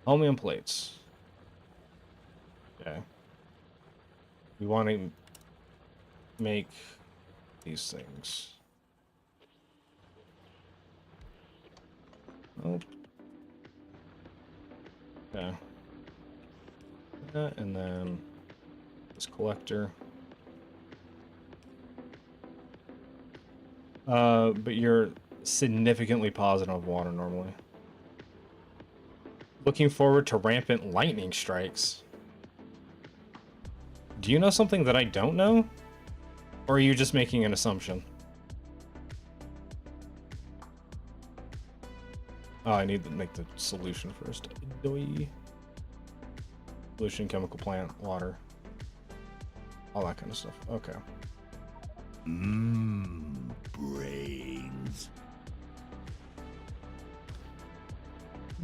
Chromium plates. Okay. We want to make these things. Oh. Okay. That, and then this collector. But you're significantly positive of water normally. Looking forward to rampant lightning strikes. Do you know something that I don't know? Or are you just making an assumption? Oh, I need to make the solution first. Solution, chemical plant, water. All that kind of stuff. Okay. Brains.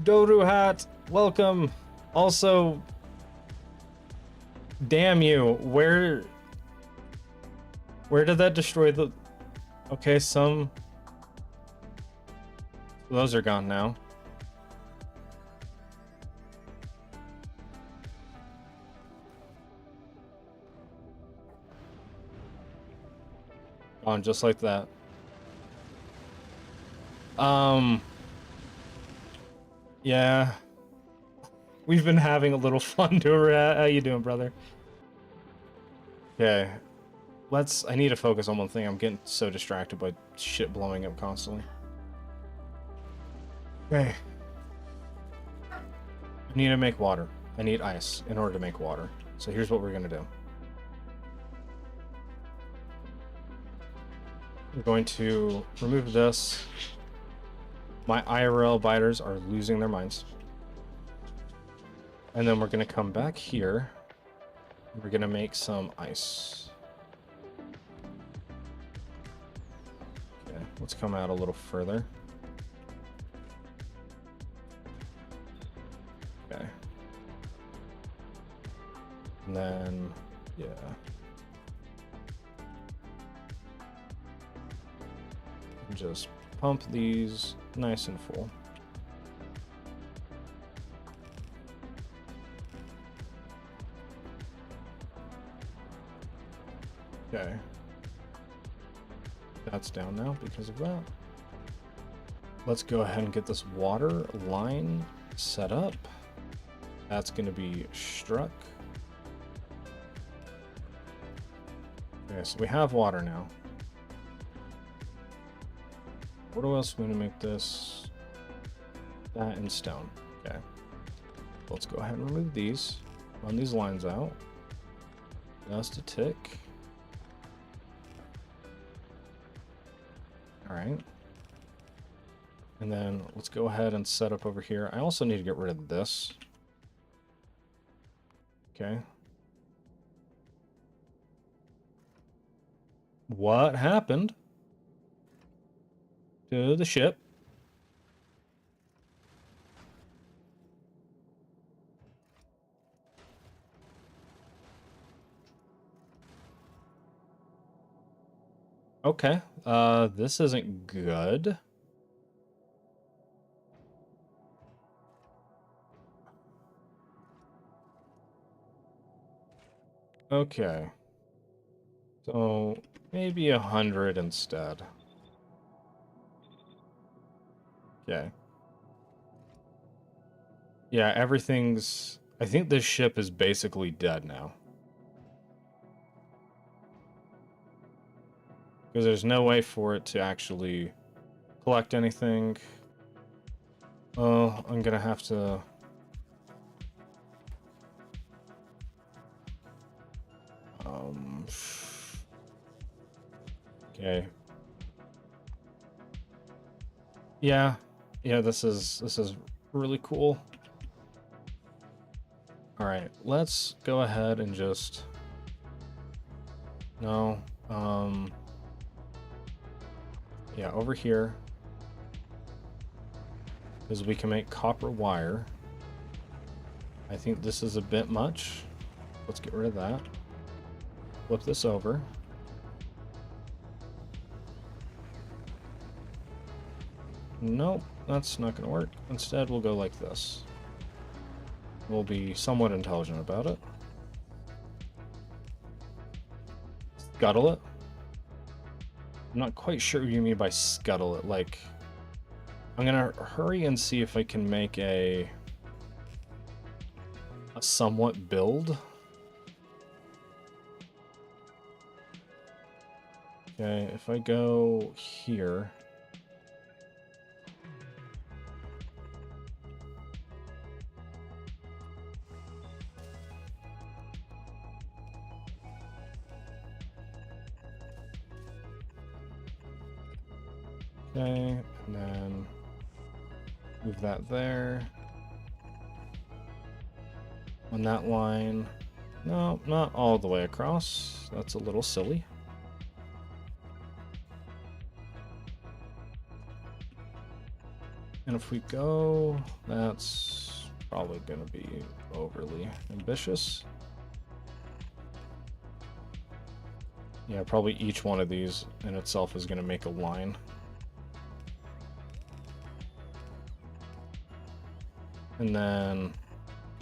Doru Hat, welcome. Also, damn you. Where did that destroy the... Okay, some... Those are gone now. Gone just like that. Yeah. We've been having a little fun, Doru Hat. How you doing, brother? Okay. I need to focus on one thing. I'm getting so distracted by shit blowing up constantly. Okay. I need to make water. I need ice in order to make water. So here's what we're gonna do. I'm going to remove this. My IRL biters are losing their minds. And then we're gonna come back here. We're gonna make some ice. Okay, let's come out a little further. Okay. And then, yeah. Just pump these nice and full. Okay. That's down now because of that. Let's go ahead and get this water line set up. That's going to be struck. Okay, so we have water now. What else are we going to make this? That and stone. Okay. Let's go ahead and remove these. Run these lines out. Just a tick. Alright. And then let's go ahead and set up over here. I also need to get rid of this. Okay. What happened to the ship? Okay, this isn't good. Okay. So, maybe 100 instead. Okay. Yeah, everything's... I think this ship is basically dead now. Because there's no way for it to actually collect anything. Oh, I'm gonna have to... Okay. Yeah. Yeah, this is really cool. All right, let's go ahead and just... No. yeah, over here is we can make copper wire. I think this is a bit much. Let's get rid of that. Flip this over. Nope, that's not going to work. Instead, we'll go like this. We'll be somewhat intelligent about it. Scuttle it. I'm not quite sure what you mean by scuttle it. Like, I'm going to hurry and see if I can make a somewhat build. Okay, if I go here. Okay, and then move that there. On that line. No, not all the way across. That's a little silly. And if we go, that's probably going to be overly ambitious. Yeah, probably each one of these in itself is going to make a line. And then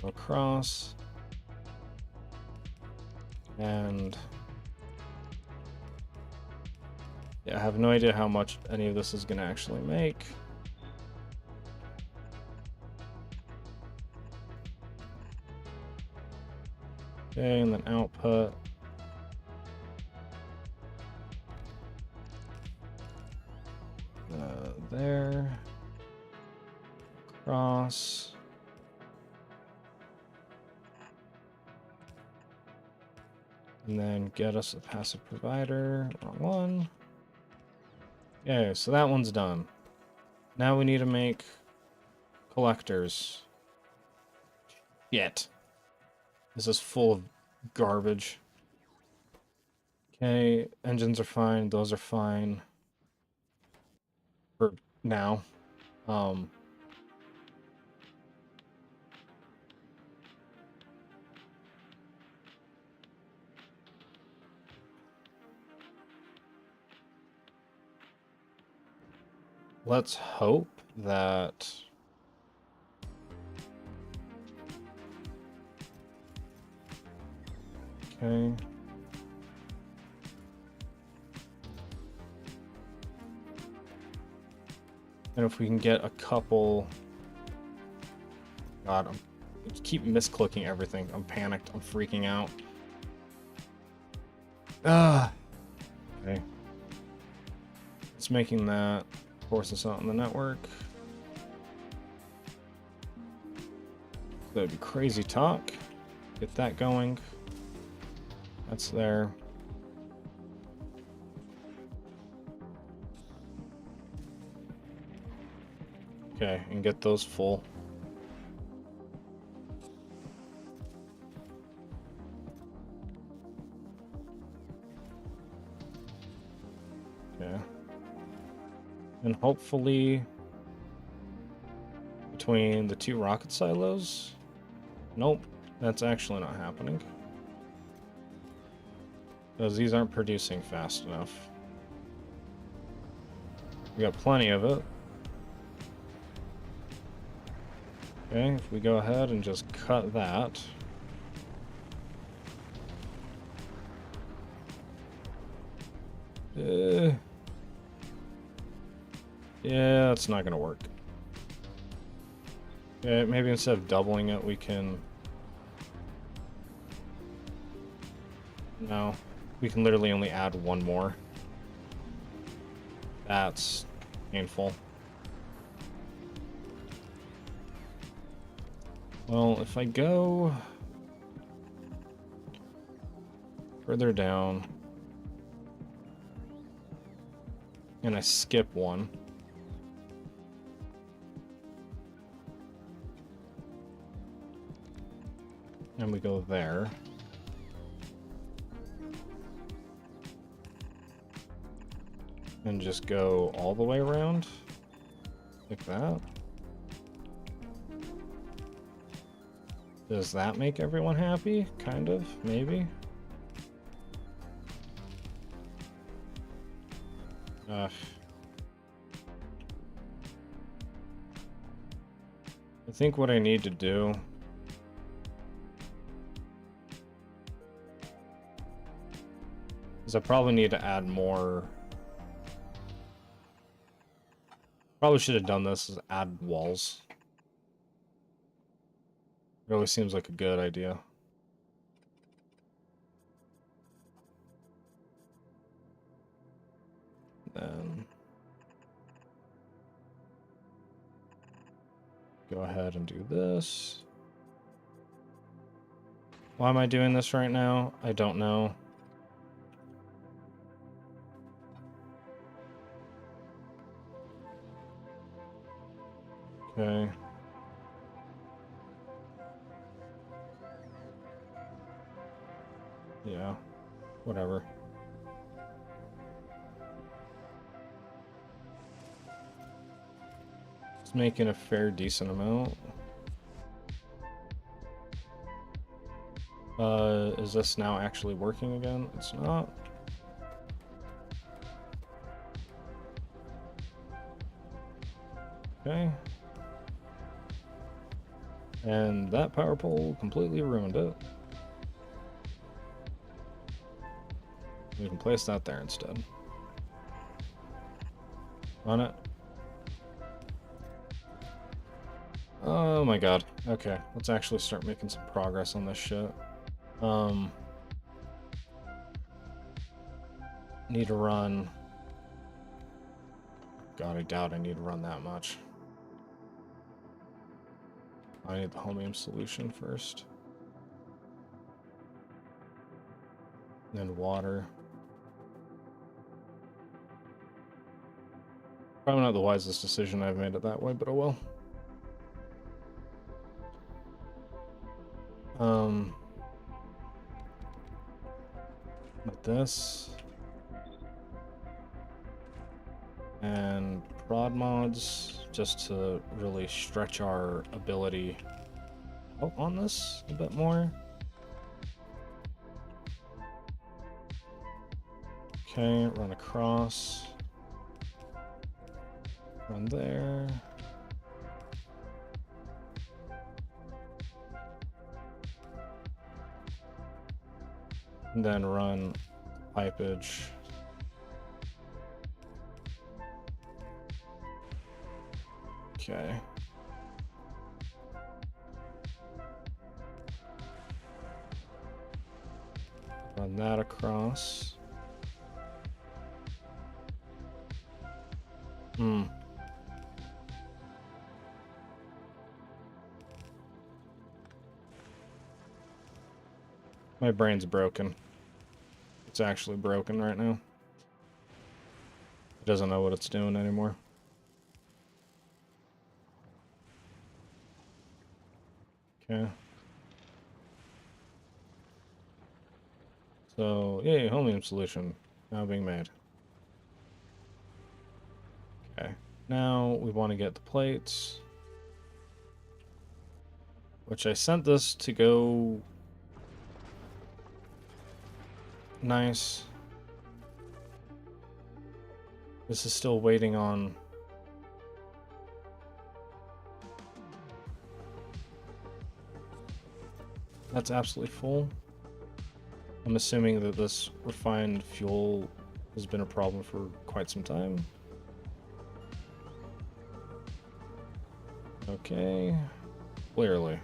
across. And yeah, I have no idea how much any of this is going to actually make. Okay, and then output. There. Cross. And then get us a passive provider. Wrong one. Okay, so that one's done. Now we need to make collectors. Yet. This is full of garbage. Okay, engines are fine. Those are fine. For now. Let's hope that... Okay. And if we can get a couple... God, I keep misclicking everything. I'm panicked. I'm freaking out. Okay. It's making that force us out on the network. That'd be crazy talk. Get that going. That's there. Okay, and get those full. Okay. And hopefully between the two rocket silos. Nope, that's actually not happening. Because these aren't producing fast enough. We got plenty of it. Okay, if we go ahead and just cut that. Yeah, that's not gonna work. Okay, maybe instead of doubling it, we can... No. We can literally only add one more. That's painful. Well, if I go further down and I skip one, and we go there. And just go all the way around. Like that. Does that make everyone happy? Kind of, maybe. I think what I need to do is I probably need to add more. Probably should have done this, is add walls. It always seems like a good idea. Then go ahead and do this. Why am I doing this right now? I don't know. Okay. Yeah, whatever. It's making a fair decent amount. Is this now actually working again? It's not. Okay. And that power pole completely ruined it. We can place that there instead. Run it. Oh my god. Okay, let's actually start making some progress on this shit. Need to run. God, I doubt I need to run that much. I need the homium solution first. Then water. Probably not the wisest decision I've made it that way, but oh well. Like this. And prod mods, just to really stretch our ability out on this a bit more. Okay, run across. Run there. And then run pipage. Okay. Run that across. My brain's broken. It's actually broken right now. It doesn't know what it's doing anymore. Okay. So, yay, homium solution now being made. Okay. Now we want to get the plates. Which I sent this to go nice. This is still waiting on. That's absolutely full. I'm assuming that this refined fuel has been a problem for quite some time. Okay, clearly.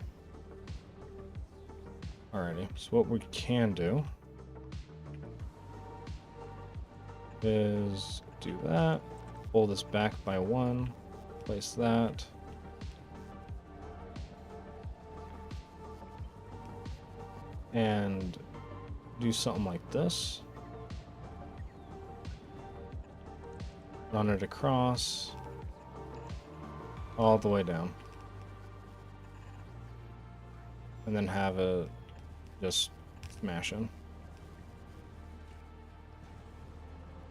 Alrighty, so what we can do is do that, pull this back by 1, place that. And do something like this. Run it across all the way down. And then have it just smash in.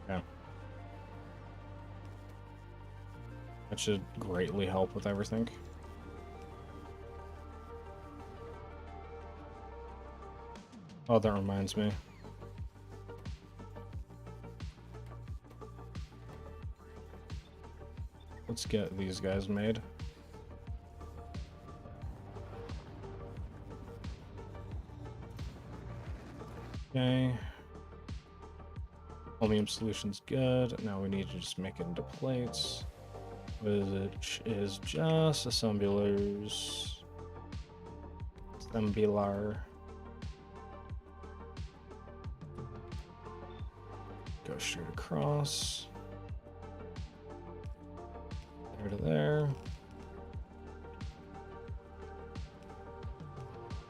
Okay. That should greatly help with everything. Oh, that reminds me. Let's get these guys made. Okay. Chromium solution's good. Now we need to just make it into plates, which is just assemblers. Assembler. Go straight across. There to there.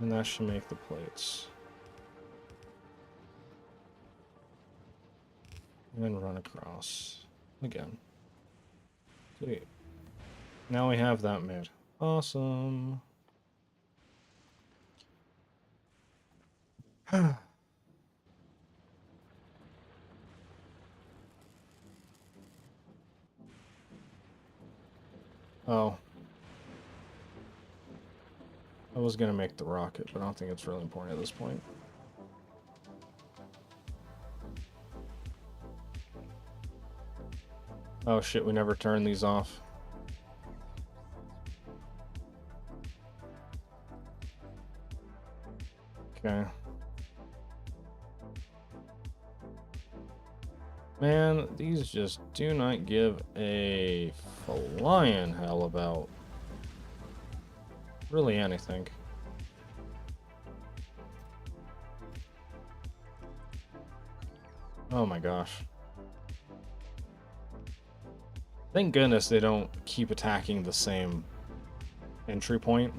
And that should make the plates. And then run across again. Sweet. Now we have that made. Awesome. Oh. I was gonna make the rocket, but I don't think it's really important at this point. Oh shit, we never turned these off. Okay. Man, these just do not give a flying hell about really anything. Oh my gosh. Thank goodness they don't keep attacking the same entry point.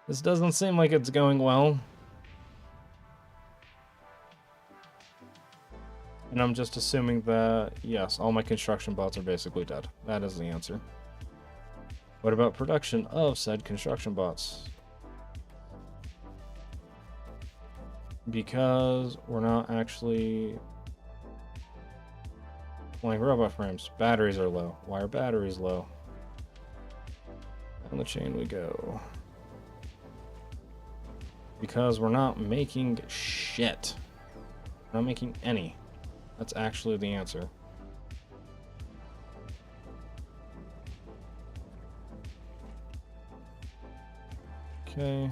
This doesn't seem like it's going well. And I'm just assuming that, yes, all my construction bots are basically dead. That is the answer. What about production of said construction bots? Because we're not actually playing robot frames. Batteries are low. Why are batteries low? Down the chain we go. Because we're not making shit. We're not making any. That's actually the answer. Okay.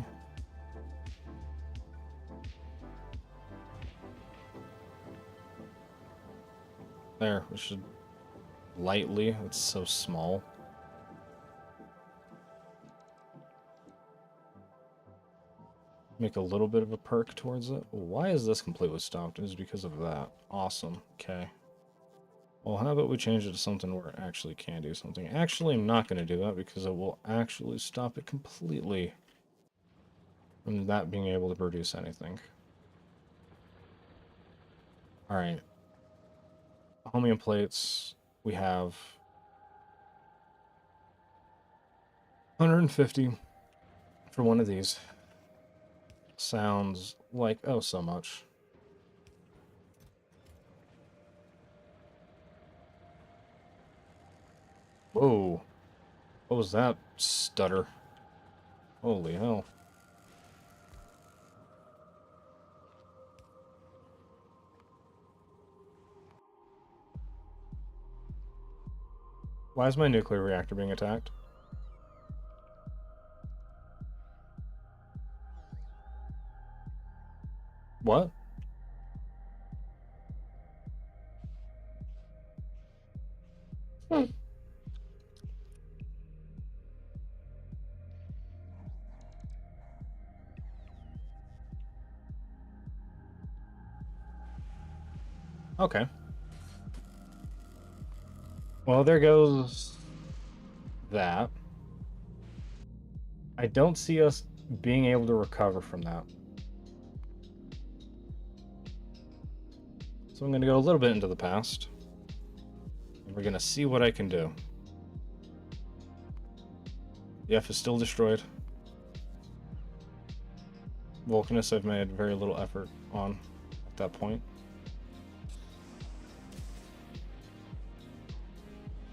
There, we should lightly, it's so small. Make a little bit of a perk towards it. Why is this completely stopped? It is because of that. Awesome. Okay. Well, how about we change it to something where it actually can do something? Actually, I'm not going to do that because it will actually stop it completely from that being able to produce anything. Alright. Chromium plates, we have 150 for one of these. Sounds like, oh, so much. Whoa. What was that stutter? Holy hell. Why is my nuclear reactor being attacked? What? Okay. Well, there goes that. I don't see us being able to recover from that. So I'm going to go a little bit into the past. And we're going to see what I can do. The F is still destroyed. Vulcanus I've made very little effort on at that point.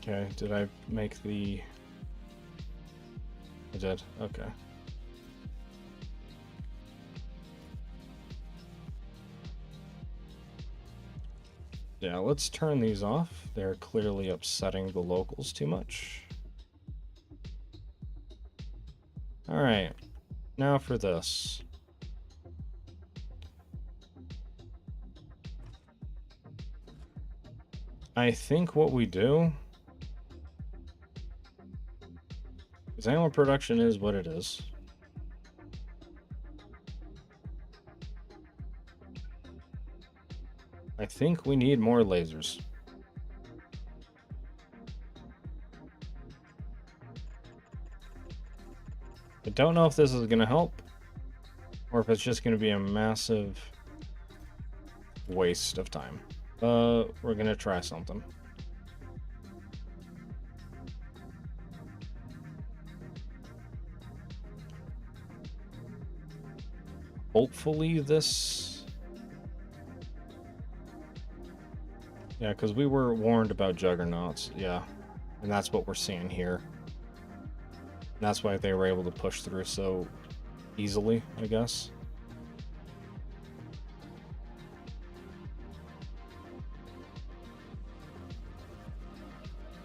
Okay, did I make the... I did, okay. Yeah, let's turn these off. They're clearly upsetting the locals too much. Alright, now for this. I think what we do is animal production is what it is. I think we need more lasers. I don't know if this is going to help or if it's just going to be a massive waste of time. We're going to try something. Hopefully this... Yeah, because we were warned about juggernauts, yeah. And that's what we're seeing here. And that's why they were able to push through so easily, I guess.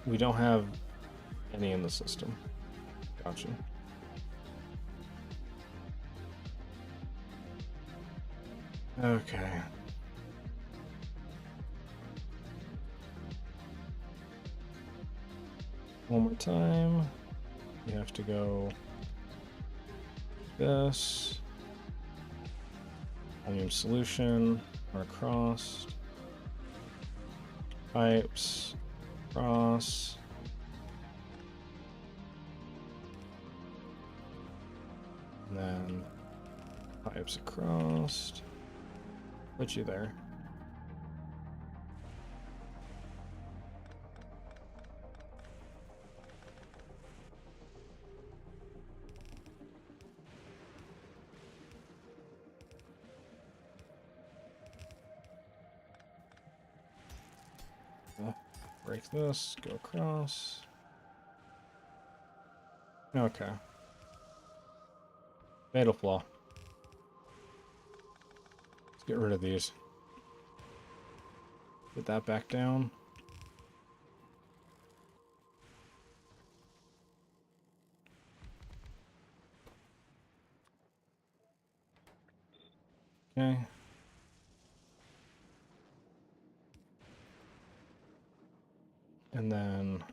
We don't have any in the system. Gotcha. Okay. One more time. You have to go this. Volume solution or across. Pipes. Cross. And then pipes across. Put you there. Break this, go across. Okay. Fatal flaw. Let's get rid of these. Get that back down. Okay. And then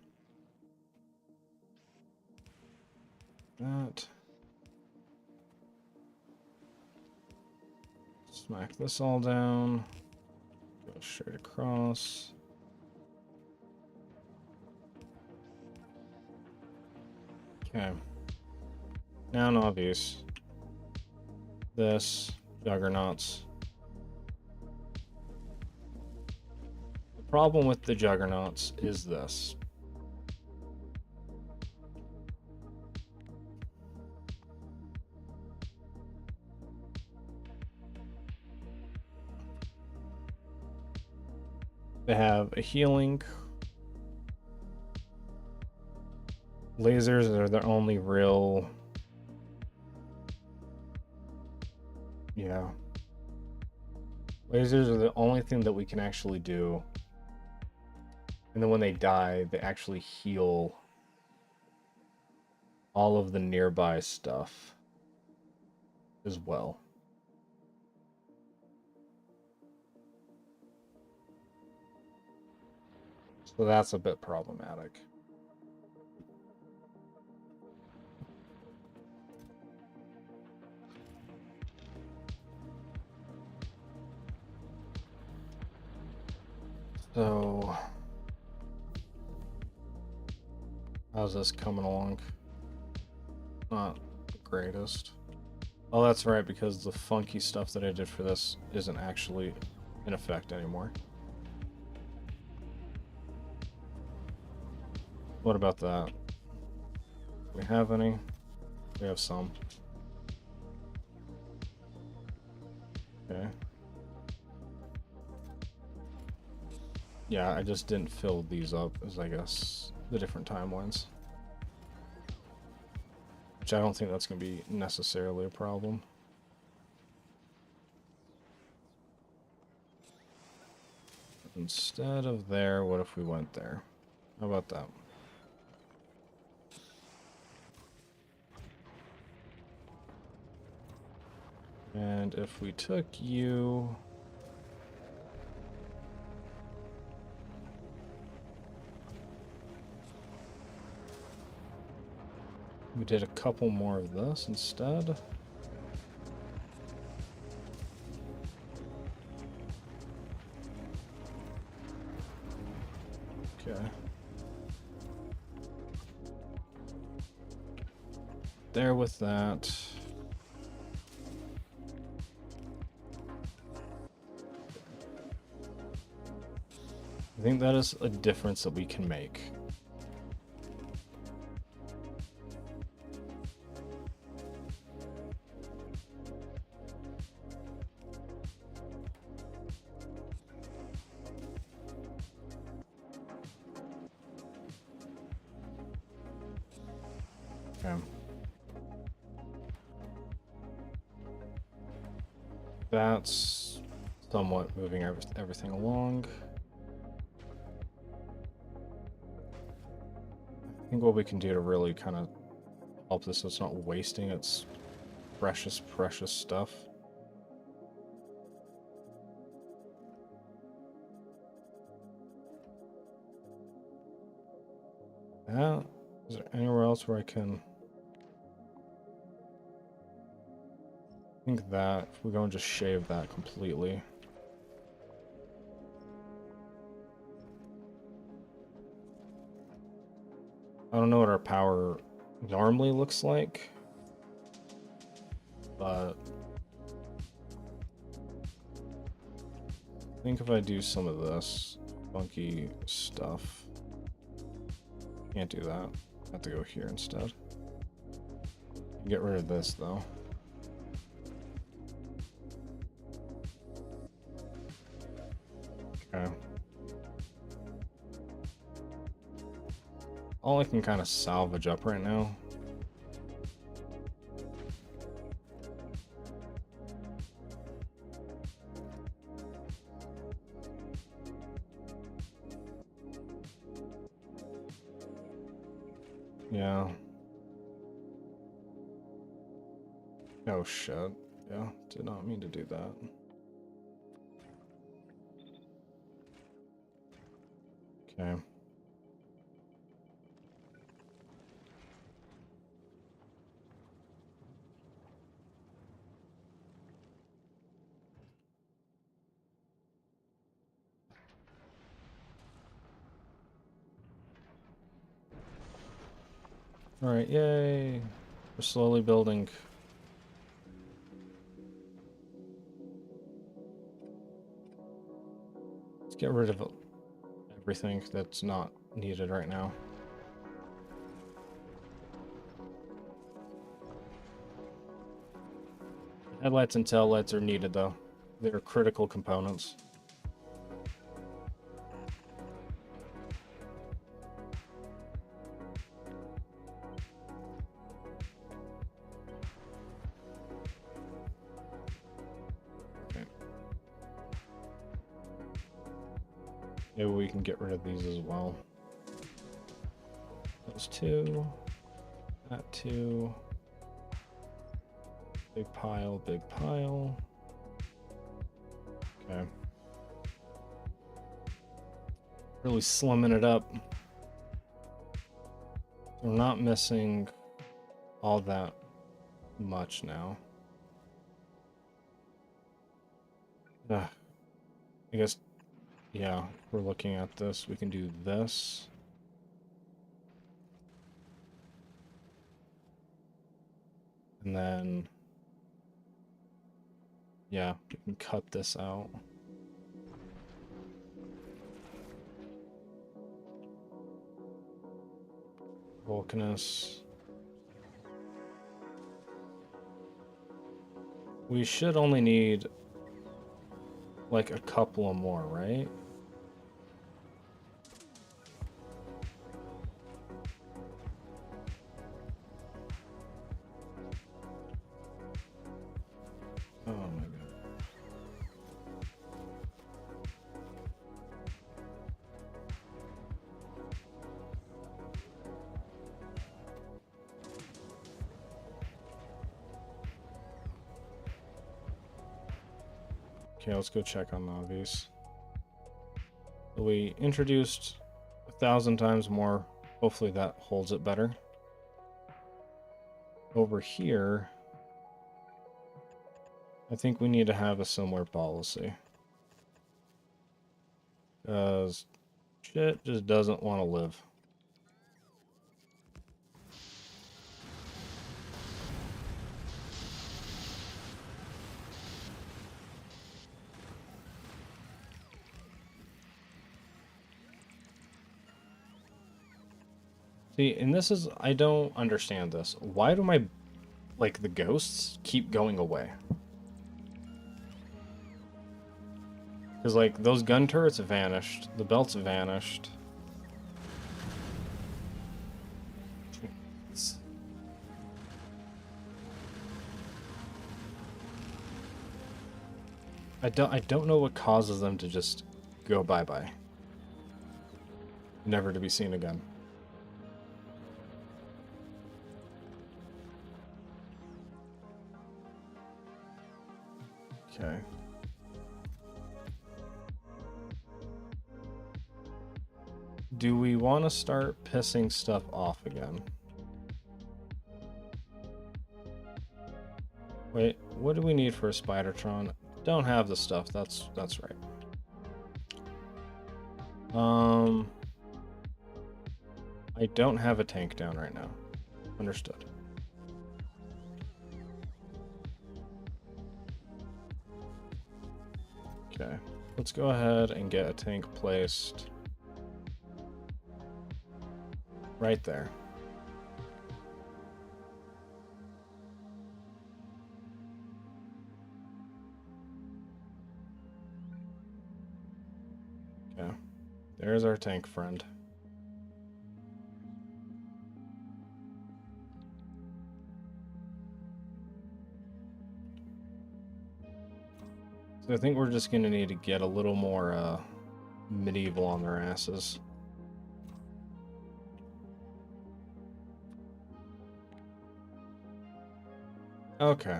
that. Smack this all down. Go straight across. Okay. Now an obvious. This, juggernauts. The problem with the juggernauts is this. They have a healing. Lasers are their only real... Yeah. Lasers are the only thing that we can actually do. And then when they die, they actually heal all of the nearby stuff as well. So that's a bit problematic. So, how's this coming along? Not the greatest. Oh, that's right, because the funky stuff that I did for this isn't actually in effect anymore. What about that? Do we have any? We have some. Okay. Yeah, I just didn't fill these up as, I guess, the different timelines. Which I don't think that's going to be necessarily a problem. Instead of there, what if we went there? How about that? And if we took you... We did a couple more of this instead. Okay. There with that. I think that is a difference that we can make. Okay. That's somewhat moving everything along. I think what we can do to really kind of help this so it's not wasting its precious, precious stuff. That, is there anywhere else where I can... I think that, if we go and just shave that completely. I don't know what our power normally looks like, but I think if I do some of this funky stuff, can't do that. I have to go here instead. Get rid of this though. Okay. All I can kind of salvage up right now. Yeah. Oh shit. Yeah, did not mean to do that. Okay. Alright, yay! We're slowly building. Let's get rid of everything that's not needed right now. Headlights and tail lights are needed though. They're critical components. Maybe we can get rid of these as well. Those two. That two. Big pile, big pile. Okay. Really slimming it up. We're not missing all that much now. I guess, yeah, if we're looking at this, we can do this. And then, yeah, we can cut this out. Vulcanus. We should only need like a couple of more, right? Oh my god. Okay, let's go check on Navis. We introduced 1,000 times more. Hopefully that holds it better. Over here, I think we need to have a similar policy. Because shit just doesn't want to live. See, and this is, I don't understand this. Why do my, like, the ghosts keep going away? Because, like, those gun turrets have vanished. The belts have vanished. I don't know what causes them to just go bye-bye. Never to be seen again. Okay. Do we want to start pissing stuff off again? Wait, what do we need for a Spidertron? Don't have the stuff, that's right. I don't have a tank down right now. Understood. Okay, let's go ahead and get a tank placed right there. Okay, there's our tank friend. So I think we're just gonna need to get a little more medieval on their asses. Okay.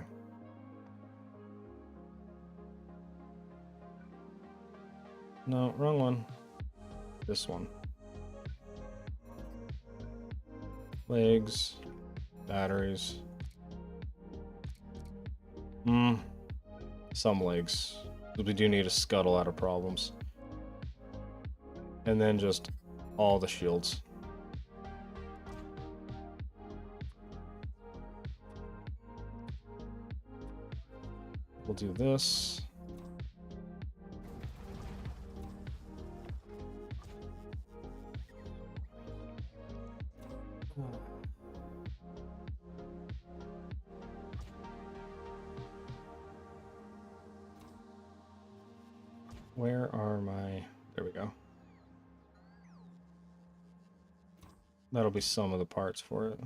No, wrong one. This one. Legs. Batteries. Some legs. We do need to scuttle out of problems. And then just all the shields. We'll do this. Where are my... There we go. That'll be some of the parts for it.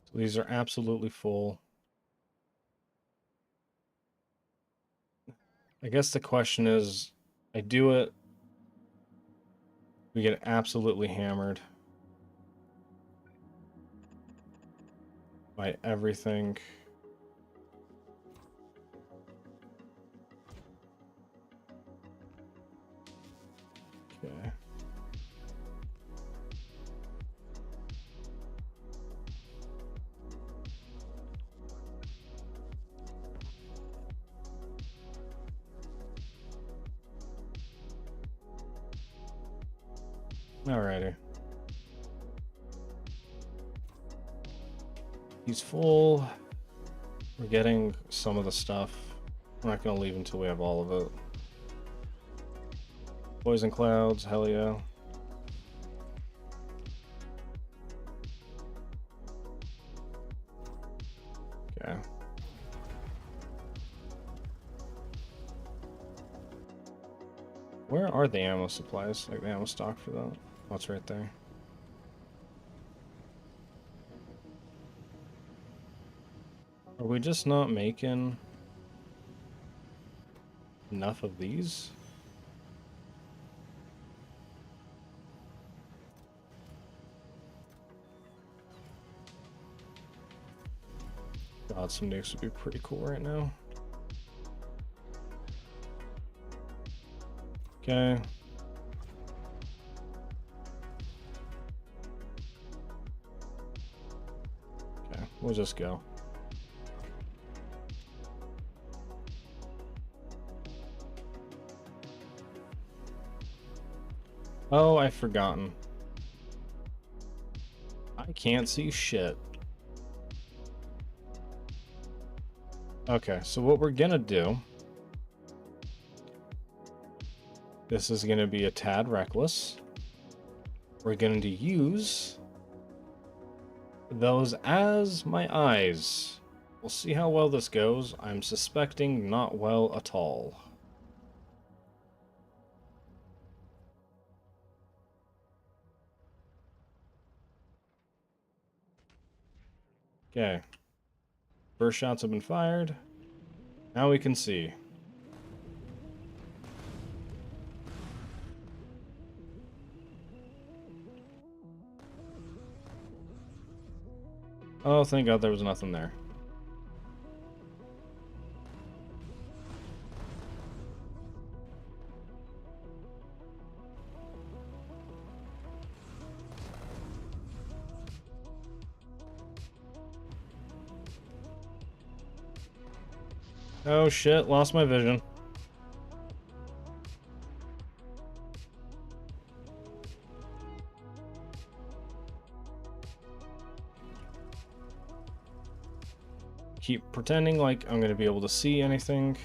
So these are absolutely full. I guess the question is, I do it, we get absolutely hammered by everything. Okay. Alrighty. He's full. We're getting some of the stuff. We're not going to leave until we have all of it. Poison clouds, hell yeah. Okay. Where are the ammo supplies? Like the ammo stock for that? Oh, it's right there. Are we just not making enough of these? God, some nukes would be pretty cool right now. Okay. Okay, we'll just go. Oh, I've forgotten. I can't see shit. Okay, so what we're gonna do... This is gonna be a tad reckless. We're going to use those as my eyes. We'll see how well this goes. I'm suspecting not well at all. Okay. First shots have been fired. Now we can see. Oh, thank God there was nothing there. Oh shit, lost my vision. Keep pretending like I'm gonna be able to see anything.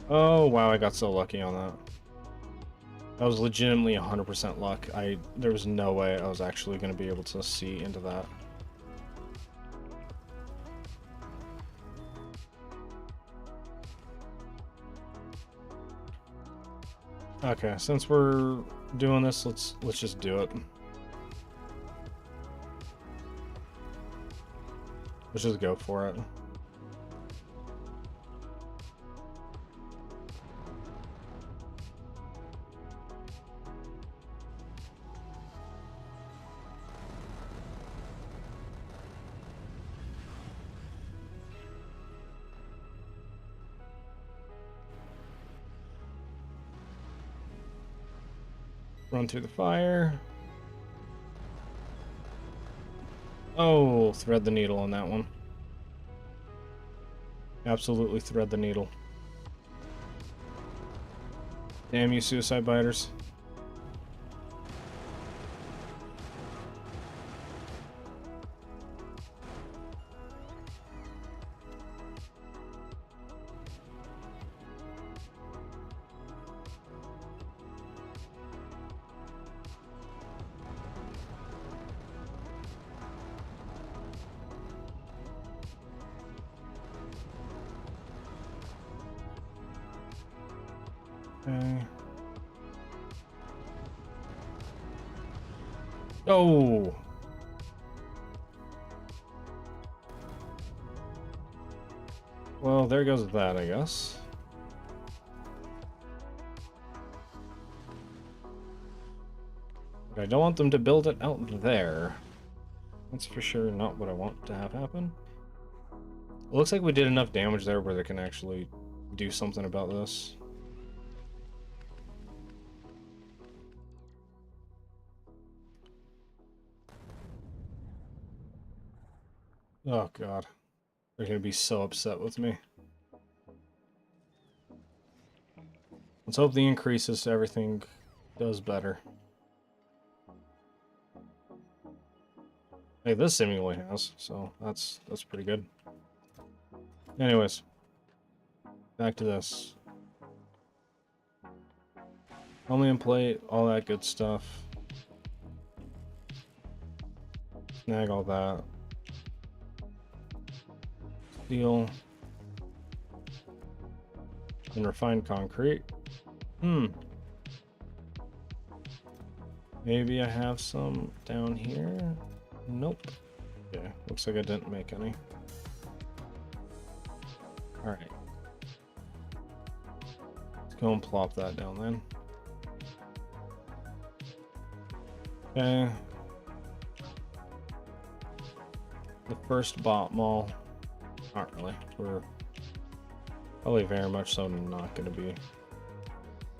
Oh wow, I got so lucky on that. That was legitimately 100% luck. There was no way I was actually going to be able to see into that. Okay, since we're doing this, let's just do it. Let's just go for it. Run through the fire. Oh, thread the needle on that one. Absolutely thread the needle. Damn you, suicide biters. Okay. Oh! Well, there goes that, I guess. But I don't want them to build it out there. That's for sure not what I want to have happen. It looks like we did enough damage there where they can actually do something about this. Oh god. They're gonna be so upset with me. Let's hope the increases to everything does better. Hey, this seemingly has, so that's pretty good. Anyways, back to this. Chromium plate, all that good stuff. Snag all that. Steel. And refined concrete. Maybe I have some down here. Nope. Yeah, looks like I didn't make any. Alright. Let's go and plop that down then. Okay. The first bot mall. Not really. We're probably very much so not going to be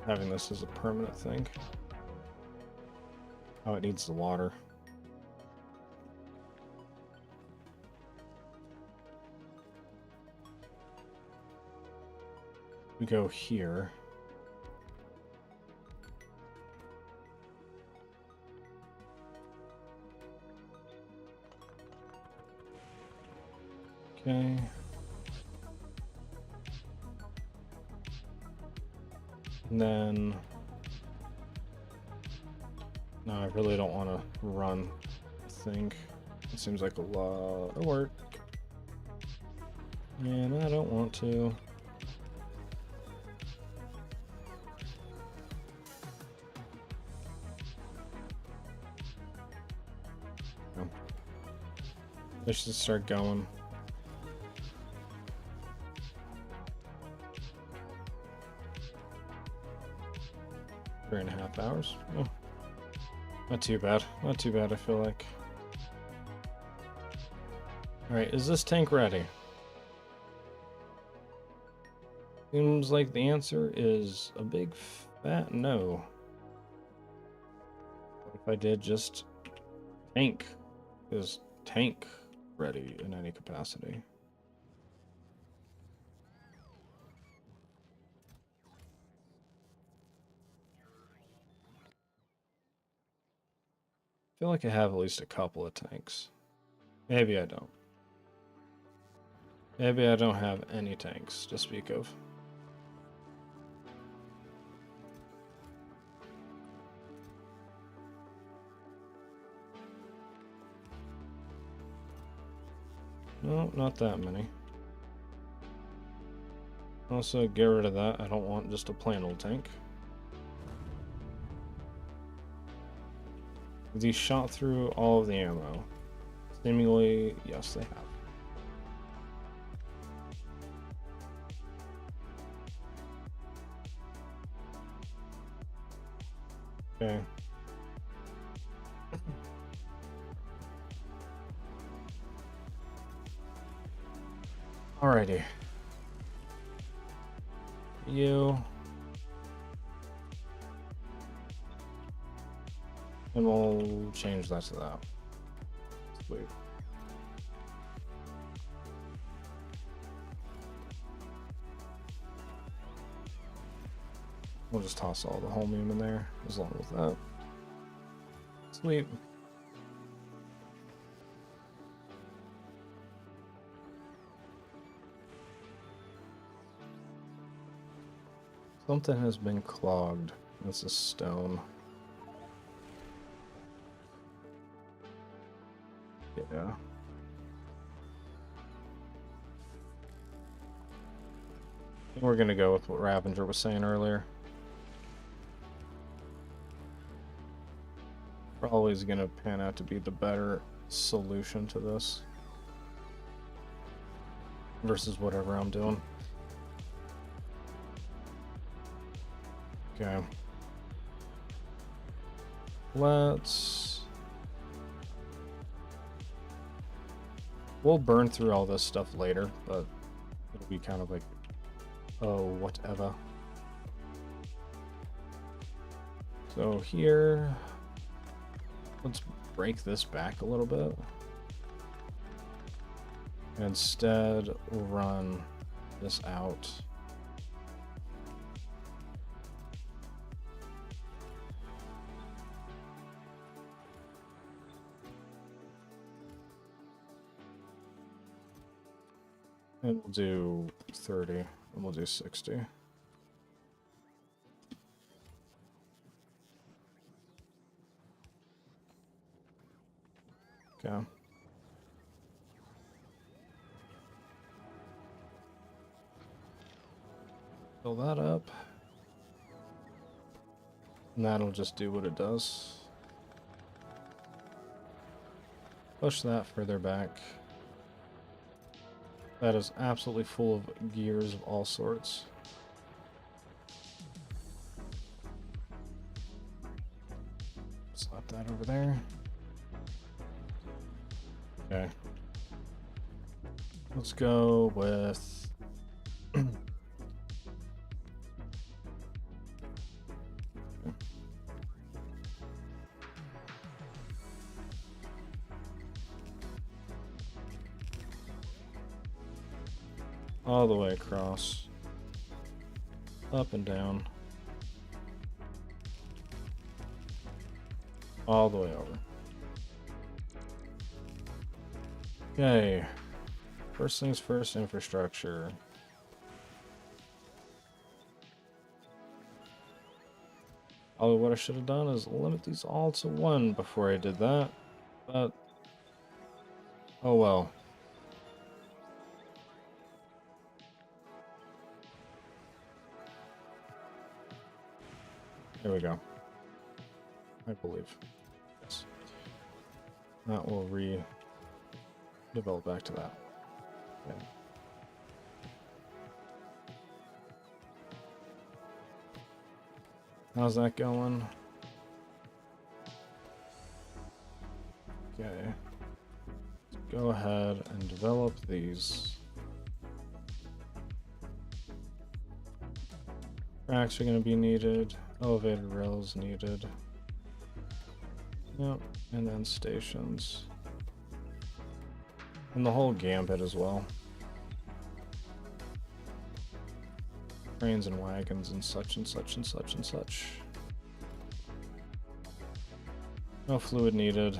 having this as a permanent thing. Oh, it needs the water. We go here. Okay. And then... No, I really don't want to run, I think. It seems like a lot of work. And I don't want to. Let's just start going. 3.5 hours. Oh. Not too bad. Not too bad, I feel like. Alright, is this tank ready? Seems like the answer is a big fat no. What if I did just tank? Is tank ready in any capacity? I feel like I have at least a couple of tanks. Maybe I don't. Maybe I don't have any tanks to speak of. No, not that many. Also, get rid of that. I don't want just a plain old tank. Have these shot through all of the ammo? Seemingly, yes, they have. Okay. Alrighty. You. And we'll change that to that. Sweet. We'll just toss all the holmium in there as long as that. Sweet. Something has been clogged. This is stone. Yeah. I think we're gonna go with what Ravager was saying earlier. Probably is gonna pan out to be the better solution to this versus whatever I'm doing. Okay. We'll burn through all this stuff later, but it'll be kind of like, oh, whatever. So here, let's break this back a little bit. Instead, we'll run this out. And we'll do 30, and we'll do 60. Okay. Fill that up. And that'll just do what it does. Push that further back. That is absolutely full of gears of all sorts. Slap that over there. Okay. Let's go with all the way across, up and down, all the way over. Okay, first things first, infrastructure. Oh, what I should have done is limit these all to 1 before I did that, but oh well. There we go. I believe. Yes. That will develop back to that. Okay. How's that going? Okay. Go ahead and develop these. Tracks are going to be needed. Elevated rails needed. Yep, and then stations. And the whole gambit as well. Trains and wagons and such and such and such and such. No fluid needed.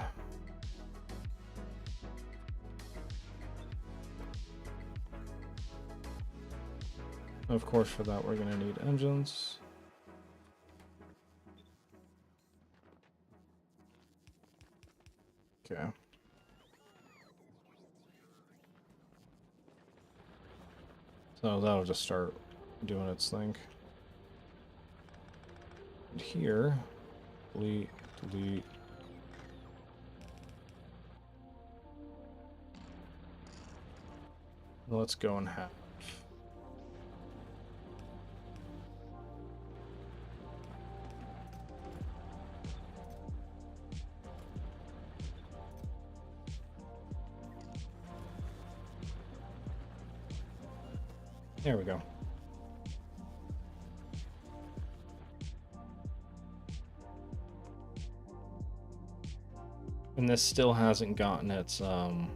Of course, for that we're going to need engines. Okay. So that'll just start doing its thing. And here, delete. Let's go in half. There we go. And this still hasn't gotten its, because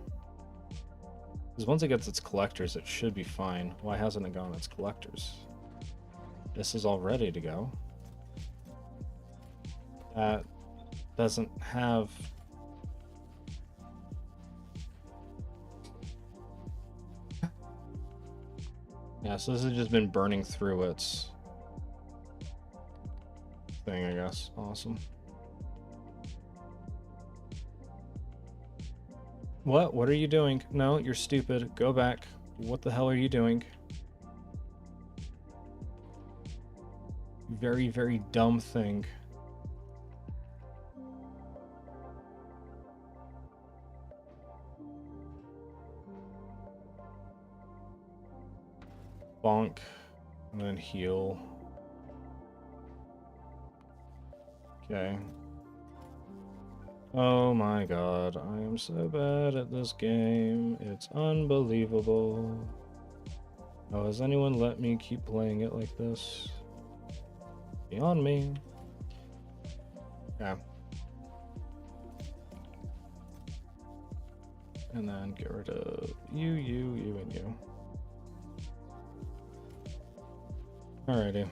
once it gets its collectors, it should be fine. Why hasn't it gotten its collectors? This is all ready to go. That doesn't have... Yeah, so this has just been burning through its thing, I guess. Awesome. What? What are you doing? No, you're stupid. Go back. What the hell are you doing? Very, very dumb thing. Bonk. And then heal. Okay. Oh my god, I am so bad at this game. It's unbelievable. Oh, has anyone let me keep playing it like this? Beyond me. Yeah. And then get rid of you, and you. Alrighty.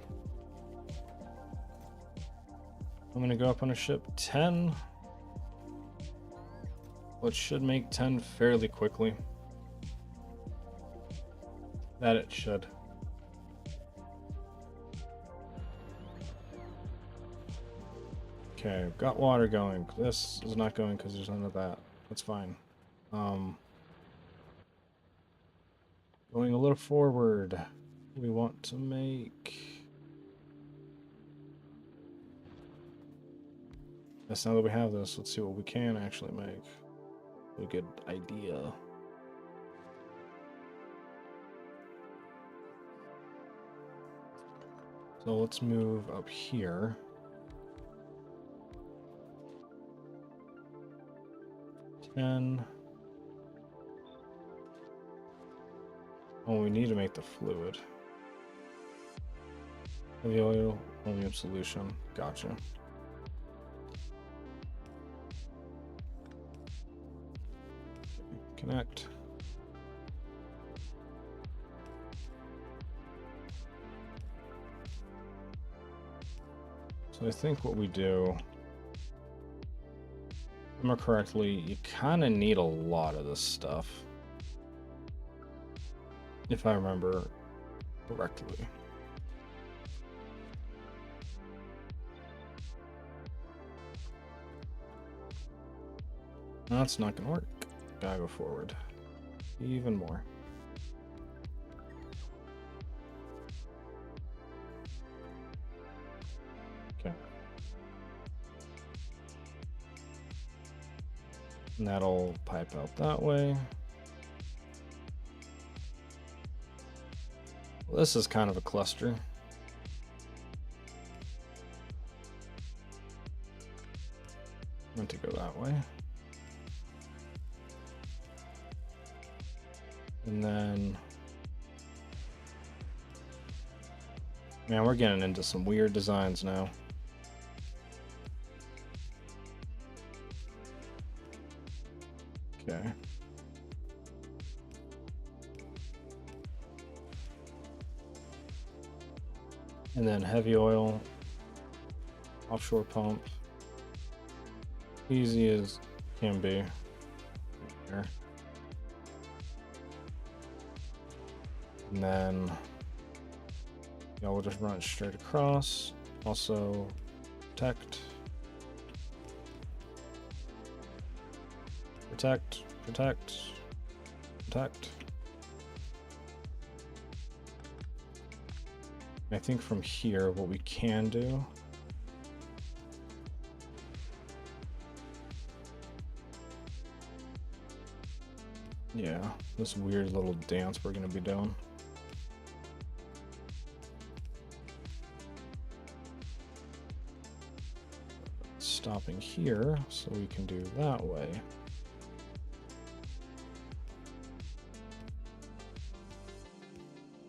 I'm gonna go up on a ship 10. Which should make 10 fairly quickly. That it should. Okay, I've got water going. This is not going because there's none of that. That's fine. Going a little forward. We want to make... Yes, now that we have this, let's see what we can actually make. A good idea. So let's move up here. 10. Oh, we need to make the fluid. Heavy oil, oleum solution. Gotcha. Connect. So I think what we do, if I remember correctly, you kind of need a lot of this stuff. If I remember correctly. That's not gonna work. Gotta go forward. Even more. Okay. And that'll pipe out that way. Well, this is kind of a cluster. Meant to go that way. And then, man, we're getting into some weird designs now. Okay. And then heavy oil, offshore pump, easy as can be. There. And then, yeah, we'll just run it straight across. Also, protect, protect, protect, protect. I think from here, what we can do yeah, this weird little dance we're gonna be doing. Stopping here so we can do that way.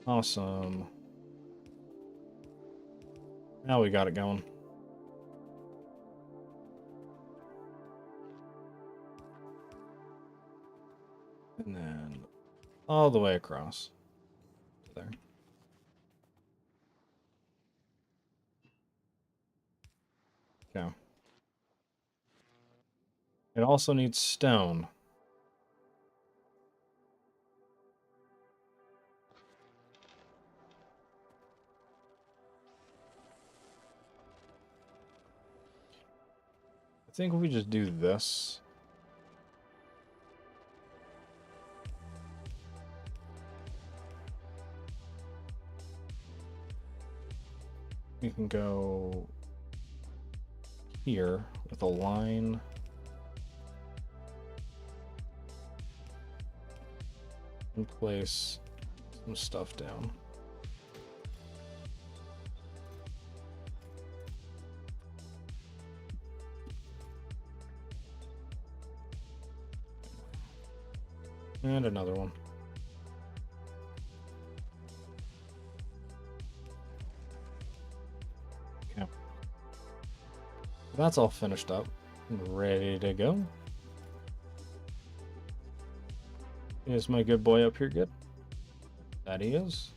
Awesome. Now we got it going. And then all the way across to there. Okay. It also needs stone. I think if we just do this. We can go here with a line. And place some stuff down. And another one. Okay. That's all finished up and ready to go. Is my good boy up here good? That he is.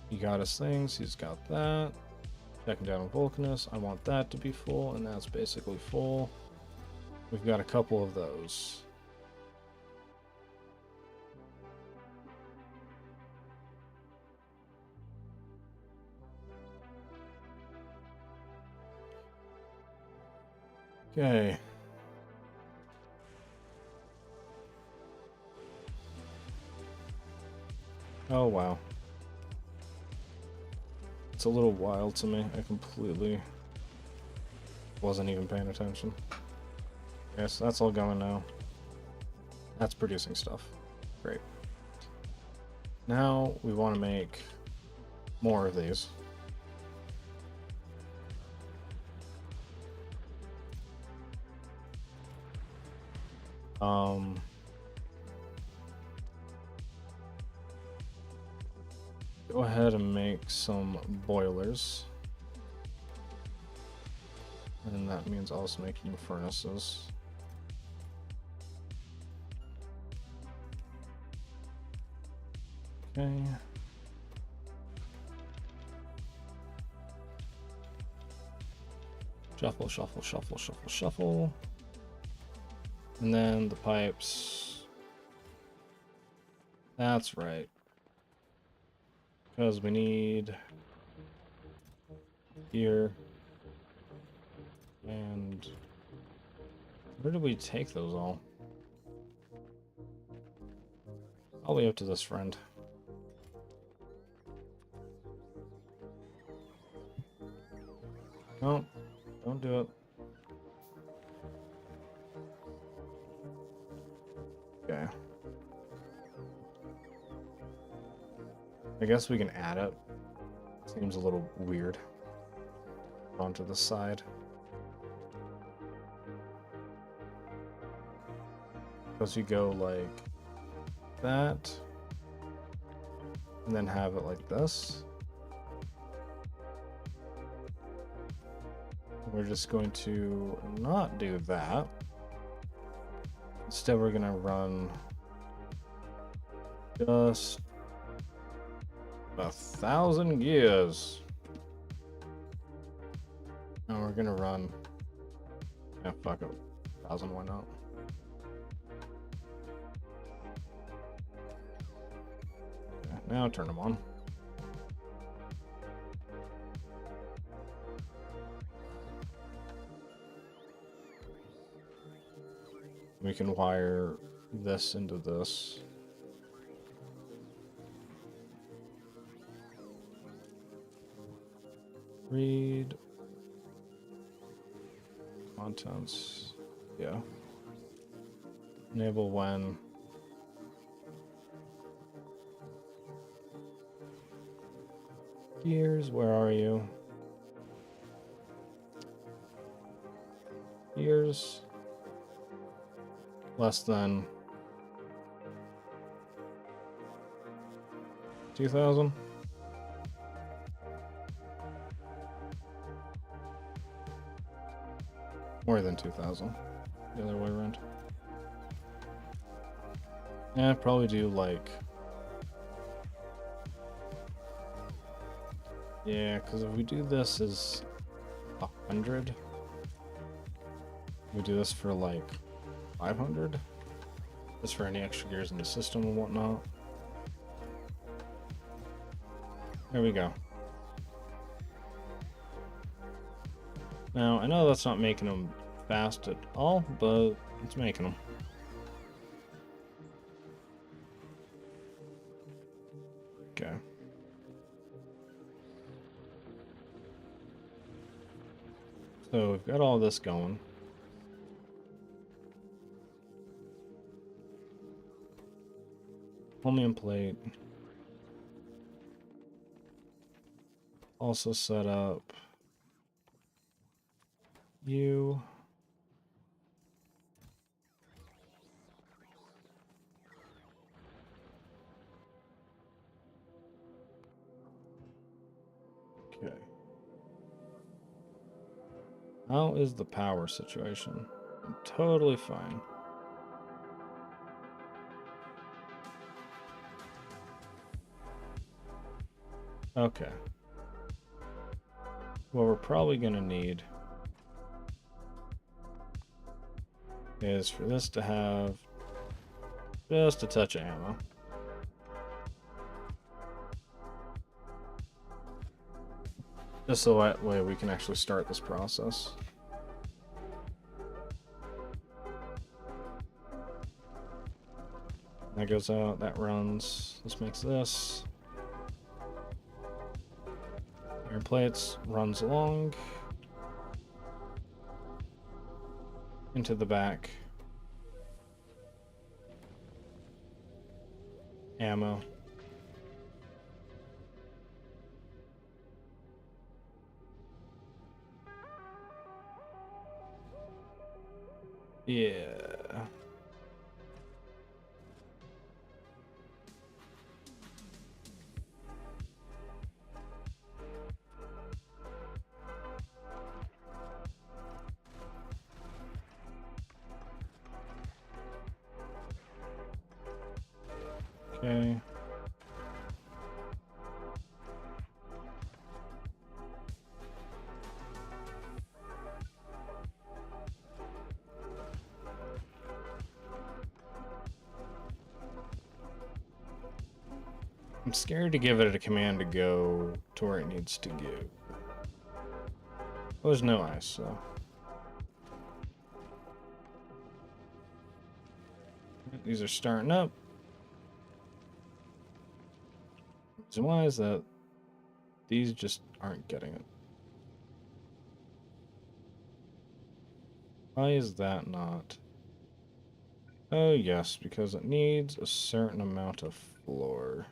He got his things, he's got that. Checking down on Vulcanus. I want that to be full, and that's basically full. We've got a couple of those. Okay. Oh, wow. It's a little wild to me. I completely wasn't even paying attention. Yes, that's all going now. That's producing stuff. Great. Now we want to make more of these. Go ahead and make some boilers. And that means also making furnaces. Okay. Shuffle, shuffle, shuffle, shuffle, shuffle. And then the pipes. That's right. Because we need here. And where did we take those all? Probably up to this friend. No, don't do it. Okay. I guess we can add it. Seems a little weird. Onto the side. Because you go like that, and then have it like this. We're just going to not do that. Instead, we're going to run just 1,000 gears. And we're going to run, yeah, fuck it, 1,000, why not? Okay, now turn them on. We can wire this into this. Read contents. Yeah. Enable when. Gears, where are you? Gears. Less than 2,000. More than 2,000. The other way around. Yeah, I'd probably do like. Yeah, because if we do this as 100, we do this for like 500, just for any extra gears in the system and whatnot. There we go. Now, I know that's not making them fast at all, but it's making them. Okay. So we've got all this going. Chromium plate. Also set up you. Okay. How is the power situation? I'm totally fine. Okay. What we're probably going to need is for this to have just a touch of ammo. Just so that way we can actually start this process. That goes out, that runs. This makes this. Iron plates runs along. Into the back. Ammo. Yeah. Okay. I'm scared to give it a command to go to where it needs to go. Well, there's no ice, so. These are starting up. So why is that? These just aren't getting it. Why is that not? Oh yes, because it needs a certain amount of floor.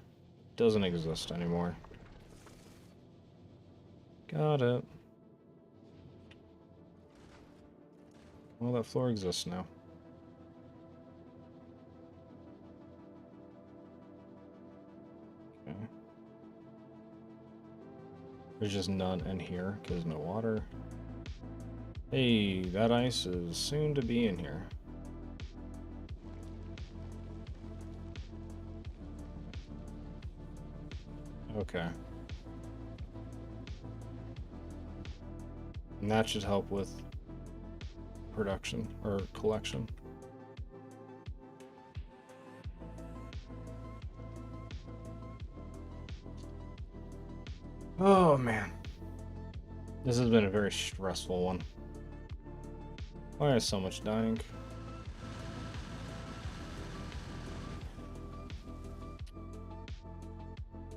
Doesn't exist anymore. Got it. Well, that floor exists now. Okay. There's just none in here because no water. Hey, that ice is soon to be in here. Okay. And that should help with production or collection. Oh man. This has been a very stressful one. Why is so much dying?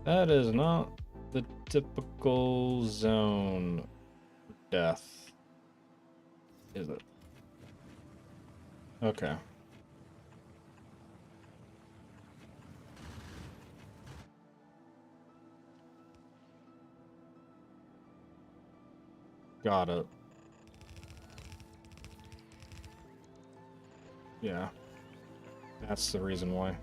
That is not the typical zone death, is it? Okay. Got it. Yeah. That's the reason why.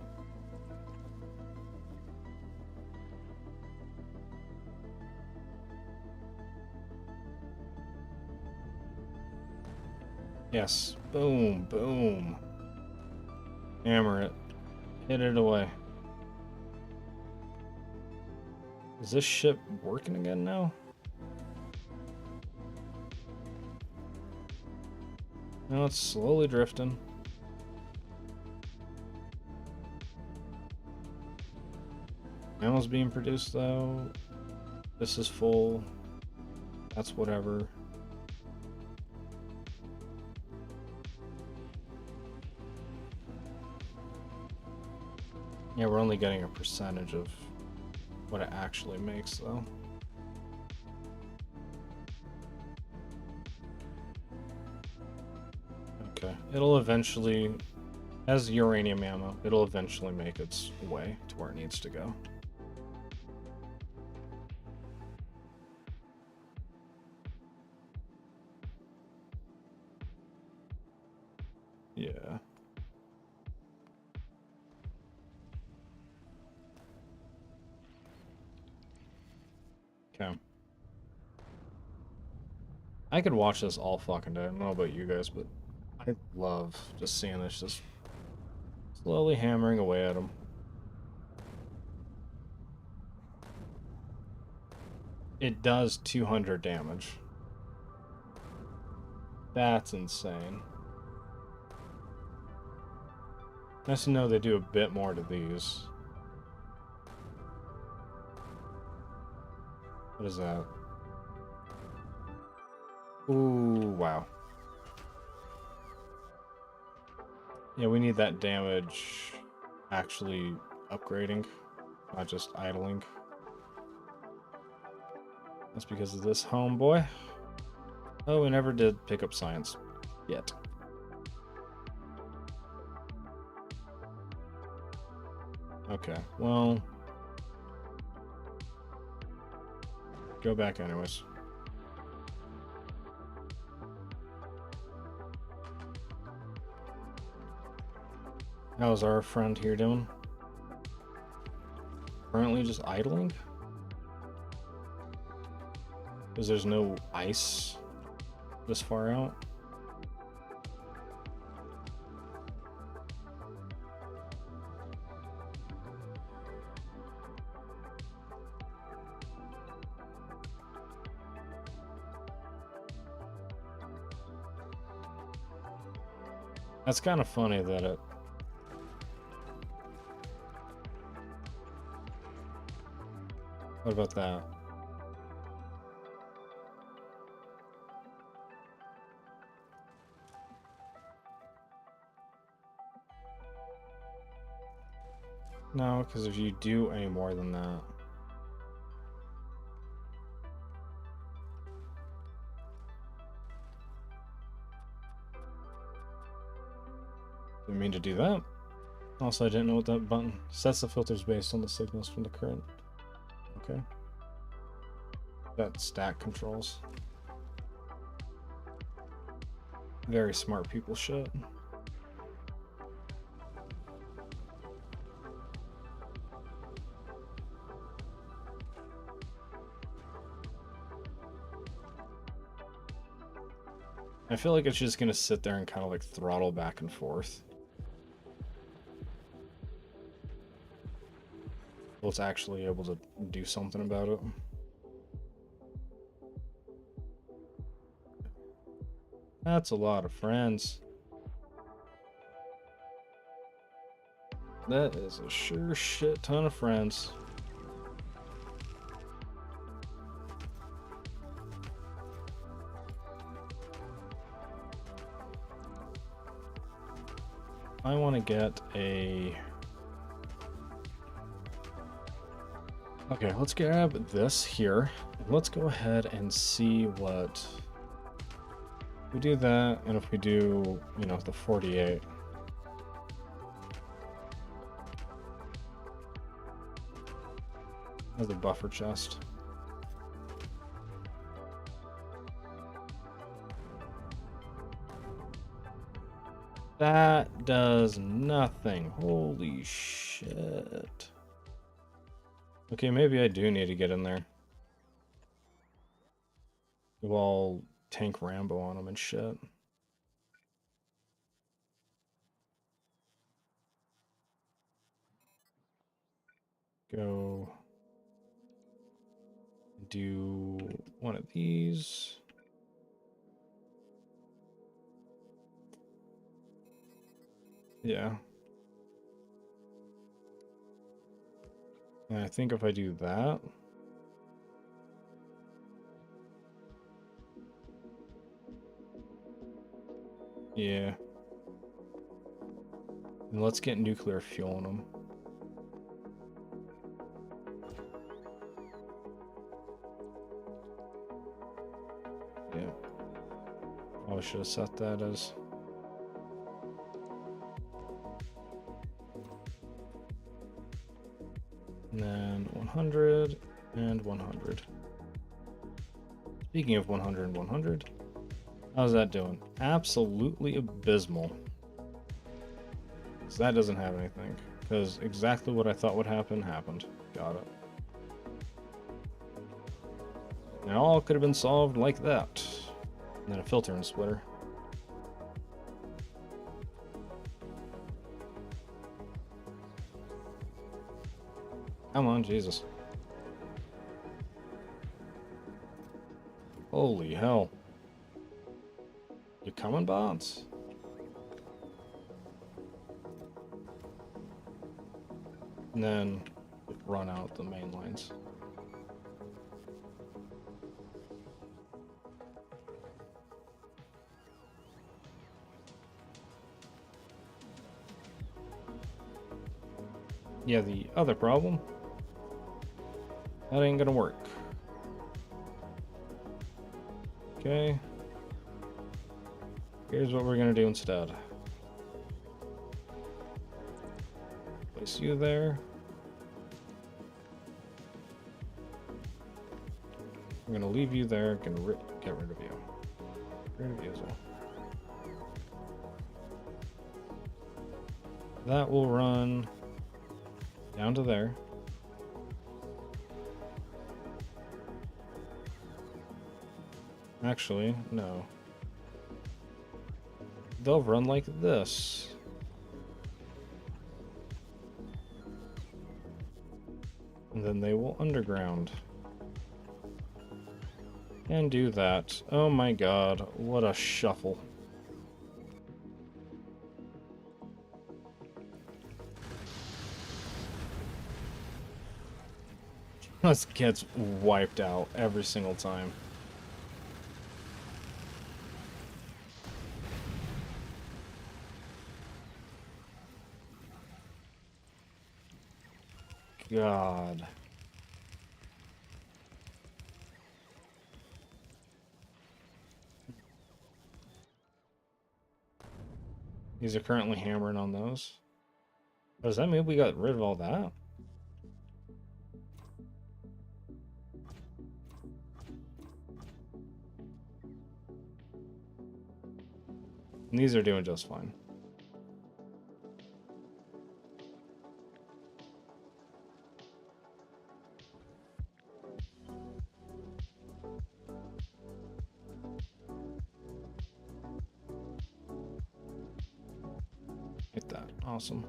Yes. Boom, boom. Hammer it. Hit it away. Is this ship working again now? No, it's slowly drifting. Ammo's being produced though. This is full. That's whatever. Yeah, we're only getting a percentage of what it actually makes though. Okay, it'll eventually, as uranium ammo, it'll eventually make its way to where it needs to go. Yeah. Okay. I could watch this all fucking day. I don't know about you guys, but I love just seeing this just slowly hammering away at him. It does 200 damage. That's insane. Nice to know they do a bit more to these. What is that? Ooh, wow. Yeah, we need that damage actually upgrading, not just idling. That's because of this homeboy. Oh, we never did pick up science yet. Okay, well, go back anyways. How's our friend here doing? Currently just idling? Because there's no ice this far out. That's kind of funny that it... What about that? No, because if you do any more than that... Didn't mean to do that. Also, I didn't know what that button sets the filters based on the signals from the current. Okay. That stack controls. Very smart people shit. I feel like it's just gonna sit there and kind of like throttle back and forth. Well, it's actually able to do something about it. That's a lot of friends. That is a sure shit ton of friends. I want to get a... Okay, let's grab this here. Let's go ahead and see what... We do that, and if we do, you know, the 48. Another buffer chest. That does nothing. Holy shit. Okay, maybe I do need to get in there. We'll all tank Rambo on him and shit. Go do one of these. Yeah. And I think if I do that... Yeah. And let's get nuclear fuel in them. Yeah. Oh, I should have set that as... And then 100 and 100. Speaking of 100 and 100, how's that doing? Absolutely abysmal. So that doesn't have anything, because exactly what I thought would happen happened. Got it. And it all could have been solved like that. And then a filter and splitter. Come on, Jesus. Holy hell. You coming, bots? And then run out the main lines. Yeah, the other problem. That ain't gonna work. Okay. Here's what we're gonna do instead. Place you there. I'm gonna leave you there. Gonna get rid of you. Get rid of you as well. That will run down to there. Actually, no. They'll run like this. And then they will underground. And do that. Oh my god, what a shuffle. This gets wiped out every single time. God. These are currently hammering on those. Does that mean we got rid of all that? And these are doing just fine. Hit that. Awesome.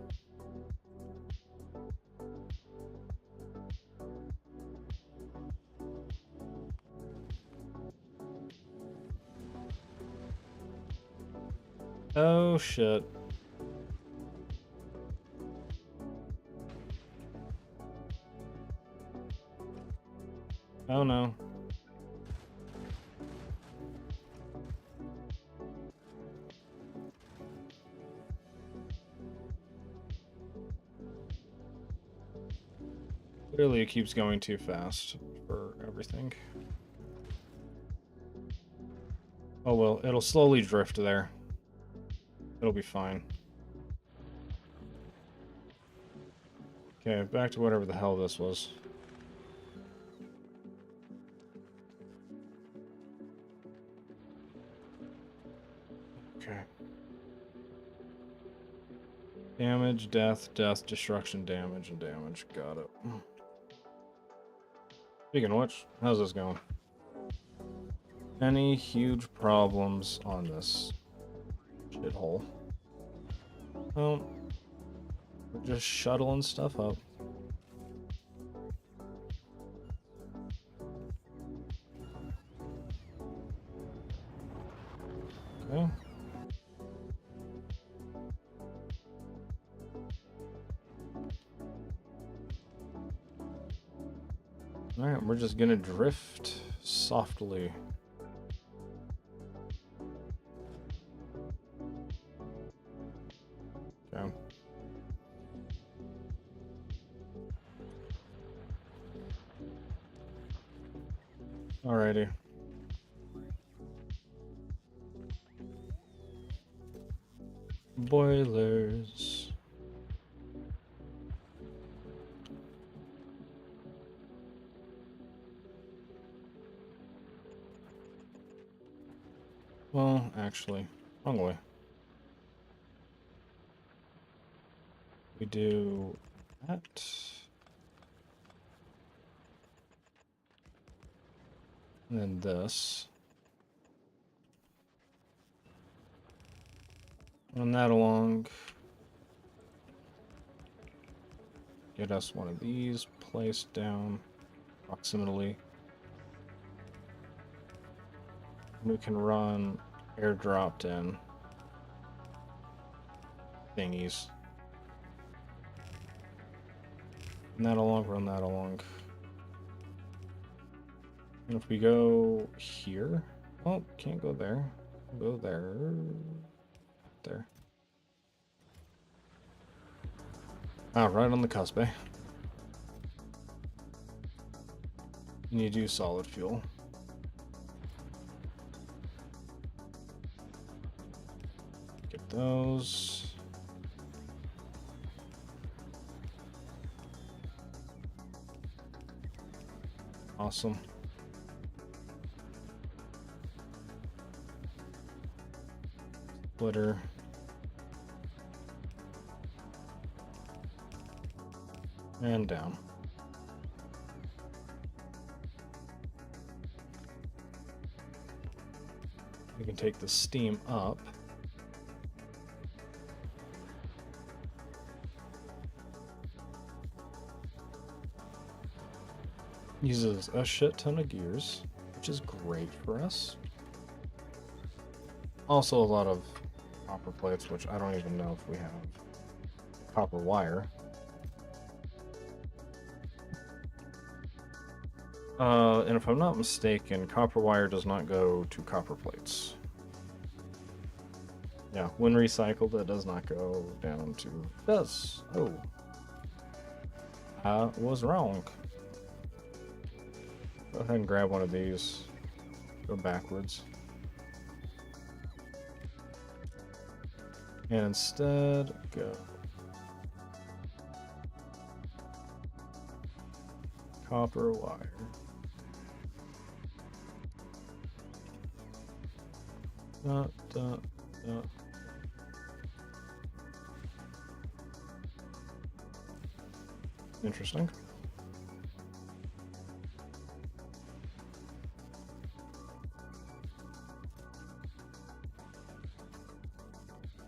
Oh shit. Oh no. Clearly it keeps going too fast for everything. Oh well, it'll slowly drift there. It'll be fine. Okay, back to whatever the hell this was. Okay. Damage, death, destruction, damage, and damage. Got it. Speaking of which, how's this going? Any huge problems on this shithole? Well, we're just shuttling stuff up. Okay. Alright, we're just gonna drift softly. Okay. Alrighty. Boilers. Well, actually, wrong way. We do that. And then this. Run that along. Get us one of these placed down approximately. We can run airdropped in thingies. Run that along, run that along. And if we go here, oh, can't go there. Go there. There. Ah, right on the cusp, eh? And you do solid fuel. Get those. Awesome. Splitter. And down. We can take the steam up. Uses a shit ton of gears, which is great for us. Also a lot of copper plates, which I don't even know if we have copper wire. And if I'm not mistaken, copper wire does not go to copper plates. Yeah, when recycled, it does not go down to... It does. Oh. I was wrong. Go ahead and grab one of these. Go backwards. And instead, go. Copper wire. Dot, dot, dot. Interesting.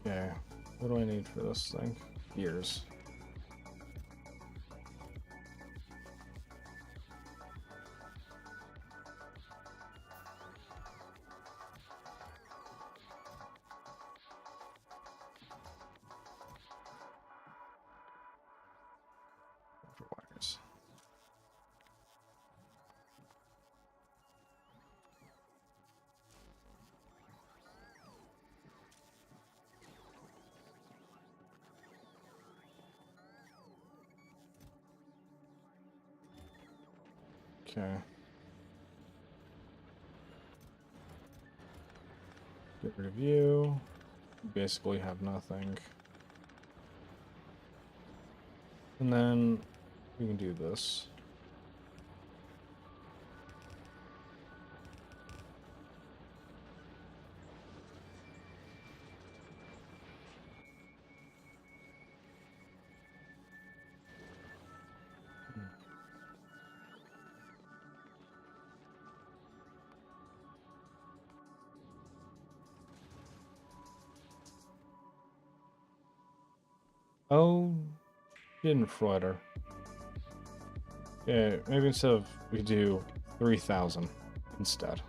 Okay, what do I need for this thing? Gears. Wires. Okay. Get rid of you. You basically have nothing. And then we can do this. Oh, didn't flutter. Yeah, maybe instead of we do 3,000 instead.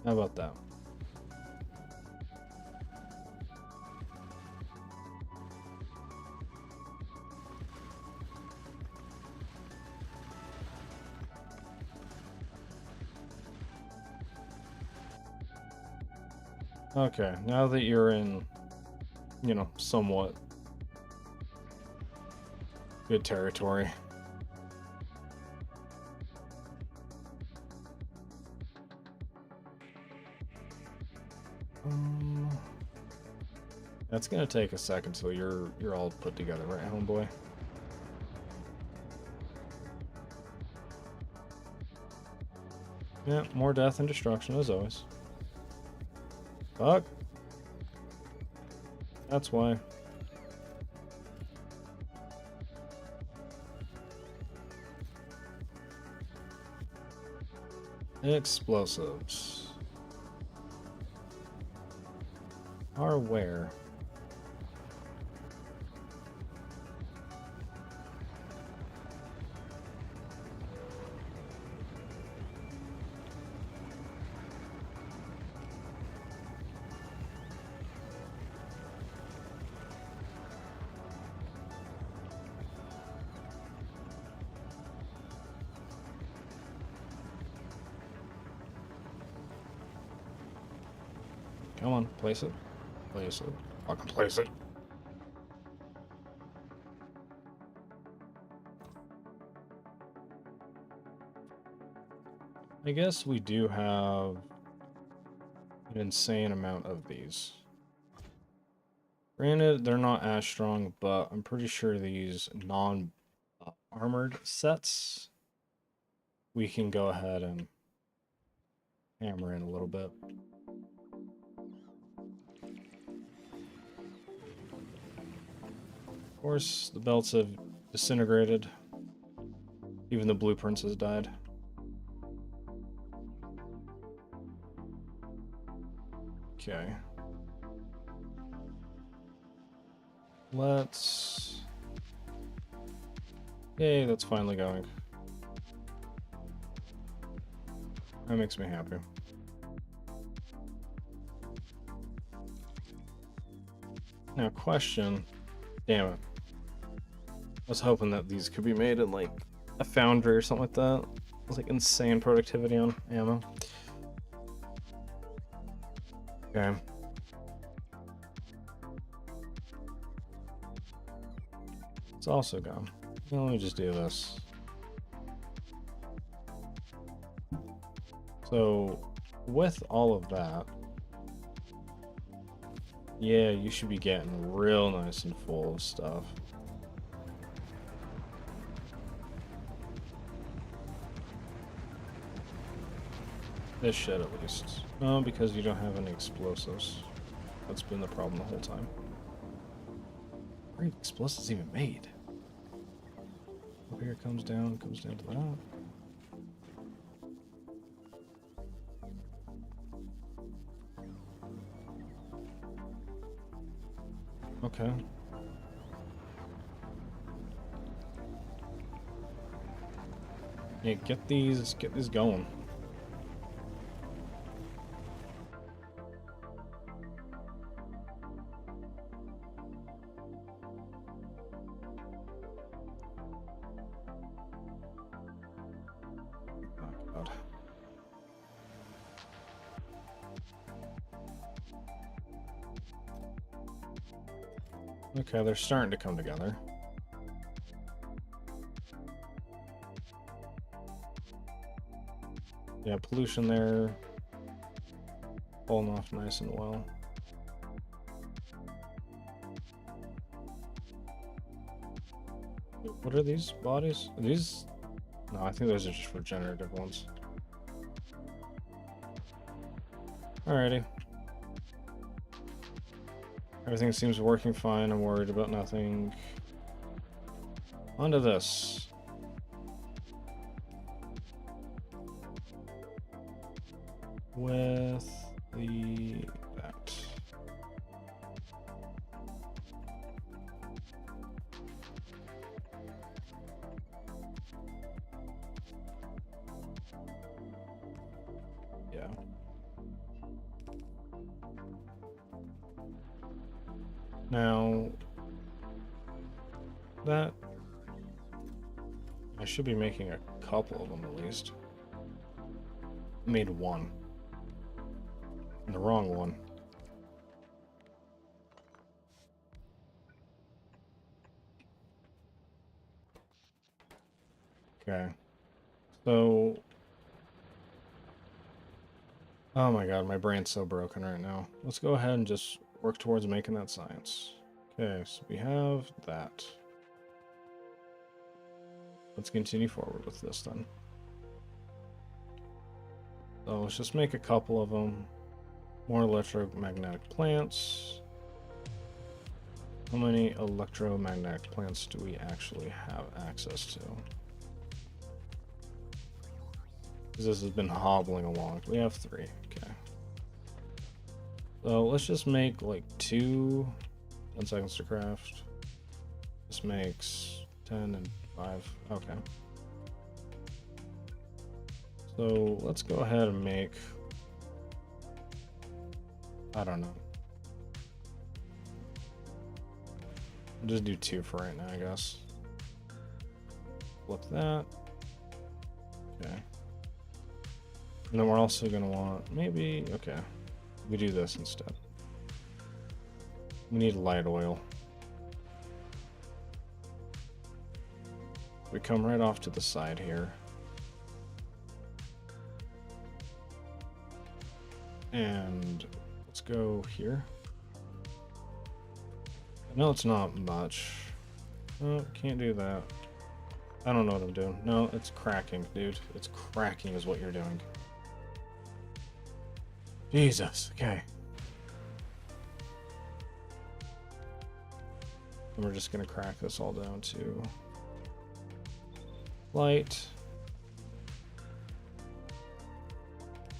How about that? Okay, now that you're in, you know, somewhat good territory. That's gonna take a second till you're all put together, right, homeboy? Yeah, more death and destruction as always. Fuck. That's why. Explosives. Are where? Come on, place it. Place it. Fucking place it. I guess we do have an insane amount of these. Granted, they're not as strong, but I'm pretty sure these non-armored sets, we can go ahead and hammer in a little bit. Of course, the belts have disintegrated. Even the blueprints has died. Okay. Let's... Yay, that's finally going. That makes me happy. Now, question. Damn it. I was hoping that these could be made in, like, a foundry or something like that. It's like insane productivity on ammo. Okay. It's also gone. Well, let me just do this. So, with all of that, yeah, you should be getting real nice and full of stuff. This shit, at least. No, because you don't have any explosives. That's been the problem the whole time. Where are explosives even made? Up here comes down to that. Okay. Yeah, get these going. Oh, God. Okay, they're starting to come together. Yeah, pollution there. Falling off nice and well. What are these bodies? Are these... No, I think those are just regenerative ones. Alrighty. Everything seems working fine. I'm worried about nothing. Onto this. With the... that. Yeah. Now, that... I should be making a couple of them at least. I made one. And the wrong one. Okay. So... Oh my god, my brain's so broken right now. Let's go ahead and just work towards making that science. Okay, so we have that. Let's continue forward with this then. So let's just make a couple of them. More electromagnetic plants. How many electromagnetic plants do we actually have access to? Because this has been hobbling along. We have 3. Okay. So let's just make like 2. 10 seconds to craft. This makes 10 and 5. Okay. So let's go ahead and make... I don't know. I'll just do 2 for right now, I guess. Flip that. Okay. And then we're also going to want, maybe, okay. We do this instead. We need light oil. We come right off to the side here. And let's go here. No, it's not much. Oh, can't do that. I don't know what I'm doing. No, it's cracking, dude. It's cracking is what you're doing. Jesus, okay. And we're just gonna crack this all down to light.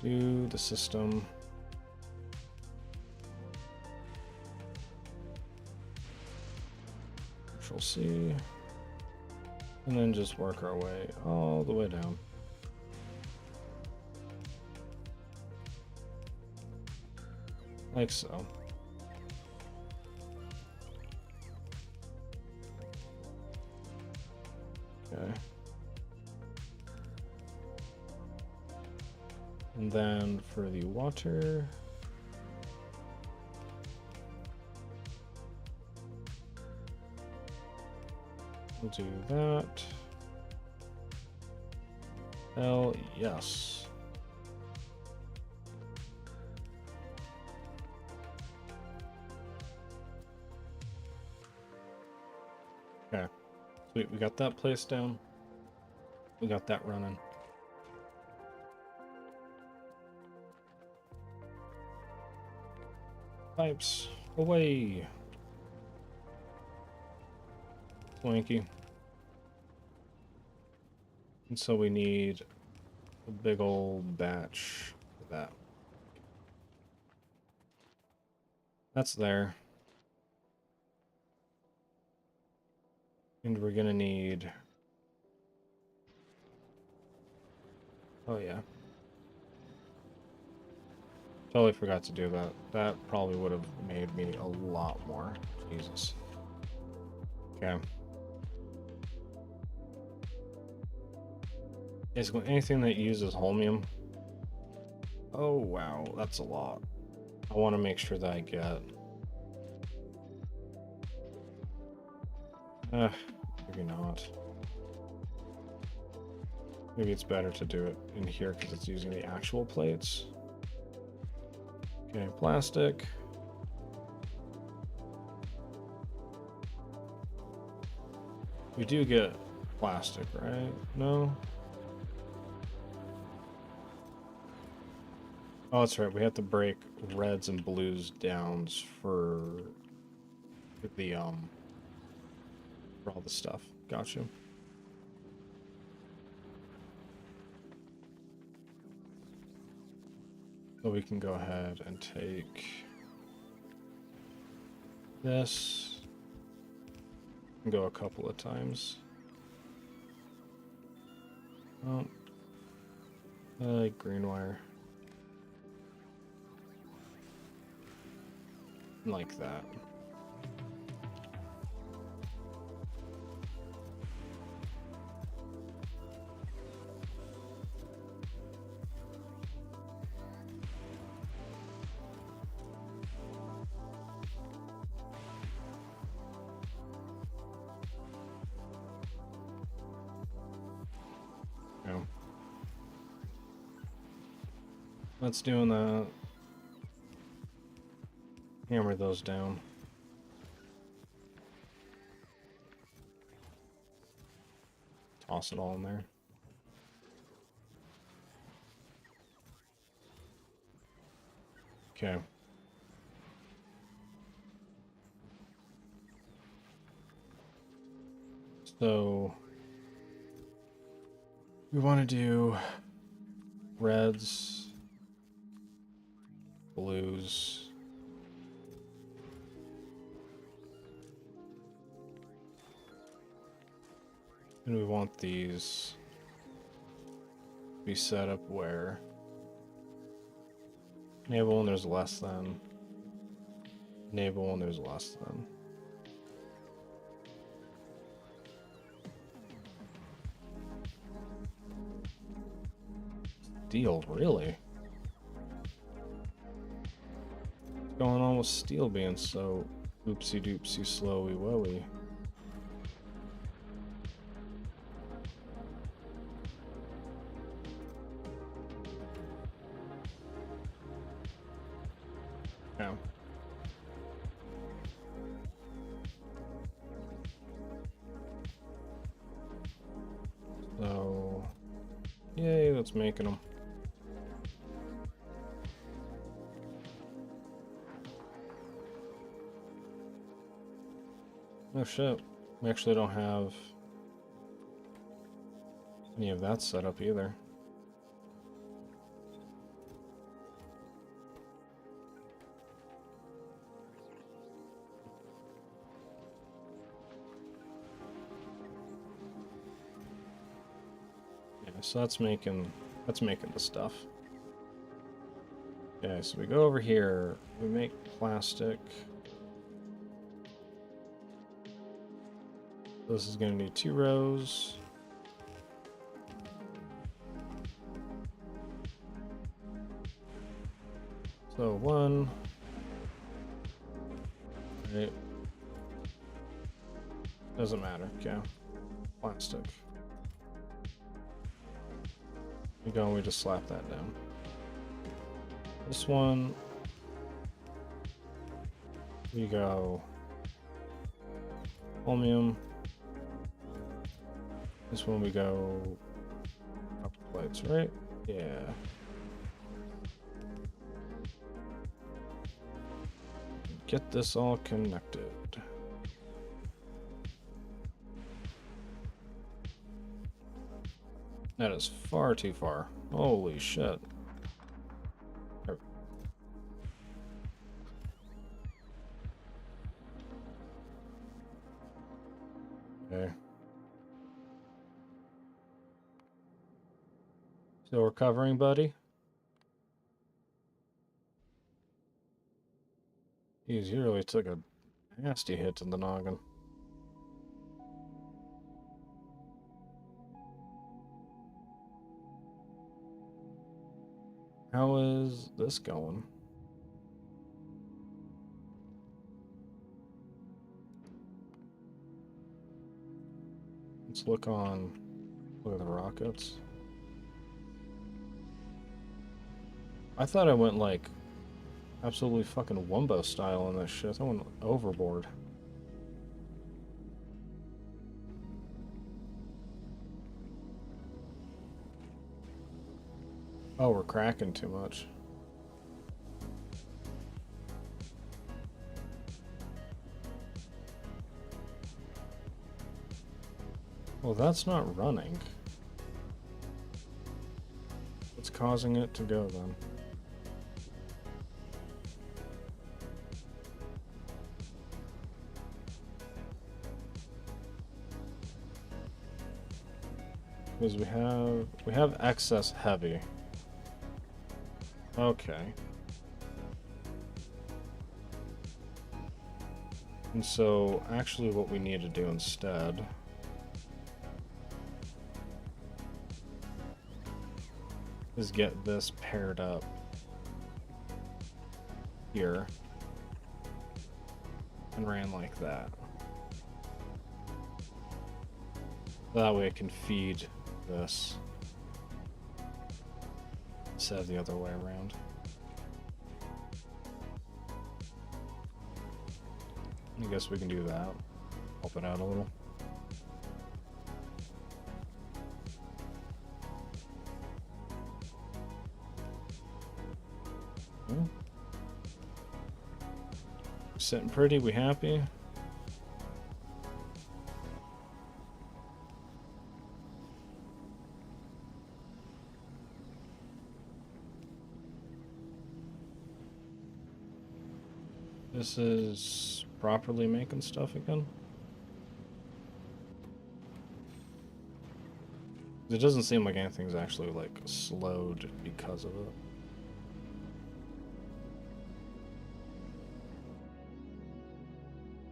Do the system. Control C. And then just work our way all the way down. Like so. Okay. And then for the water, we'll do that. Hell yes. Okay. Sweet, we got that place down. We got that running. Pipes away. Swanky. And so we need a big old batch of that. That's there. And we're gonna need... Oh yeah. Totally forgot to do that. That probably would have made me a lot more. Jesus. Okay. Basically anything that uses holmium. Oh wow, that's a lot. I want to make sure that I get... maybe not. Maybe it's better to do it in here because it's using the actual plates. Okay, plastic. We do get plastic, right? No? Oh, that's right. We have to break reds and blues downs for the, for all the stuff. Gotcha. So we can go ahead and take this and go a couple of times. Oh, I like green wire. Like that. No. Let's do that. Hammer those down. Toss it all in there. Okay. So we want to do reds, blues, and we want these to be set up where enable when there's less than, enable when there's less than. Steel, really? What's going on with steel being so oopsie doopsie slowy woey? it's making them. Oh shit. We actually don't have any of that set up either. Yeah, so that's making the stuff. Okay, so we go over here, we make plastic. This is going to need 2 rows. So 1. Right. Doesn't matter. Okay. Plastic. We go and we just slap that down. This one, we go chromium. This one we go copper plates, right? Yeah. Get this all connected. That is far too far. Holy shit. Okay. Still recovering, buddy? Jeez, you really took a nasty hit to the noggin. How is this going? Let's look at the rockets. I thought I went like absolutely fucking Wumbo style on this shit. I went overboard. Oh, we're cracking too much. Well, that's not running. What's causing it to go then? Because we have excess heavy. Okay. And so actually what we need to do instead is get this paired up here and ran like that. That way I can feed this instead of the other way around. I guess we can do that. Help it out a little. Sitting pretty, we happy? This is properly making stuff again. It doesn't seem like anything's actually like slowed because of it.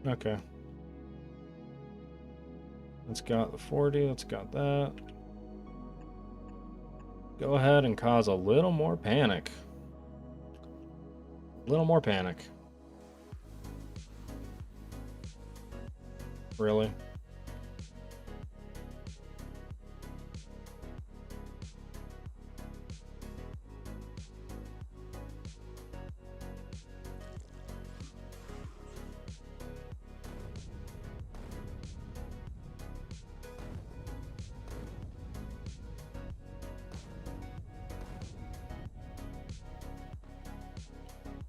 Okay. Let's got the 40, let's got that. Go ahead and cause a little more panic. A little more panic. Really?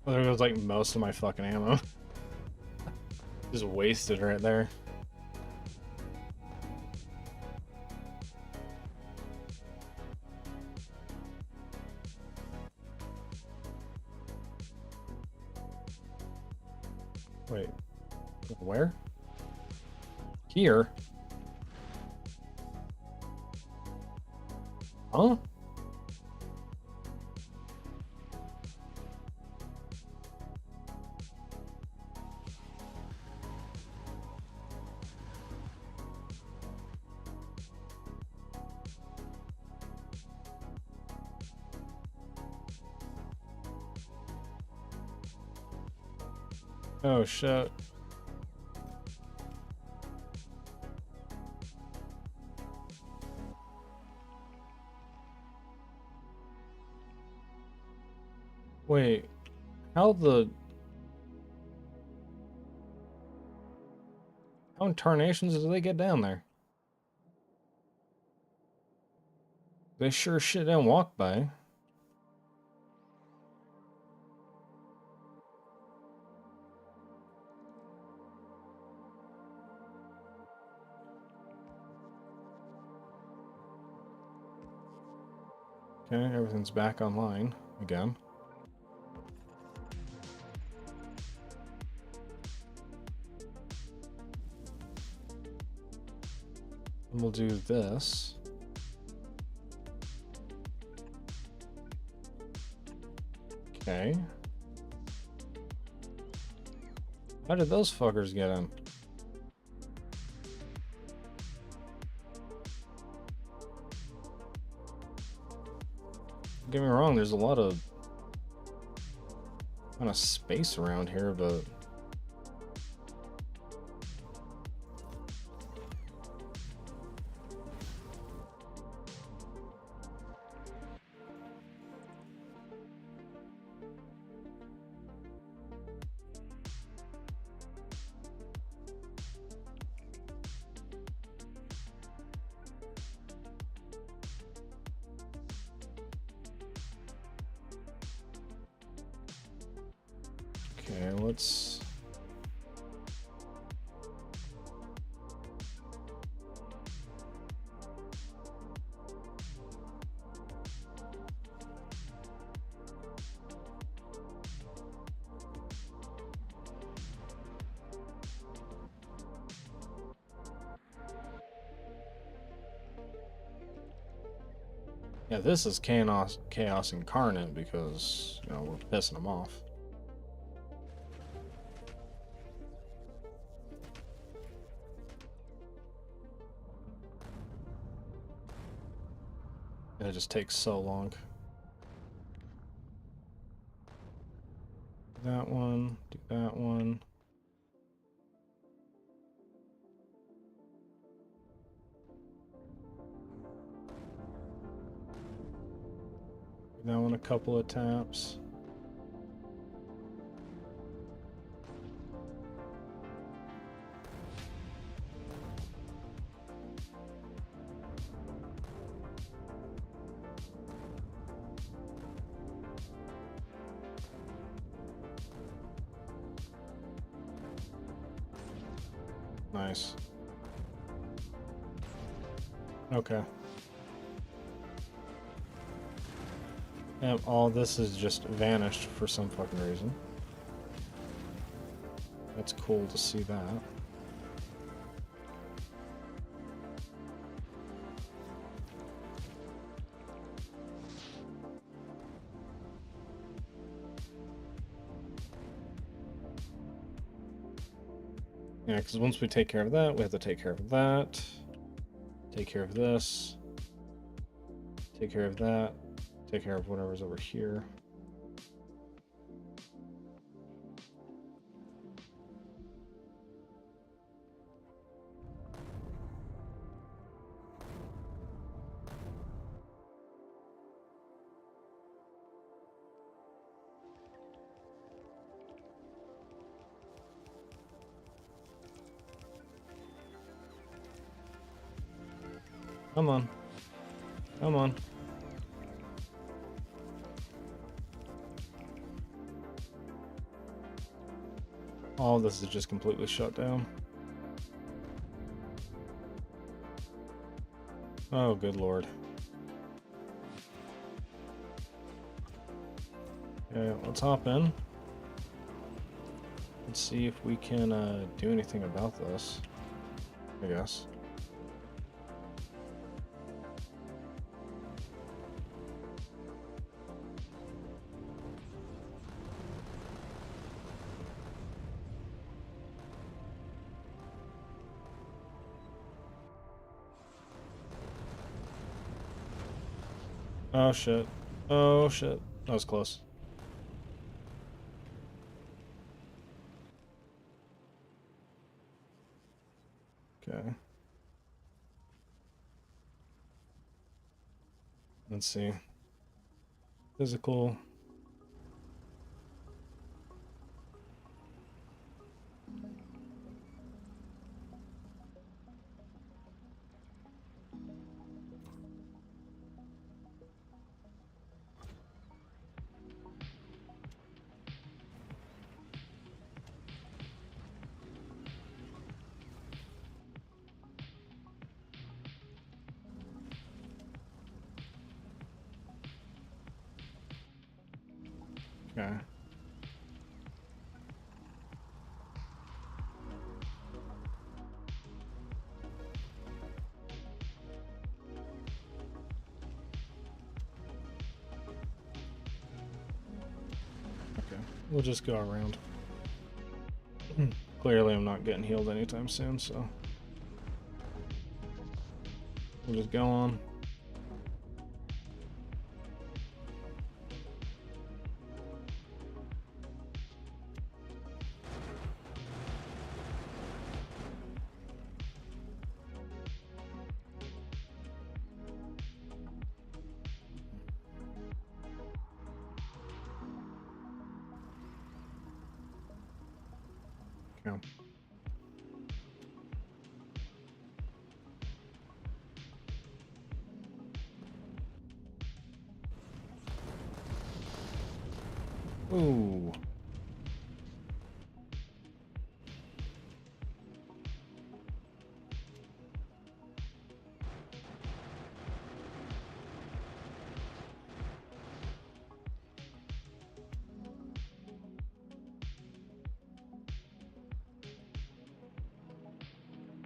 Well, there goes like most of my fucking ammo. Just wasted right there. Wait, where? Here? Huh? Oh shit. Wait, how in tarnations do they get down there? They sure shit didn't walk by. Okay, everything's back online again. And we'll do this. Okay. How did those fuckers get in? Don't get me wrong, there's a lot of kind of space around here, but okay, let's yeah, this is chaos incarnate because, you know, we're pissing them off. And it just takes so long. Do that one, do that one. Do that one a couple of taps. Nice. Okay. Yep, all this is just vanished for some fucking reason. That's cool to see that. Yeah, because once we take care of that, we have to take care of that. Take care of this. Take care of that. Take care of whatever's over here. Come on. Come on. All of this is just completely shut down. Oh, good lord. Okay, let's hop in. Let's see if we can do anything about this, I guess. Oh shit. Oh shit. That was close. Okay. Let's see. Physical. Okay. Okay. We'll just go around. Clearly I'm not getting healed anytime soon, so we'll just go on. Okay. Ooh.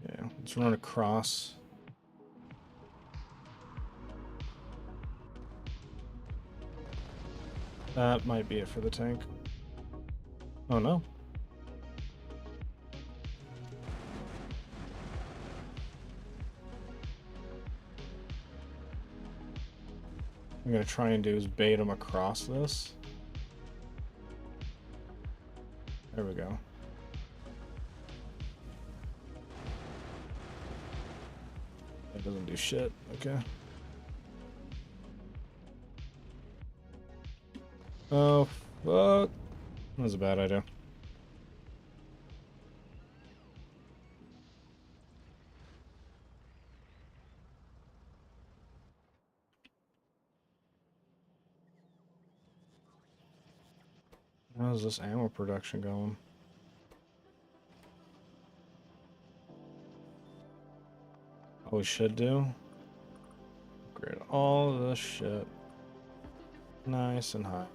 Yeah, let's run across. That might be it for the tank. Oh no. I'm gonna try and do is bait him across this. There we go. That doesn't do shit. Okay. Oh, fuck. That was a bad idea. How's this ammo production going? What we should do? Upgrade all this shit. Nice and high.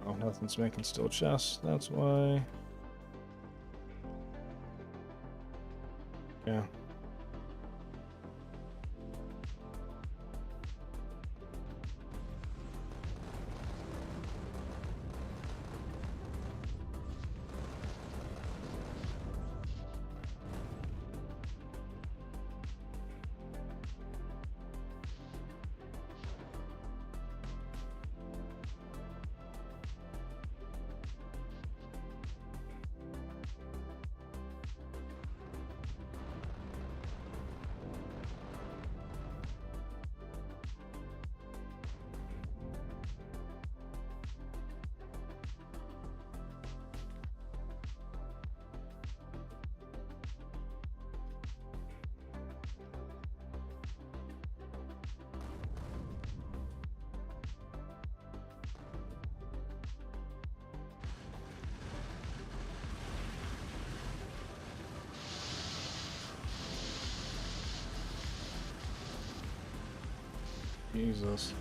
Oh, nothing's making steel chests. That's why. Yeah. Jesus.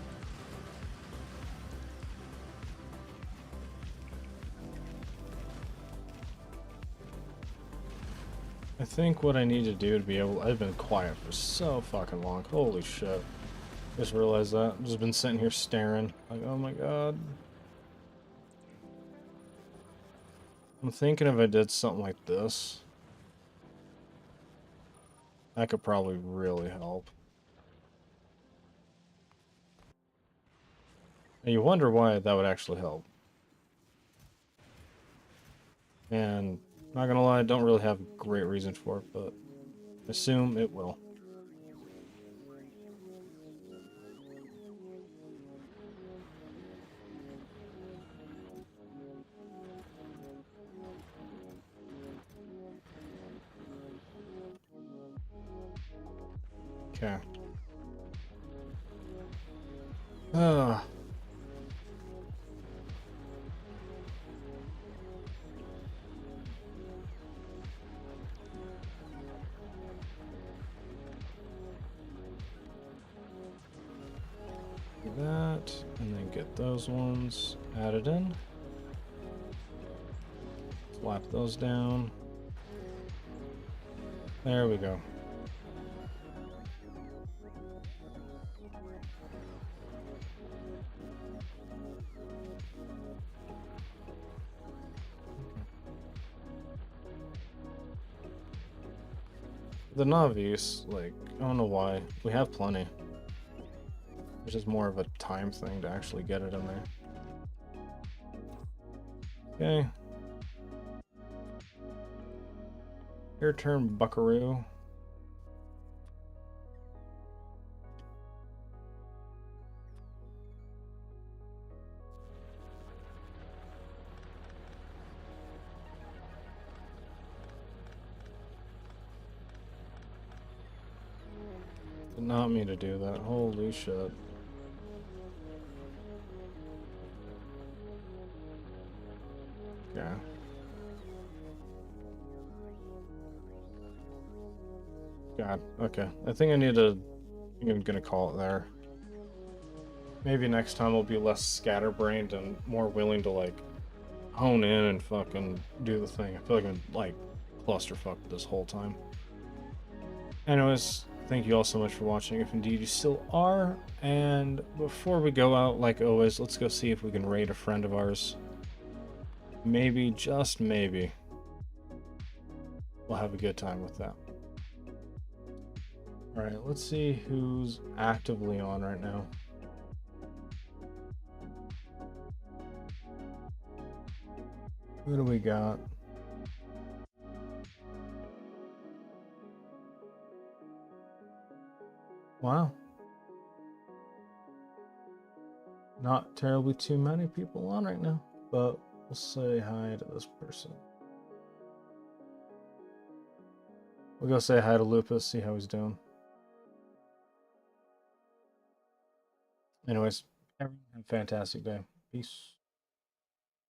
I think what I need to do to be able... I've been quiet for so fucking long. Holy shit. Just realized that. I've just been sitting here staring. Like, oh my god. I'm thinking if I did something like this, that could probably really help. And you wonder why that would actually help. And, not gonna lie, I don't really have a great reason for it, but assume it will. Okay. Ah. Do that, and then get those ones added in. Slap those down. There we go. The novice, like, I don't know why. We have plenty. It's just more of a time thing to actually get it in there. Okay. Your turn, buckaroo. Did not mean to do that. Holy shit. Yeah. God, okay. I think I'm gonna call it there. Maybe next time I'll be less scatterbrained and more willing to, like, hone in and fucking do the thing. I feel like I'm, like, clusterfucked this whole time. Anyways, thank you all so much for watching, if indeed you still are. And before we go out, like always, let's go see if we can raid a friend of ours. Maybe, just maybe, we'll have a good time with that. Alright, let's see who's actively on right now. Who do we got? Wow. Not terribly too many people on right now, but we'll say hi to this person. We'll go say hi to Lupus, see how he's doing. Anyways, everyone have a fantastic day. Peace.